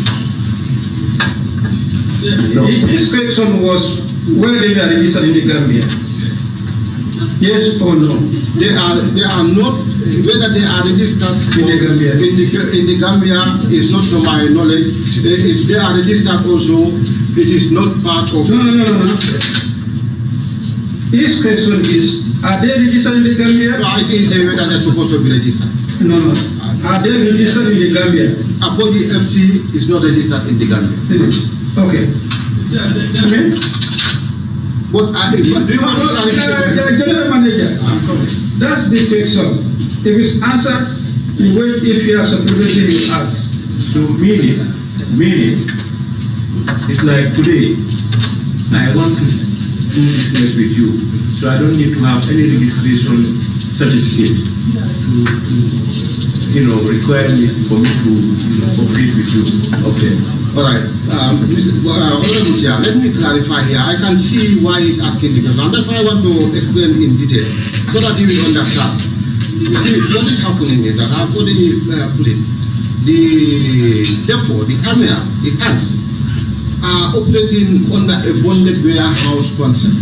No. His question was where they were registered in the Gambia. Yes or no? They are not. Whether they are registered in the Gambia. In the Gambia is not to my knowledge. If they are registered also, it is not part of. No. His question is: are they registered in the Gambia? No, I think it's whether they're supposed to be registered. No. Are they registered in the Gambia? Apology FC is not registered in the Gambia. Okay. But do you want to General Manager, that's the question. If it's answered, you wait. If you are supplementary, you ask. So meaning, it's like today, I want to do business with you, so I don't need to have any registration certificate to require me for me to compete with you. Okay. All right. Let me clarify here. I can see why he's asking the question, and that's why I want to explain in detail so that you will understand. You see, what is happening is that I've already put it. The depot, the terminal, the tanks are operating under a bonded warehouse concept.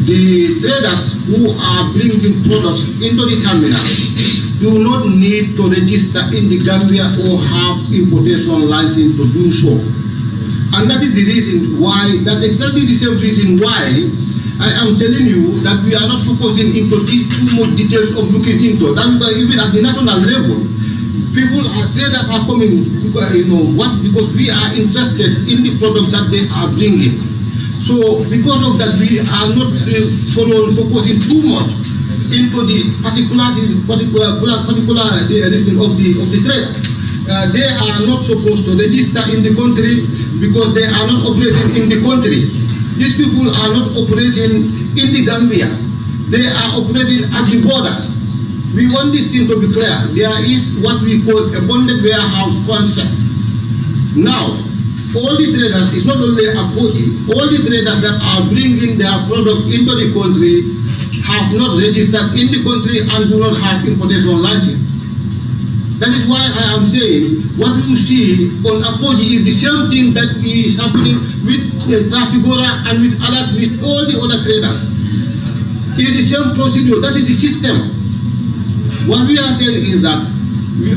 The traders who are bringing products into the terminal do not need to register in the Gambia or have importation license to do so. And that is the reason why, that's exactly the same reason why I am telling you that we are not focusing into these too much details of looking into. That's why even at the national level, traders are coming because we are interested in the product that they are bringing. So because of that, we are not focusing too much into the particular listing of the trader. They are not supposed to register in the country because they are not operating in the country. These people are not operating in the Gambia. They are operating at the border. We want this thing to be clear. There is what we call a bonded warehouse concept. Now, all the traders, it's not only a body, all the traders that are bringing their product into the country have not registered in the country and do not have importation license. That is why I am saying what you see on Apodi is the same thing that is happening with Trafigura and with others, with all the other traders. It is the same procedure. That is the system. What we are saying is that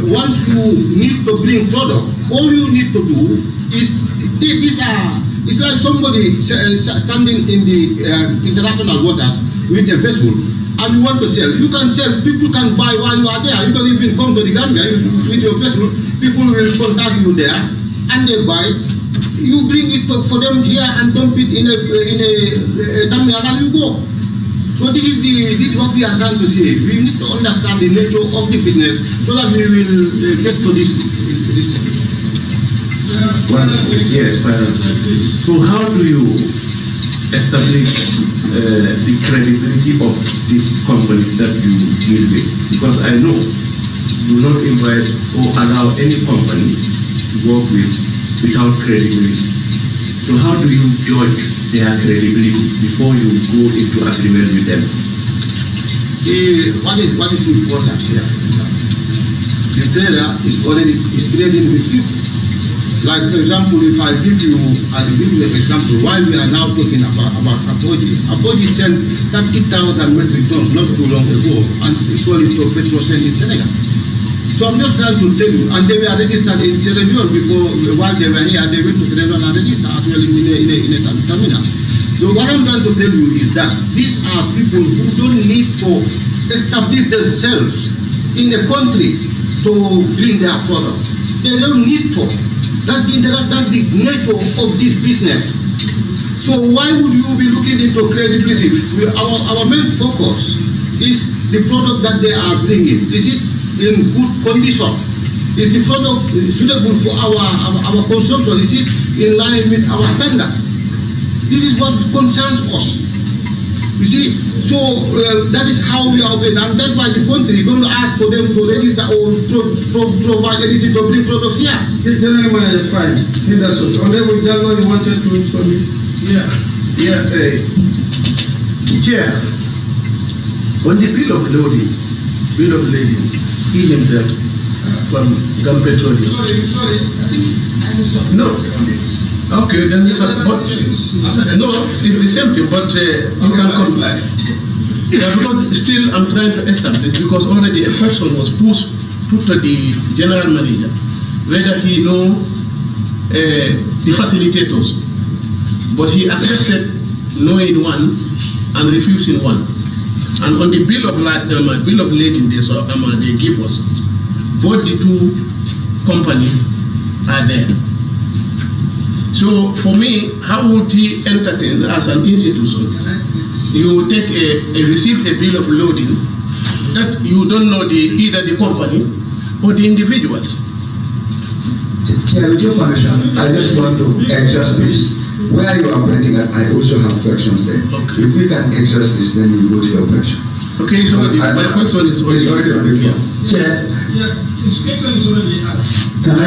once you need to bring product, all you need to do is it's like somebody standing in the international waters with a vessel. And you want to sell, you can sell, people can buy while you are there. You don't even come to the Gambia with your vessel, people will contact you there and they buy. You bring it for them here and dump it in a terminal and you go. So this is what we are trying to say. We need to understand the nature of the business so that we will get to this. Well, yes, so how do you establish the credibility of these companies that you deal with? Because I know you do not invite or allow any company to work with without credibility. So how do you judge their credibility before you go into agreement with them? What is important here? The trader is trading with people. Like for example, if I give you an example, while we are now talking about Apodi sent 30,000 metric tons not too long ago and sold it to Petrosen in Senegal. So I'm just trying to tell you, and they were registered in Sierra Leone before, while they were here, they went to Sierra Leone and registered as well in a terminal. So what I'm trying to tell you is that these are people who don't need to establish themselves in the country to bring their product. They don't need to. That's the nature of this business. So why would you be looking into credibility? Our main focus is the product that they are bringing. Is it in good condition? Is the product suitable for our consumption? Is it in line with our standards? This is what concerns us. You see, so that is how we are operating, and that's why the country don't ask for them to register or provide anything to bring products here. General Manager, fine. Understood. Honorable Jallo, you wanted to comment? Chair, on the bill of lading, he himself from Gam Petroleum. Sorry. No. Okay, then no, it's the same thing, but you can come back. Yeah, because still I'm trying to establish, because already a person was put to the general manager, whether he knows the facilitators, but he accepted knowing one and refusing one. And on the bill of lading they give us, both the two companies are there. So for me, how would he entertain as an institution? You take receive a bill of loading that you don't know either the company or the individuals. Yeah, with your permission, I just want to exhaust this. Where you are operating at, I also have questions there. Okay. If we can exhaust this, then we go to your question. Okay, so my question is already on the floor. Chair. His question is already asked. Can I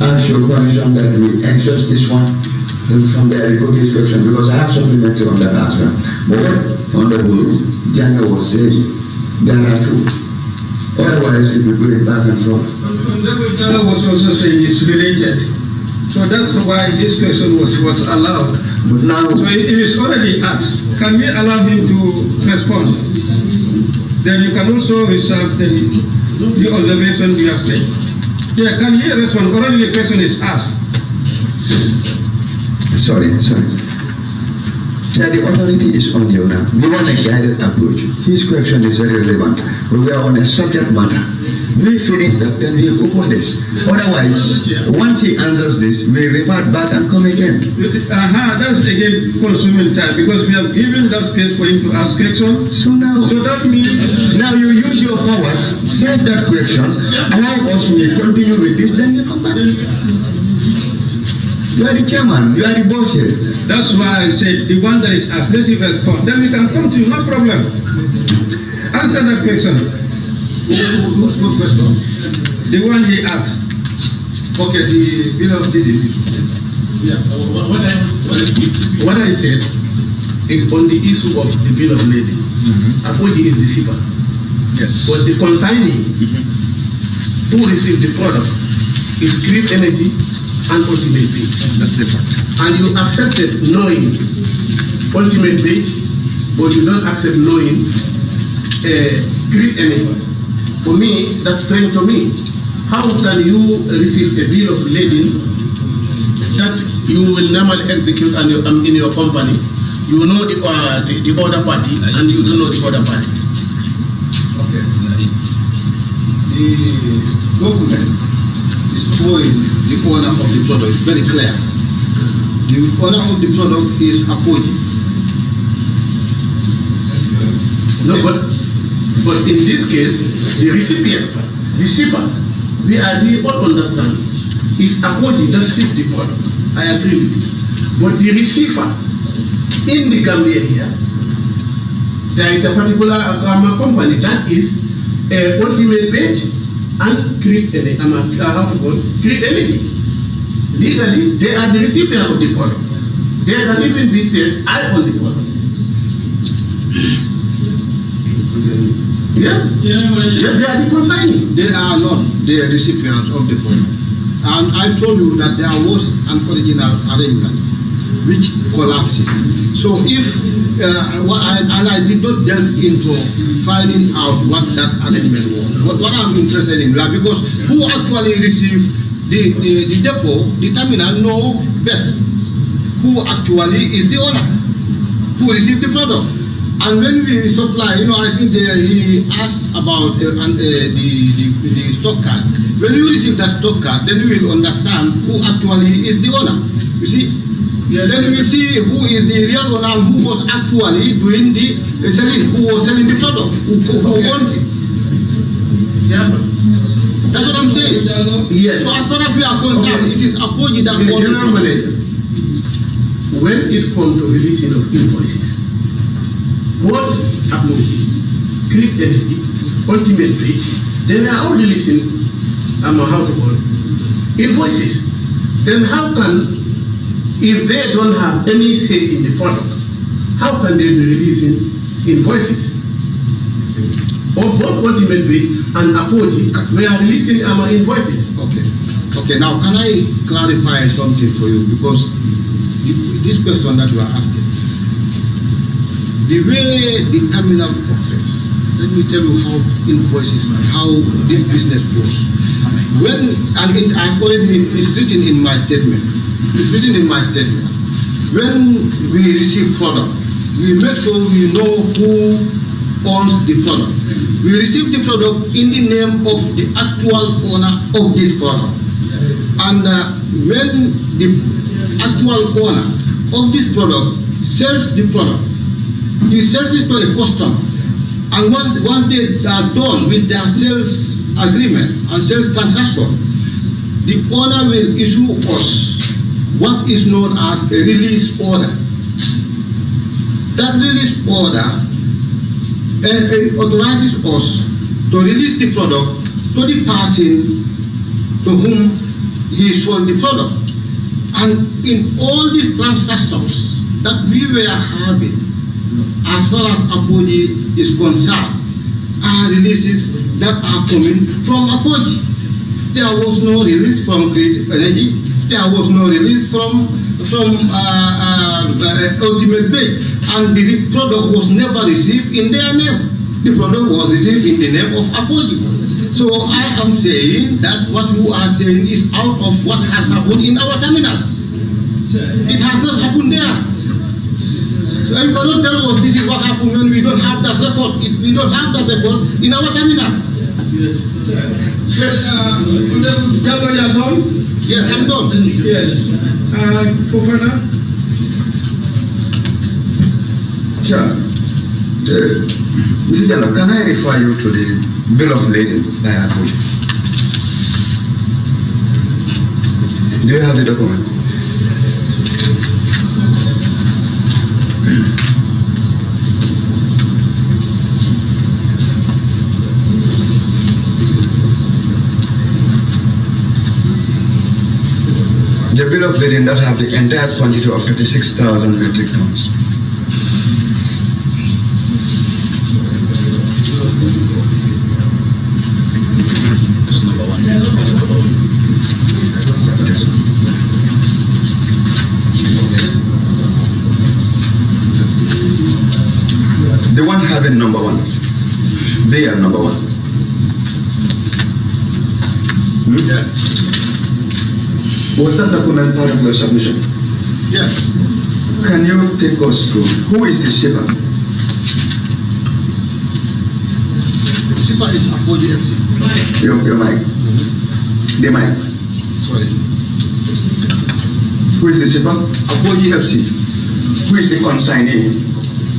ask your permission that we exhaust this one from the reporter's question, because I have supplementary on that as well. But what Honorable Janga was saying, there are two. Otherwise, if we put it back and forth. Honorable Janga was also saying it's related. So that's why this question was allowed. But now, so it is already asked. Can we allow him to respond? Then you can also reserve the observation we have said. Yeah, can he respond? Already the question is asked. Sorry. So the authority is on you now. We want a guided approach. His question is very relevant. We are on a subject matter. We finish that, then we open this. Otherwise, once he answers this, we revert back and come again. That's again consuming time, because we have given that space for him to ask questions. So that means now you use your powers, save that question, allow us to continue with this, then we come back. You are the chairman, you are the boss here. That's why I said the one that is asked, let's respond. Then we can come to you, no problem. Answer that question. What's the question? The one he asked. Okay, the bill of lading. Yeah, what I said is on the issue of the bill of lading. Apology is the shipper. Yes. But the consignee who received the product is Grid Energy and Ultimate Page. That's the fact. And you accepted knowing Ultimate Page, but you don't accept knowing Grid Energy. For me, that's strange to me. How can you receive a bill of lading that you will normally execute in your company? You know the other party and you don't know the other party. Okay. The document is showing the owner of the product. It's very clear. The owner of the product is Apogee. No, but in this case, the recipient, the shipper, we all understand, is Apogee that shipped the product. I agree with you. But the receiver in the Gambia here, there is a particular company that is Ultimate Page and Grid Energy. Grid Energy. Legally, they are the recipient of the product. They can even be said, I own the product. Yes? Yeah, they are the consignee. They are not the recipients of the product. And I told you that there was an original arrangement which collapses. So if, I did not delve into finding out what that arrangement was. What I'm interested in, because who actually received the depot, the terminal, know best who actually is the owner, who received the product. And when we supply, I think he asked about the stock card. When you receive that stock card, then you will understand who actually is the owner. You see? Yeah, then you will see who is the real owner and who was actually doing the selling, who was selling the product, who owns it. That's what I'm saying. Yes. So as far as we are concerned, it is Apogee that owns General Manager, when it comes to releasing of invoices, both Apogee, Grid Energy, Ultimate Page, they are all releasing invoices. Then how can, if they don't have any say in the product, how can they be releasing invoices? Or both Ultimate Page and Apogee, we are releasing our invoices. Okay, now can I clarify something for you? Because this question that you are asking, the way the terminal operates, let me tell you how invoices and how this business goes. It's written in my statement. It's written in my statement. When we receive product, we make sure we know who owns the product. We receive the product in the name of the actual owner of this product. And when the actual owner of this product sells the product, he sells it to a customer. And once they are done with their sales agreement and sales transaction, the owner will issue us what is known as a release order. That release order authorizes us to release the product to the person to whom he sold the product. And in all these transactions that we were having, as far as Apogee is concerned, are releases that are coming from Apogee. There was no release from Grid Energy. There was no release from Ultimate Page. And the product was never received in their name. The product was received in the name of Apogee. So I am saying that what you are saying is out of what has happened in our terminal. It has not happened there. So you cannot tell us this is what happened when we don't have that record. We don't have that record in our terminal. Yes. Jallo, you are done? Yes, I'm done. Yes. Fofana? Sure. Mr. Jallo, can I refer you to the bill of lading by Apogee? Do you have the document? The bill of lading that have the entire quantity of 36,000 metric tons. The one having number one. They are number one. Yeah. Was that document part of your submission? Yes. Can you take us through who is the shipper? The shipper is Apodi FC. Your mic. The mic. Sorry. Who is the shipper? Apodi FC. Who is the consignee?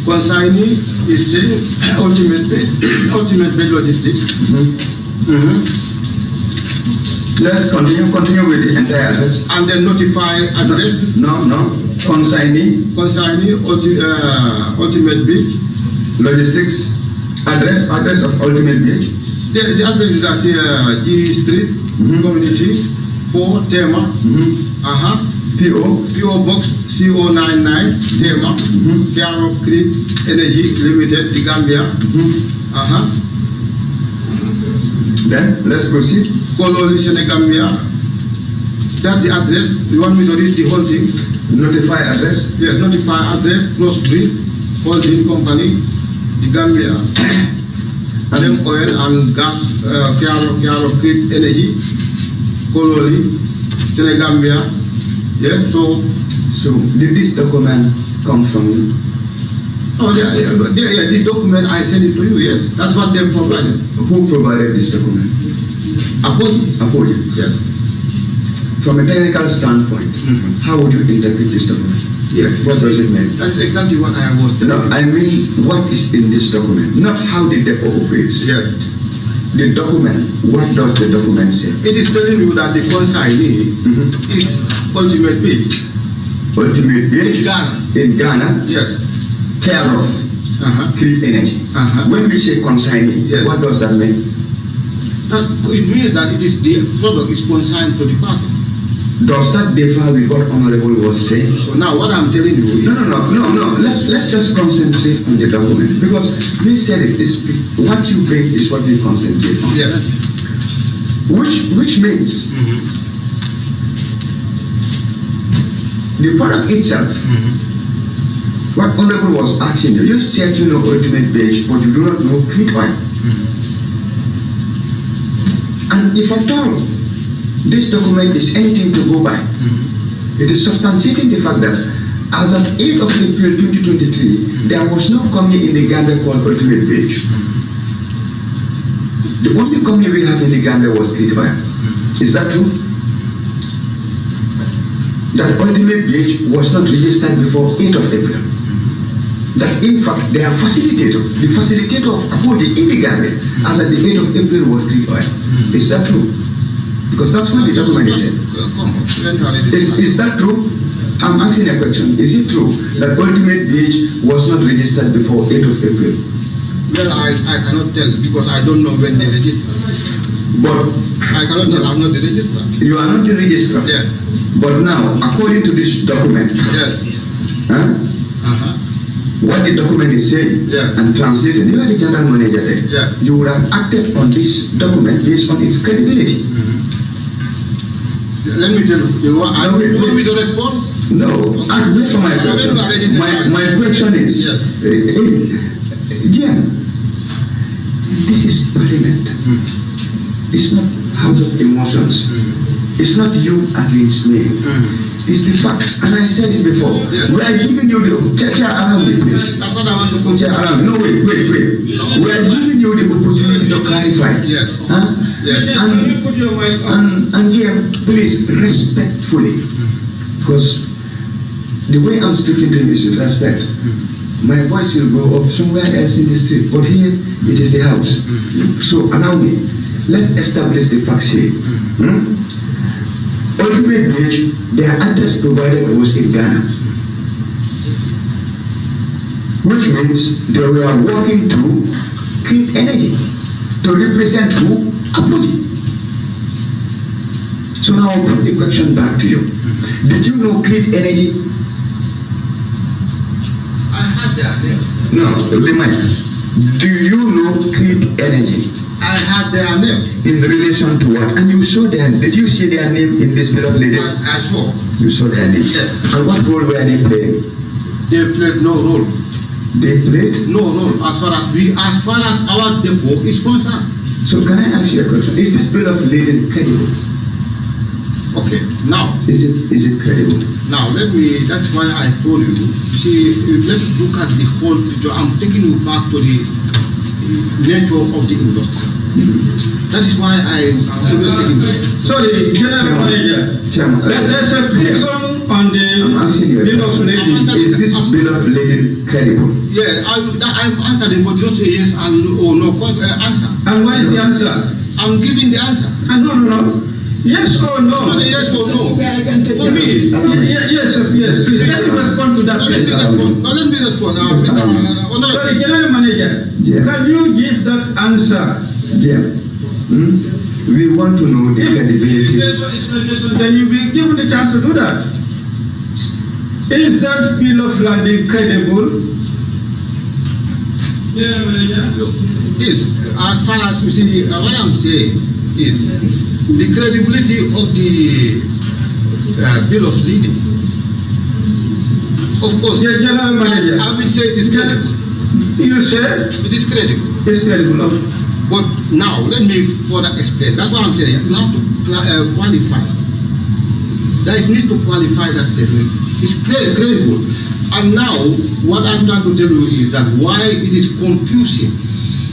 Consignee is the ultimate bed logistics. Let's continue with the entire address. And then notify address. No. Consignee. Ultimate bid. Logistics. Address of ultimate bid. The address is at G Street, Community 4, Tema. PO Box CO99, Tema, Care of Creek Energy Limited, the Gambia. Then let's proceed. Kololi, Senegambia. That's the address. You want me to read the whole thing? Notify address? Yes, notify address, Crossbreed, Holding Company, the Gambia. Alem Oil and Gas, Care of Creek Energy, Kololi, Senegambia. Yes, so did this document come from you? Oh, the document I sent it to you, yes. That's what they provided. Who provided this document? Apodi. Yes. From a technical standpoint, how would you interpret this document? Yes. What does it mean? That's exactly what I was telling you. No, I mean what is in this document, not how the depot operates. Yes. The document, what does the document say? It is telling you that the consignee is ultimate bid. Ultimate bid? In Ghana. In Ghana? Yes. Care of Creek Energy. When we say consignee, what does that mean? It means that it is the product is consigned to the person. Does that differ with what Honorable was saying? So now what I'm telling you is... No. Let's just concentrate on the document. Because we said it is what you bring is what we concentrate on. Yes. Which means the product itself, what Honorable was asking you said you know ultimate base, but you do not know crude oil. And if at all this document is anything to go by, it is substantiating the fact that as of 8th of April 2023, there was no company in the Gambia called Ultimate Base. The only company we have in the Gambia was crude oil. Is that true? That Ultimate Base was not registered before 8th of April. That in fact their facilitator, the facilitator of Apodi in the Gambia, as at the 8th of April was crude oil. Is that true? Because that's what the document is saying. Is that true? I'm asking a question. Is it true that Ultimate Beach was not registered before 8th of April? Well, I cannot tell because I don't know when they registered. But I cannot tell. I'm not the registrar. You are not the registrar? Yeah. But now, according to this document, yes. What the document is saying and translated, you are the general manager there. Yeah. You would have acted on this document based on its credibility. Let me tell you. You want me to respond? No. I'll wait for my question. My question is, yes. Jim, this is parliament. It's not house of emotions. It's not you against me. It's the facts. And I said it before. Yes. We are giving you the... Chair around me, please. That's what I want to come Chair around. No, wait. We are giving you the opportunity to clarify. Yes. Yes. And Jim, please, respectfully. Because the way I'm speaking to you is with respect. My voice will go up somewhere else in the street. But here, it is the house. So allow me. Let's establish the facts here. Ultimate Beach, their address provided was in Ghana. Which means they were working through clean energy to represent who? Apodi. So now I'll put the question back to you. Did you know Creed Energy? I had their name. No, the mic. Do you know Creed Energy? I had their name. In relation to what? And you saw their, did you see their name in this bill of lading? I saw. You saw their name? Yes. And what role were they playing? They played no role. They played? No role as far as our depot is concerned. So can I ask you a question? Is this bill of lading credible? Okay, now. Is it credible? Now, that's why I told you, see, let's look at the whole picture. I'm taking you back to the nature of the industry. That is why I'm always taking you. Sorry, General Manager. Chairman. There's a question on the I'm asking you a bill of lading. Is this bill of lading credible? Yeah, I'm answering, but just say yes and or no answer. And what is the answer? I'm giving the answer. No. Yes or no? Not a yes or no. For me, yes, please. Let me respond to that, please. Let me respond. Sorry, General Manager, can you give that answer? Yeah. We want to know the credibility. Then you'll be given the chance to do that. Is that bill of lading credible? General Manager? Yes. As far as you see, what I'm saying is the credibility of the bill of lading. Of course, General Manager. I will say it is credible. You say? It is credible. It's credible. But now, let me further explain. That's what I'm saying. You have to qualify. There is need to qualify that statement. It's credible. And now, what I'm trying to tell you is that why it is confusing.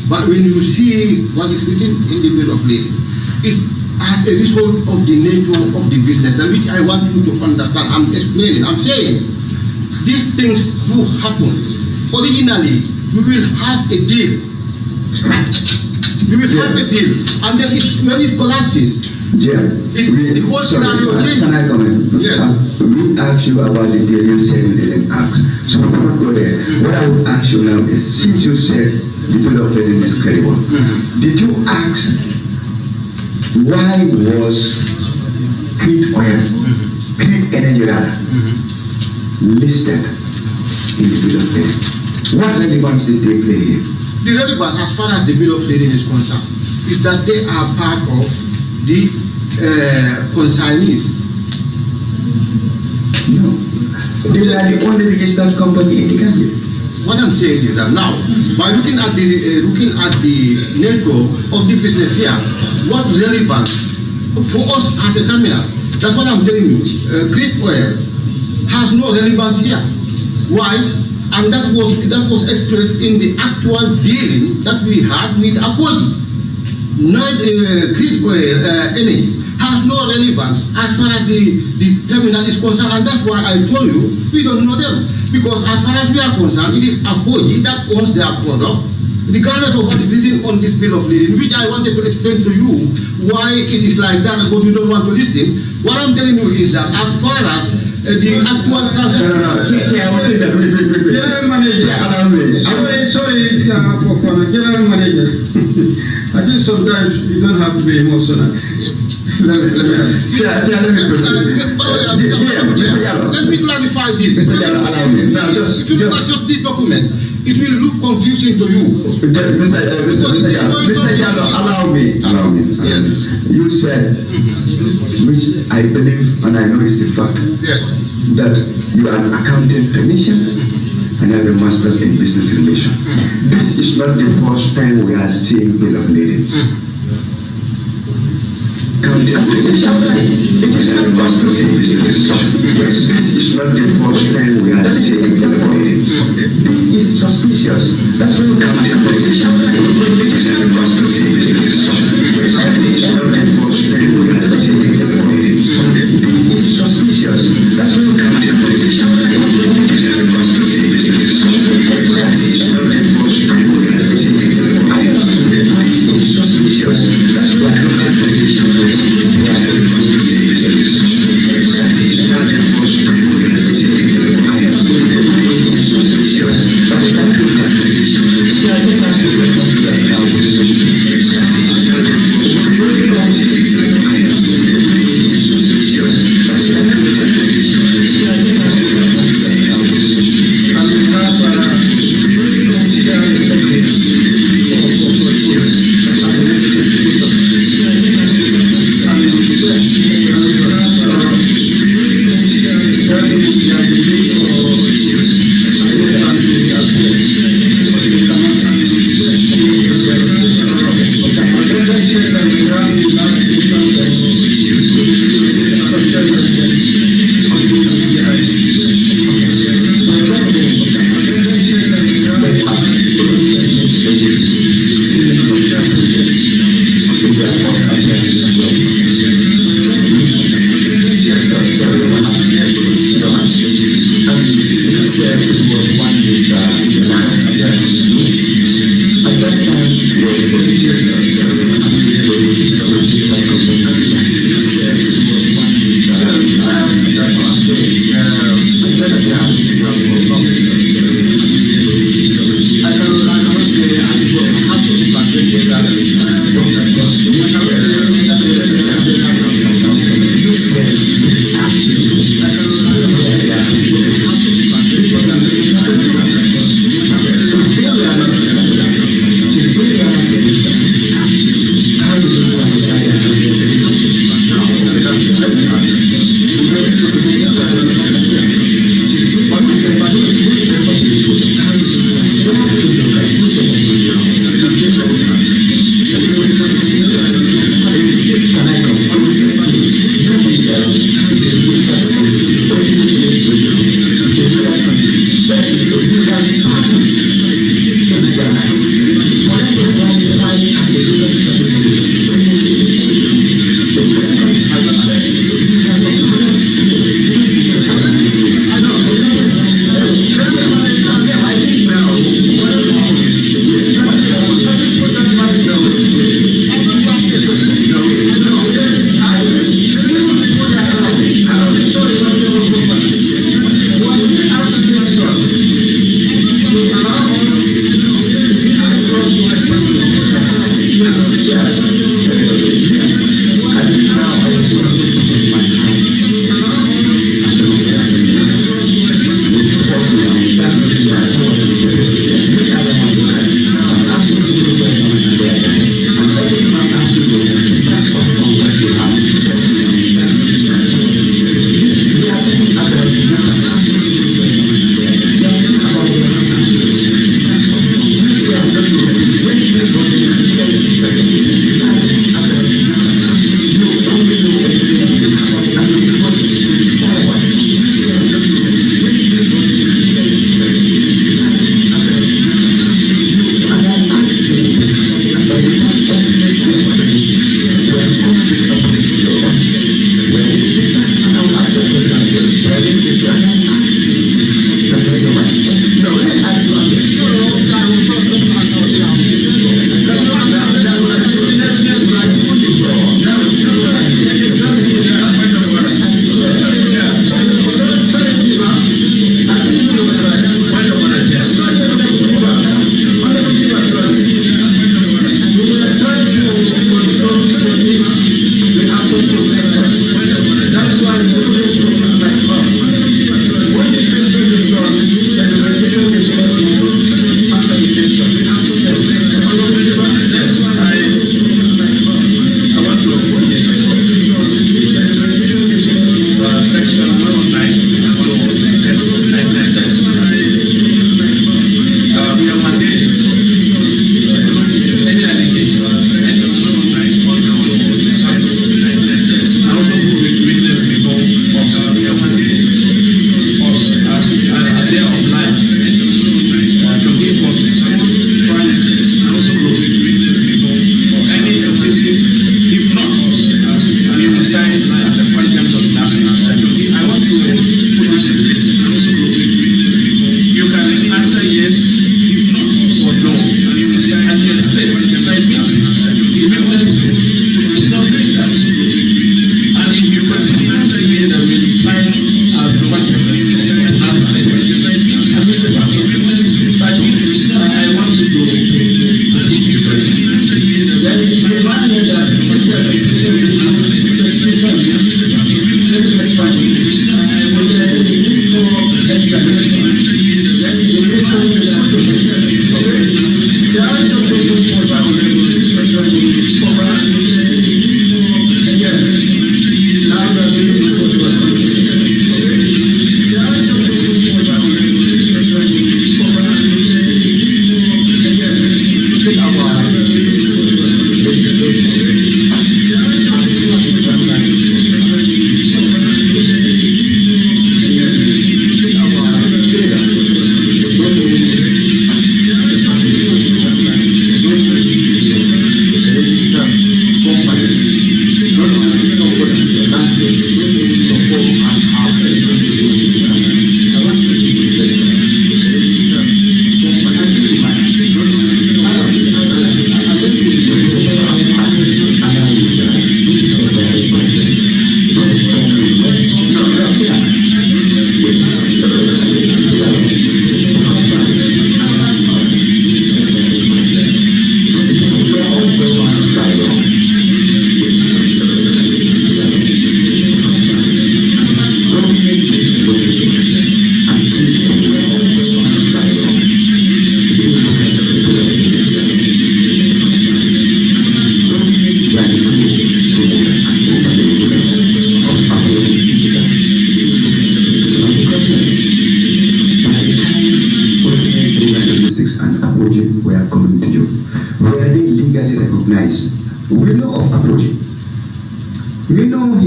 But when you see what is written in the bill of lading, it's as a result of the nature of the business, which I want you to understand. I'm explaining. I'm saying these things do happen. Originally, we will have a deal. We will have a deal, and then when it collapses, the whole scenario changes. Can I comment? Yes. We asked you about the deal, you said you didn't ask. So we will not go there. What I would ask you now is, since you said the bill of lading is credible, did you ask why was Creed Oil, Creed Energy rather, listed in the bill of lading? What relevance did they play here? The relevance, as far as the bill of lading is concerned, is that they are part of the consignees. No, they are the only registered company in the country. What I'm saying is that now, by looking at the nature of the business here, what's relevant for us as a terminal? That's what I'm telling you. Creed Oil has no relevance here. Why? And that was expressed in the actual dealing that we had with Apollo. Not Creed Oil Energy has no relevance as far as the terminal is concerned, and that's why I told you we don't know them. Because as far as we are concerned, it is Apollo that owns their product, regardless of what is written on this bill of lading, which I wanted to explain to you why it is like that, but you don't want to listen. What I'm telling you is that as far as the actual transaction. General Manager, sorry for General Manager. I think sometimes you don't have to be emotional. Let me clarify this. If you look at just this document, it will look confusing to you. Mr. Jallo, allow me. Yes. You said, which I believe and I know is the fact, yes, that you are an accounting technician and have a master's in business relations. This is not the first time we are seeing bill of ladings. Counting technician, it is not master's in business relations. This is not the first time we are seeing bill of ladings. This is suspicious. That's why we counting technician, it is not master's in business relations. This is not the first time we are seeing bill of ladings. This is suspicious. That's why we counting technician, it is not master's in business relations. This is not the first time we are seeing bill of ladings. This is suspicious. That's why we counting technician. Suspicious.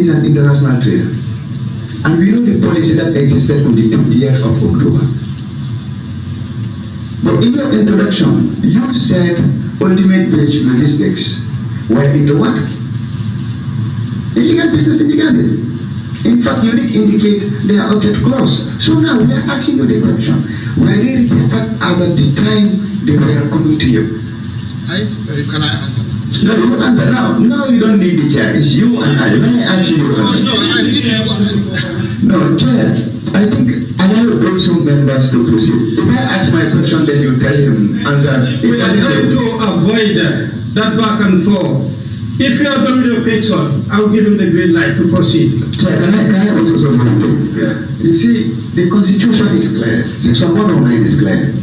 is an international trader. And we know the policy that existed on the 20th of October. But in your introduction, you said ultimate wage logistics were into what? Illegal business in the Gambia. In fact, you did indicate they are out at clause. So now we are asking you the question. Were they registered as at the time they were coming to you? Can I answer? No, you answer now. Now you don't need the chair. It's you and I. When I ask you, No, I need no, chair. I think allow also members to proceed. If I ask my question, then you tell him answer. We are trying to avoid that back and forth. If you are done with your question, I will give him the green light to proceed. Chair, can I also say something? Yeah. You see, the Constitution is clear. Section 109 is clear.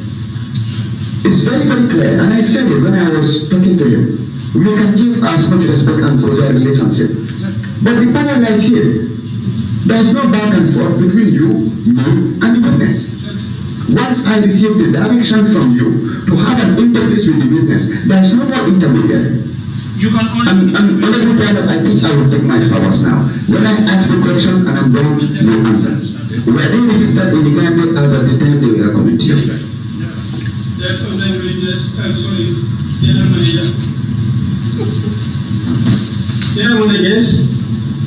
It's very, very clear. And I said it when I was talking to him. We can give as much respect and cordial relationship. But the power lies here. There is no back and forth between you, me, and the witness. Once I receive the direction from you to have an interface with the witness, there is no more intermediary. You can only... And Honorable Chairman, I think I will take my powers now. When I ask the question and I'm done, no answer. Were they registered in the Gambia as at the time they were coming to you? That's Honorable Witness. Sorry, General Manager. General Manager.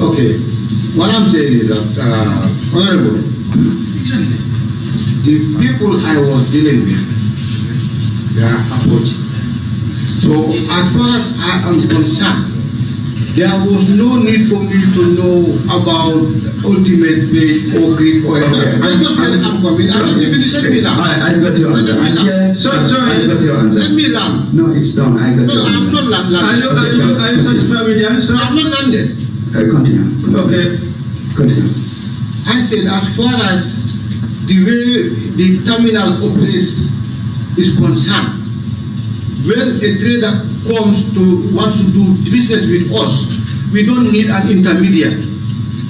Okay. What I'm saying is that, Honorable, the people I was dealing with, they are approaching. So as far as I am concerned, there was no need for me to know about ultimate page or grid or anything. I got your answer. I got your answer. Let me land. No, it's done. I got your answer. I'm not landed. Are you satisfied with the answer? I'm not landed. Continue. Okay. Continue. I said as far as the way the terminal operates is concerned, when a trader wants to do business with us, we don't need an intermediary.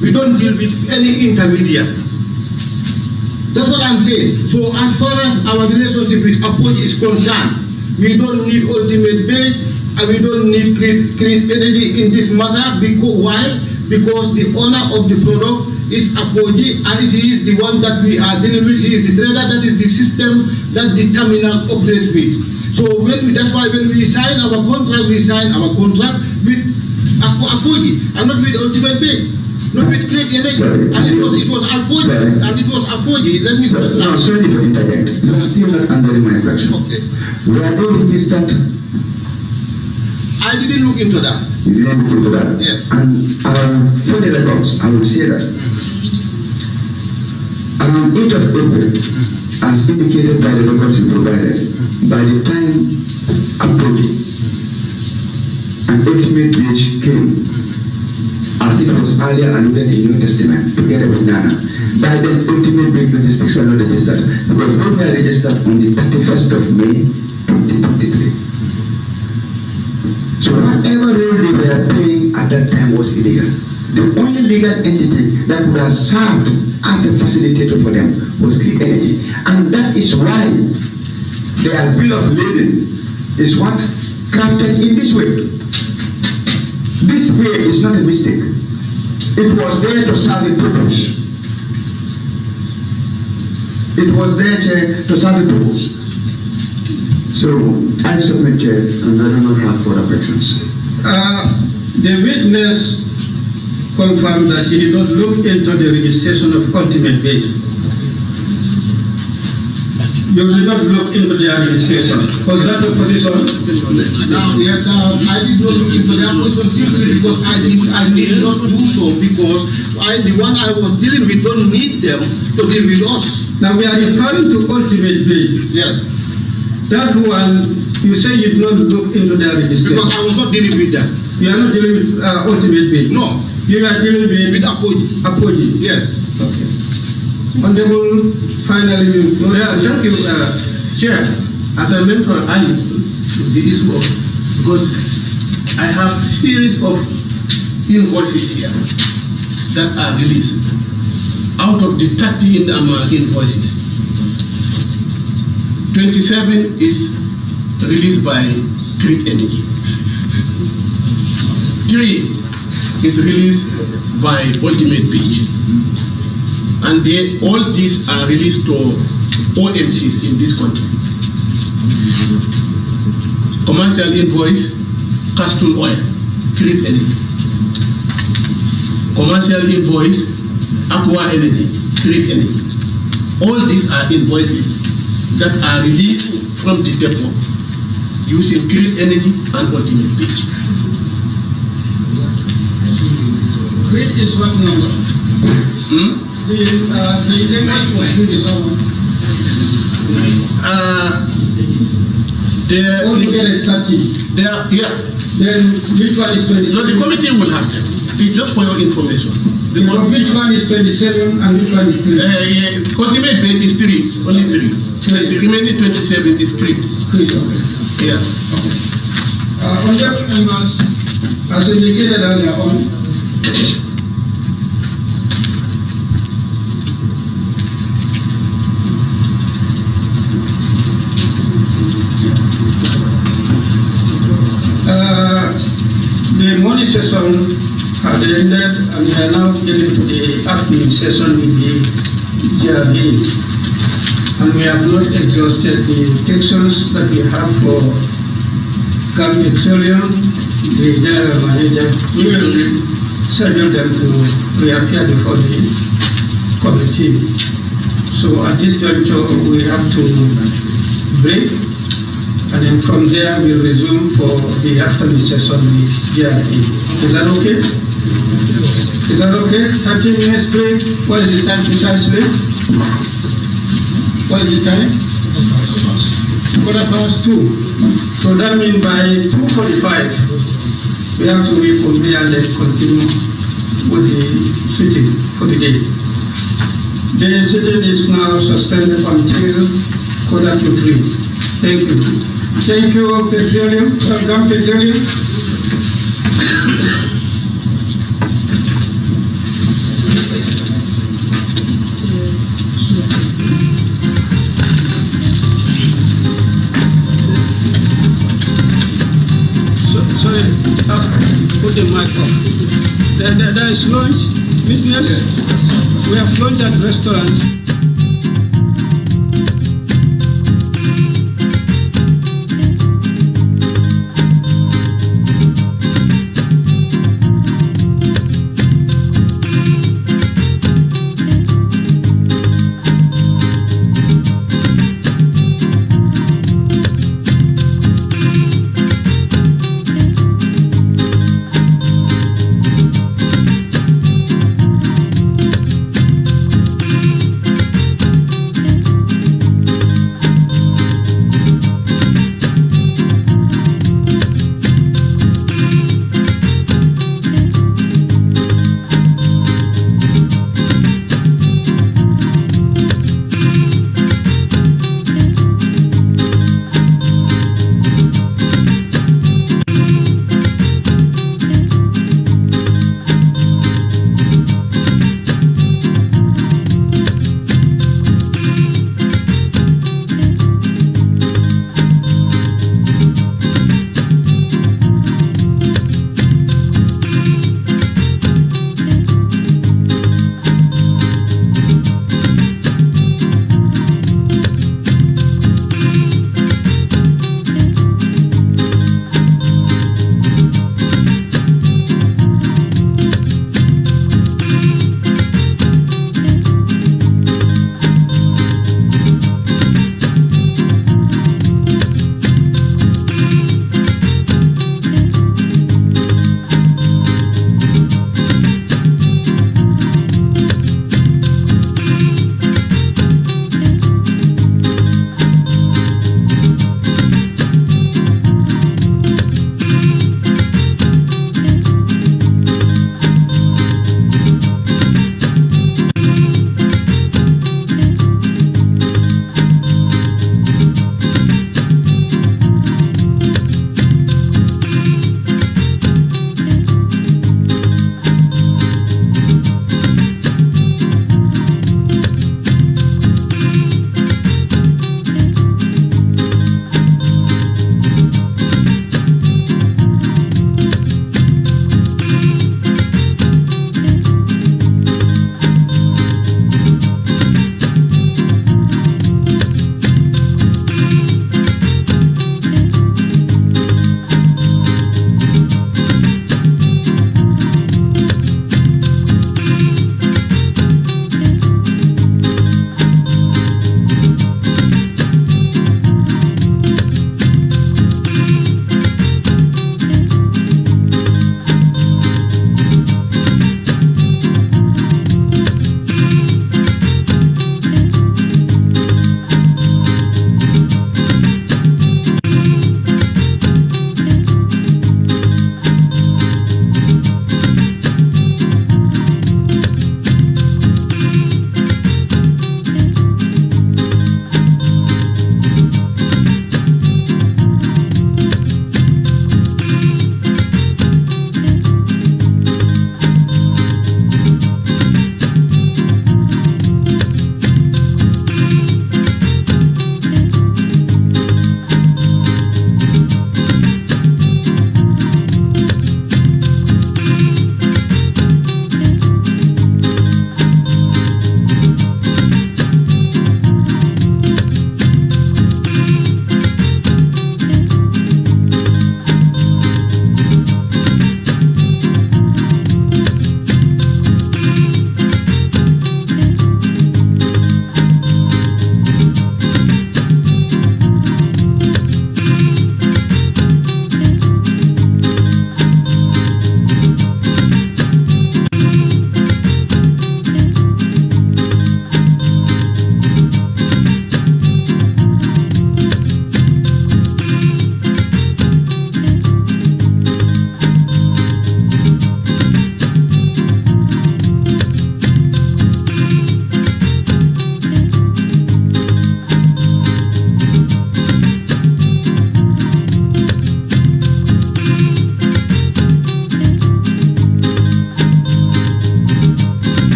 We don't deal with any intermediary. That's what I'm saying. So as far as our relationship with Apogee is concerned, we don't need ultimate bait and we don't need create energy in this matter. Because why? Because the owner of the product is Apogee and it is the one that we are dealing with. He is the trader. That is the system that the terminal operates with. So that's why when we sign our contract with Apogee and not with Ultimate Bank, not with Create Energy. And it was Apogee. And it was Apogee. Let me just no, sorry to interject. You are still not answering my question. Okay. Were they registered? I didn't look into that. You didn't look into that? Yes. And for the records, I would say that around 8th of April, as indicated by the records you provided, by the time Apogee and Ultimate Wage came, as it was earlier alluded in New Testament, together with Nana, by then Ultimate Wage Logistics were not registered, because they were registered on the 31st of May, 2023. So whatever role they were playing at that time was illegal. The only legal entity that would have served as a facilitator for them was Create Energy. And that is why their bill of lading is what? Crafted in this way. This here is not a mistake. It was there to serve a purpose. It was there to serve a purpose. So I submit, Chair, and I do not have further questions. The witness confirmed that he did not look into the registration of Ultimate Base. You did not look into their registration. Was that your position? Now, I did not look into their position simply because I did not do so because the one I was dealing with don't need them to deal with us. Now we are referring to Ultimate Base. Yes. That one, you say you did not look into their registration. Because I was not dealing with them. You are not dealing with Ultimate Base? No. You are dealing with Apogee. Apogee? Yes. Okay. Honorable, finally, thank you, Chair. As I mentioned earlier, the issue of, because I have series of invoices here that are released. Out of the 30 invoices, 27 is released by Create Energy. 3 is released by Ultimate Beach. And all these are released to OMCs in this country. Commercial Invoice, Castle Oil, Create Energy. Commercial Invoice, Aqua Energy, Create Energy. All these are invoices that are released from the depot using Create Energy and Ultimate Beach. Create is what number? The invoice for Create is how much? Altogether is 30. Then which one is 27? No, the committee will have them. It's just for your information. Because which one is 27 and which one is 3? Ultimate Beach is 3, only 3. The remaining 27 is 3. Okay. Yeah. Honorable members, as indicated earlier on, the morning session had ended and we are now getting to the afternoon session with the GRE. And we have not exhausted the sections that we have for Gam Petroleum, the general manager. We will schedule them to reappear before the committee. So at this juncture, we have to break, and then from there we'll resume for the afternoon session with GRE. Is that okay? Is that okay? 30 minutes break. What is the time precisely? What is the time? 2:15. So that means by 2:45 we have to reconvene and then continue with the sitting for the day. The sitting is now suspended until 2:45. Thank you. Thank you, Petroleum, Gam Petroleum. Sorry, put the mic off. There is lunch, witness. We have lunch at restaurant.